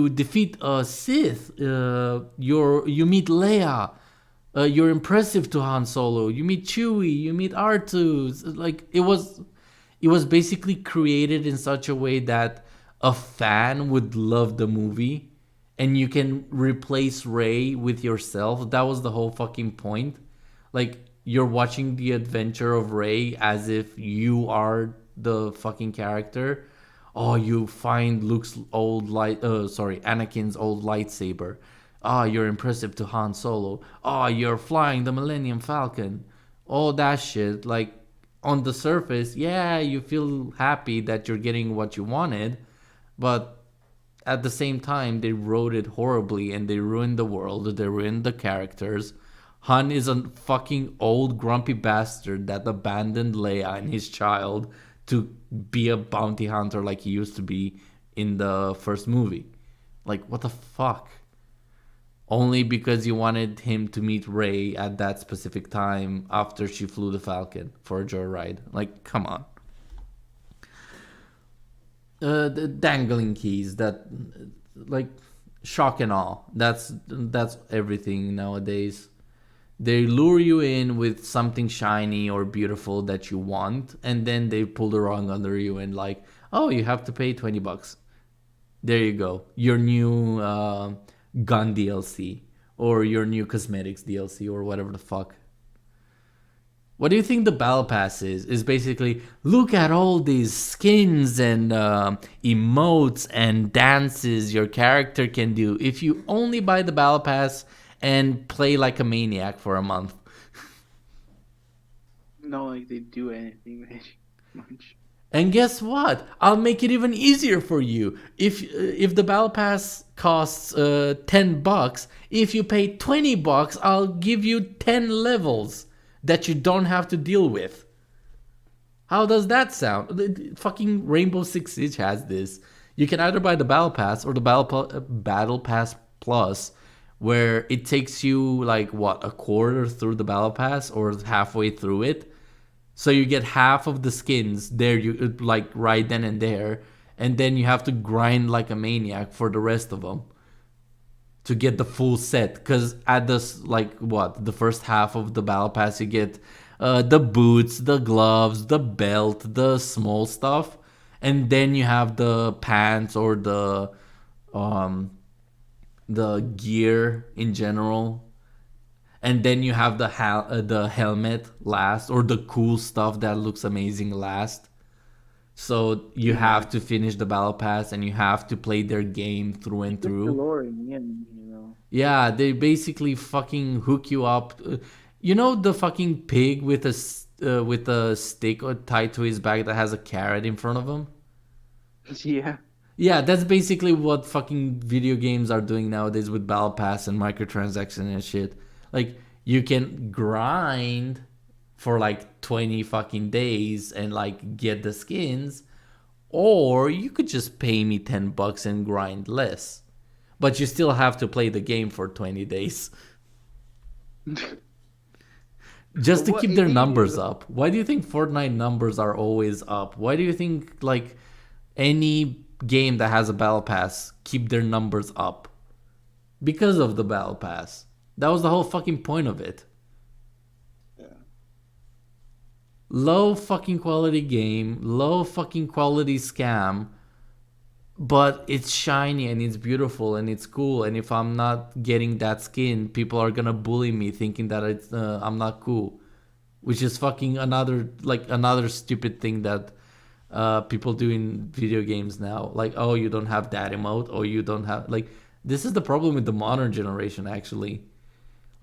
defeat a Sith. You meet Leia. You're impressive to Han Solo. You meet Chewie. You meet R2. Like it was basically created in such a way that a fan would love the movie, and you can replace Rey with yourself. That was the whole fucking point. Like you're watching the adventure of Rey as if you are the fucking character. Oh, you find Anakin's old lightsaber. Ah, you're impressive to Han Solo. Ah, you're flying the Millennium Falcon. All that shit. Like, on the surface, yeah, you feel happy that you're getting what you wanted, but at the same time, they wrote it horribly and they ruined the world. They ruined the characters. Han is a fucking old grumpy bastard that abandoned Leia and his child to be a bounty hunter like he used to be in the first movie. Like, what the fuck? Only because you wanted him to meet Rey at that specific time after she flew the Falcon for a joyride. Like, come on. The dangling keys, that, like, shock and awe. That's everything nowadays. They lure you in with something shiny or beautiful that you want, and then they pull the rug under you and like, oh, you have to pay $20. There you go, your new gun DLC or your new cosmetics DLC or whatever the fuck. What do you think the battle pass is? Is basically, look at all these skins and emotes and dances your character can do if you only buy the battle pass and play like a maniac for a month. No, like they do anything much. And guess what? I'll make it even easier for you. If the battle pass costs $10, if you pay $20, I'll give you 10 levels that you don't have to deal with. How does that sound? Fucking Rainbow Six Siege has this. You can either buy the battle pass or the battle pass plus, where it takes you like what, a quarter through the battle pass or halfway through it. So you get half of the skins there, you like right then and there, and then you have to grind like a maniac for the rest of them to get the full set. Because at this, like what, the first half of the battle pass, you get the boots, the gloves, the belt, the small stuff, and then you have the pants or the gear in general. And then you have the helmet last, or the cool stuff that looks amazing last. So you have to finish the battle pass and you have to play their game through and through. Yeah, they basically fucking hook you up. You know the fucking pig with a stick tied to his back that has a carrot in front of him? Yeah. Yeah, that's basically what fucking video games are doing nowadays with battle pass and microtransactions and shit. Like, you can grind for like 20 fucking days and like get the skins, or you could just pay me $10 and grind less. But you still have to play the game for 20 days. Just to keep their numbers up. Why do you think Fortnite numbers are always up? Why do you think like any game that has a battle pass keep their numbers up? Because of the battle pass. That was the whole fucking point of it. Yeah. Low fucking quality game, low fucking quality scam, but it's shiny and it's beautiful and it's cool. And if I'm not getting that skin, people are gonna bully me thinking that it's I'm not cool, which is fucking another stupid thing that people do in video games now. Like, oh, you don't have that emote, or you don't have like. This is the problem with the modern generation, actually.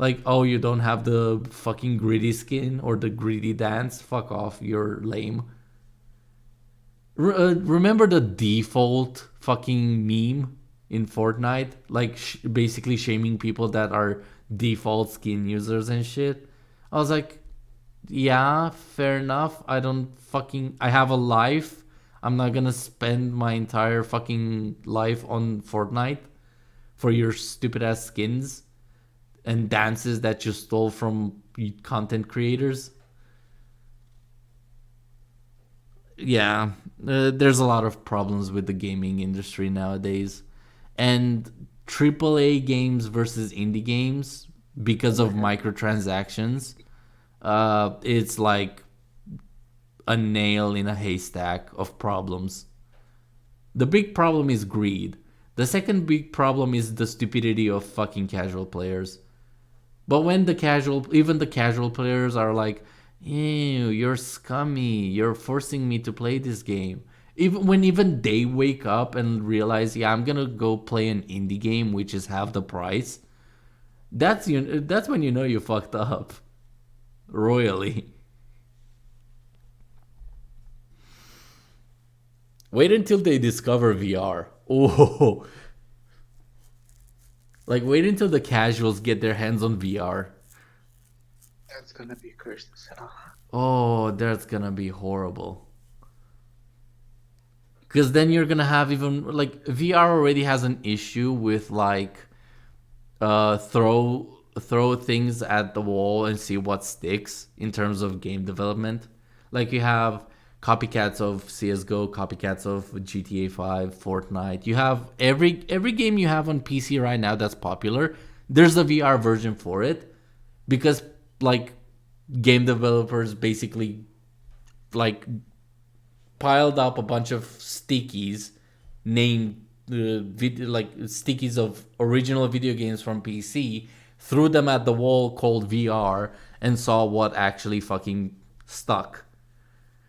Like, oh, you don't have the fucking gritty skin or the gritty dance. Fuck off, you're lame. Remember the default fucking meme in Fortnite? Like, basically shaming people that are default skin users and shit. I was like, yeah, fair enough. I have a life. I'm not gonna spend my entire fucking life on Fortnite for your stupid ass skins and dances that you stole from content creators. Yeah, there's a lot of problems with the gaming industry nowadays. And AAA games versus indie games, because of microtransactions, it's like a nail in a haystack of problems. The big problem is greed. The second big problem is the stupidity of fucking casual players. But when even the casual players are like, ew, you're scummy, you're forcing me to play this game. Even they wake up and realize, yeah, I'm gonna go play an indie game which is half the price. That's when you know you fucked up royally. Wait until they discover VR. Oh, like wait until the casuals get their hands on VR. That's gonna be cursed as hell. Oh, that's gonna be horrible. Because then you're gonna have even like VR already has an issue with like throw things at the wall and see what sticks in terms of game development. Like you have copycats of CS:GO, copycats of GTA 5, Fortnite. You have every game you have on PC right now that's popular. There's a VR version for it, because like game developers basically like piled up a bunch of stickies named like stickies of original video games from PC threw them at the wall called VR, and saw what actually fucking stuck.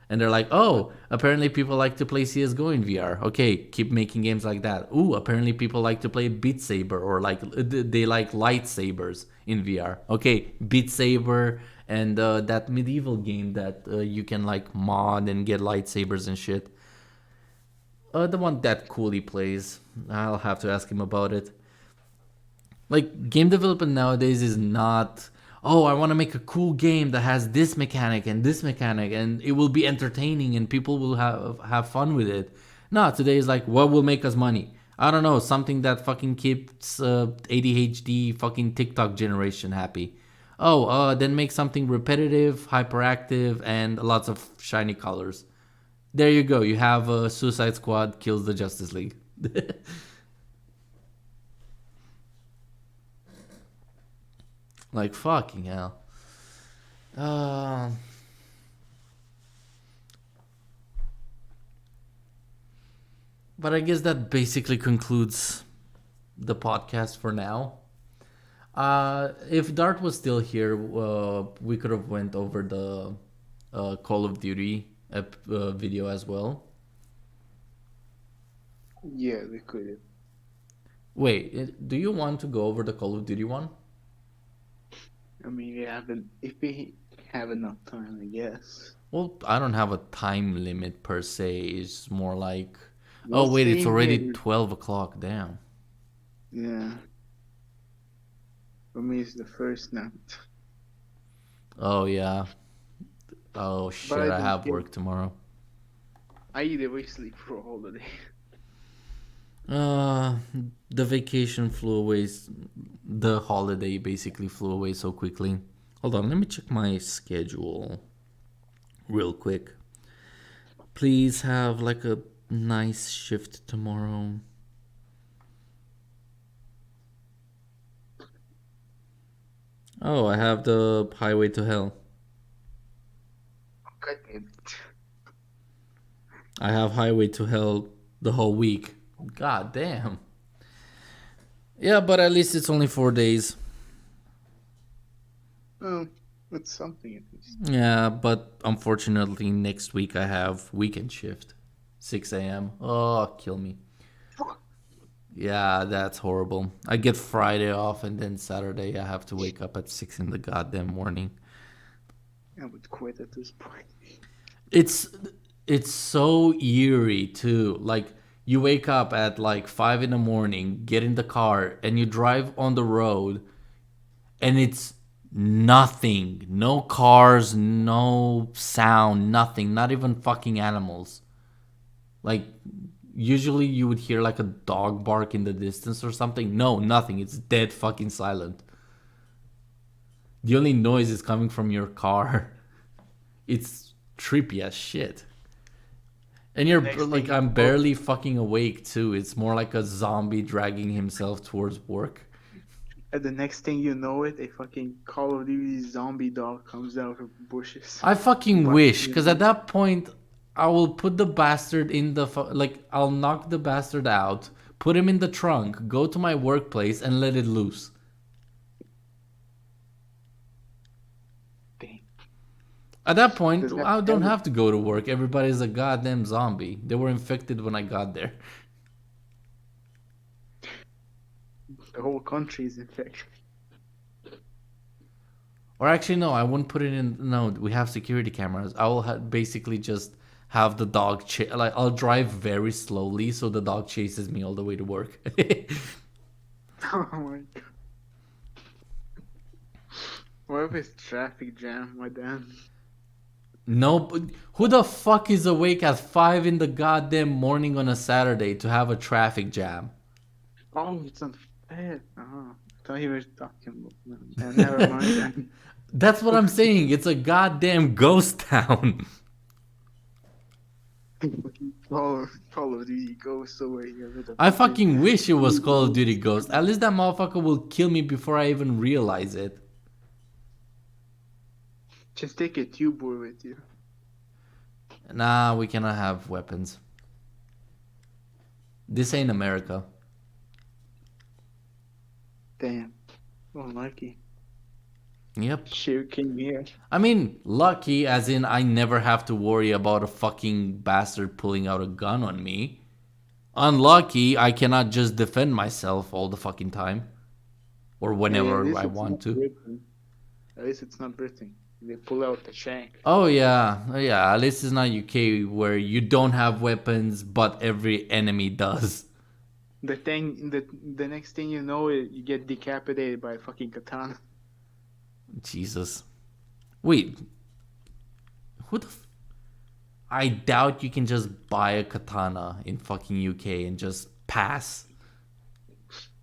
And they're like, oh, apparently people like to play CSGO in VR. Okay, keep making games like that. Ooh, apparently people like to play Beat Saber, or like they like lightsabers in VR. Okay, Beat Saber and that medieval game that you can like mod and get lightsabers and shit. The one that Cooley plays. I'll have to ask him about it. Like, game development nowadays is not, oh, I want to make a cool game that has this mechanic and this mechanic and it will be entertaining and people will have fun with it. No, today is like, what will make us money? I don't know, something that fucking keeps ADHD fucking TikTok generation happy. Oh, then make something repetitive, hyperactive, and lots of shiny colors. There you go. You have Suicide Squad kills the Justice League. Like, fucking hell. But I guess that basically concludes the podcast for now. If Dart was still here, we could have went over the Call of Duty video as well. Yeah, we could. Wait, do you want to go over the Call of Duty one? I mean, if we have enough time, I guess. Well, I don't have a time limit per se. It's more like, Well, oh wait, it's same already here. 12 o'clock. Damn. Yeah. For me, it's the first night. Oh yeah. Oh shit, I I don't have care. work tomorrow. I either way sleep for a whole day. The vacation flew away. The holiday basically flew away so quickly. Hold on, let me check my schedule real quick. Please have like a nice shift tomorrow. Oh, I have the Highway to Hell. God damn it. I have Highway to Hell the whole week. God damn. Yeah, but at least it's only 4 days. Oh, that's something at least. Yeah, but unfortunately next week I have weekend shift. 6 a.m. Oh, kill me. Yeah, that's horrible. I get Friday off and then Saturday I have to wake up at 6 in the goddamn morning. I would quit at this point. It's so eerie too. Like, you wake up at like 5 in the morning, get in the car, and you drive on the road, and it's nothing. No cars, no sound, nothing. Not even fucking animals. Like, usually you would hear like a dog bark in the distance or something. No, nothing. It's dead fucking silent. The only noise is coming from your car. It's trippy as shit. And you're Next like, thing I'm you barely fucking awake too. It's more like a zombie dragging himself towards work. And the next thing you know it, a fucking Call of Duty zombie dog comes out of bushes. I fucking But- wish, because at that point, I will put the bastard in the like, I'll knock the bastard out, put him in the trunk, go to my workplace, and let it loose. Dang. At that point, Does that I don't count? have to go to work. Everybody's a goddamn zombie. They were infected when I got there. The whole country is infected. Or actually, no, I wouldn't put it in. No, we have security cameras. I will basically just have the dog like, I'll drive very slowly so the dog chases me all the way to work. Oh my god. What if it's traffic jam, my damn? No, but who the fuck is awake at 5 in the goddamn morning on a Saturday to have a traffic jam? Oh, it's not fair. Oh, I thought you were talking about. Never mind then. That's what I'm saying. It's a goddamn ghost town. Call of Duty Ghost away here. I fucking wish it was Call of Duty Ghost. At least that motherfucker will kill me before I even realize it. Just take a tube boy with you. Nah, we cannot have weapons. This ain't America. Damn. Unlucky. Yep. Shit came here. I mean, lucky as in I never have to worry about a fucking bastard pulling out a gun on me. Unlucky, I cannot just defend myself all the fucking time. Or At whenever least I it's want not to. Britain. At least it's not Britain. They pull out the shank. Oh yeah, at least it's not UK where you don't have weapons but every enemy does. The next thing you know, you get decapitated by a fucking katana. Jesus. Wait. Who the I doubt you can just buy a katana in fucking UK and just pass.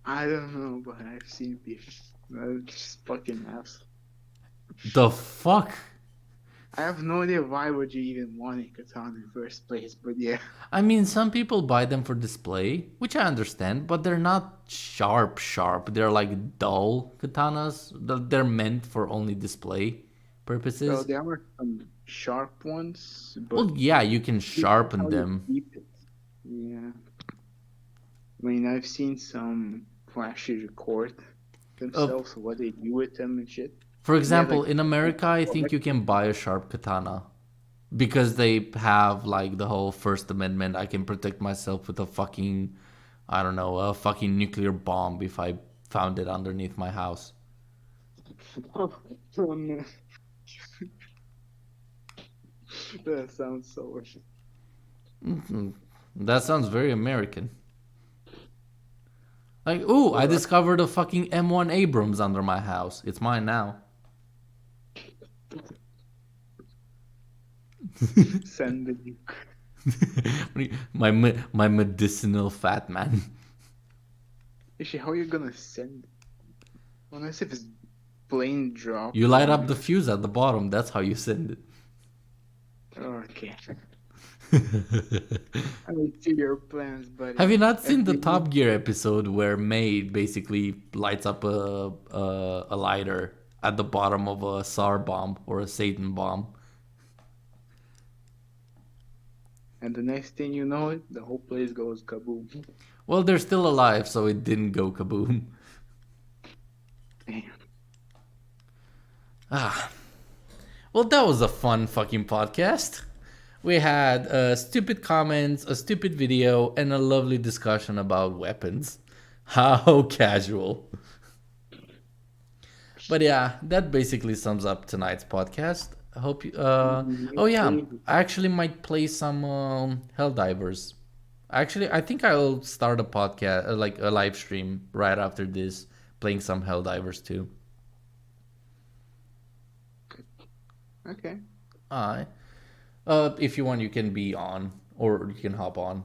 I don't know, but I've seen people. Just fucking ass. The fuck? I have no idea why would you even want a katana in the first place, but yeah. I mean, some people buy them for display, which I understand, but they're not sharp. They're like dull katanas. They're meant for only display purposes. Well, there are some sharp ones, but Well, yeah, you can sharpen how you them. keep it. Yeah. I mean, I've seen some flashes record themselves, what they do with them and shit. For example, like- in America, I think you can buy a sharp katana because they have like the whole First Amendment. I can protect myself with a fucking, I don't know, a fucking nuclear bomb if I found it underneath my house. Oh, no. That sounds so weird. That sounds very American. Like, ooh, I discovered a fucking M1 Abrams under my house. It's mine now. Send the nuke. my medicinal fat man. Actually, how are you gonna send it? Unless if it's plain drop. You light up the fuse at the bottom. That's how you send it. Okay. I will see your plans, buddy. Have you not seen the Every- Top Gear episode where May basically lights up a lighter at the bottom of a SAR bomb or a Satan bomb? And the next thing you know it, the whole place goes kaboom. Well, they're still alive, so it didn't go kaboom. Damn. Ah. Well, that was a fun fucking podcast. We had stupid comments, a stupid video, and a lovely discussion about weapons. How casual. But yeah, that basically sums up tonight's podcast. I hope you. Oh yeah, I actually might play some Helldivers. Actually, I think I'll start a podcast, like a live stream, right after this, playing some Helldivers too. Okay. Alright. If you want, you can be on, or you can hop on.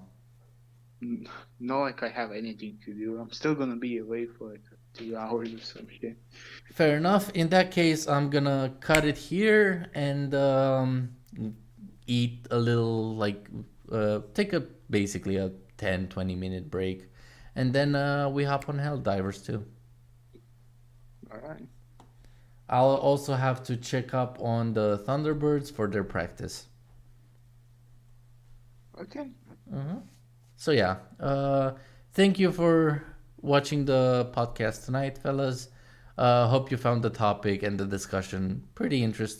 Not like I have anything to do. I'm still gonna be away for like 2 hours or some shit. Fair enough. In that case, I'm gonna cut it here and eat a little, like, take basically a 10-20 minute break. And then we hop on Helldivers too. Alright. I'll also have to check up on the Thunderbirds for their practice. Okay. So yeah, thank you for watching the podcast tonight, fellas. Hope you found the topic and the discussion pretty interesting.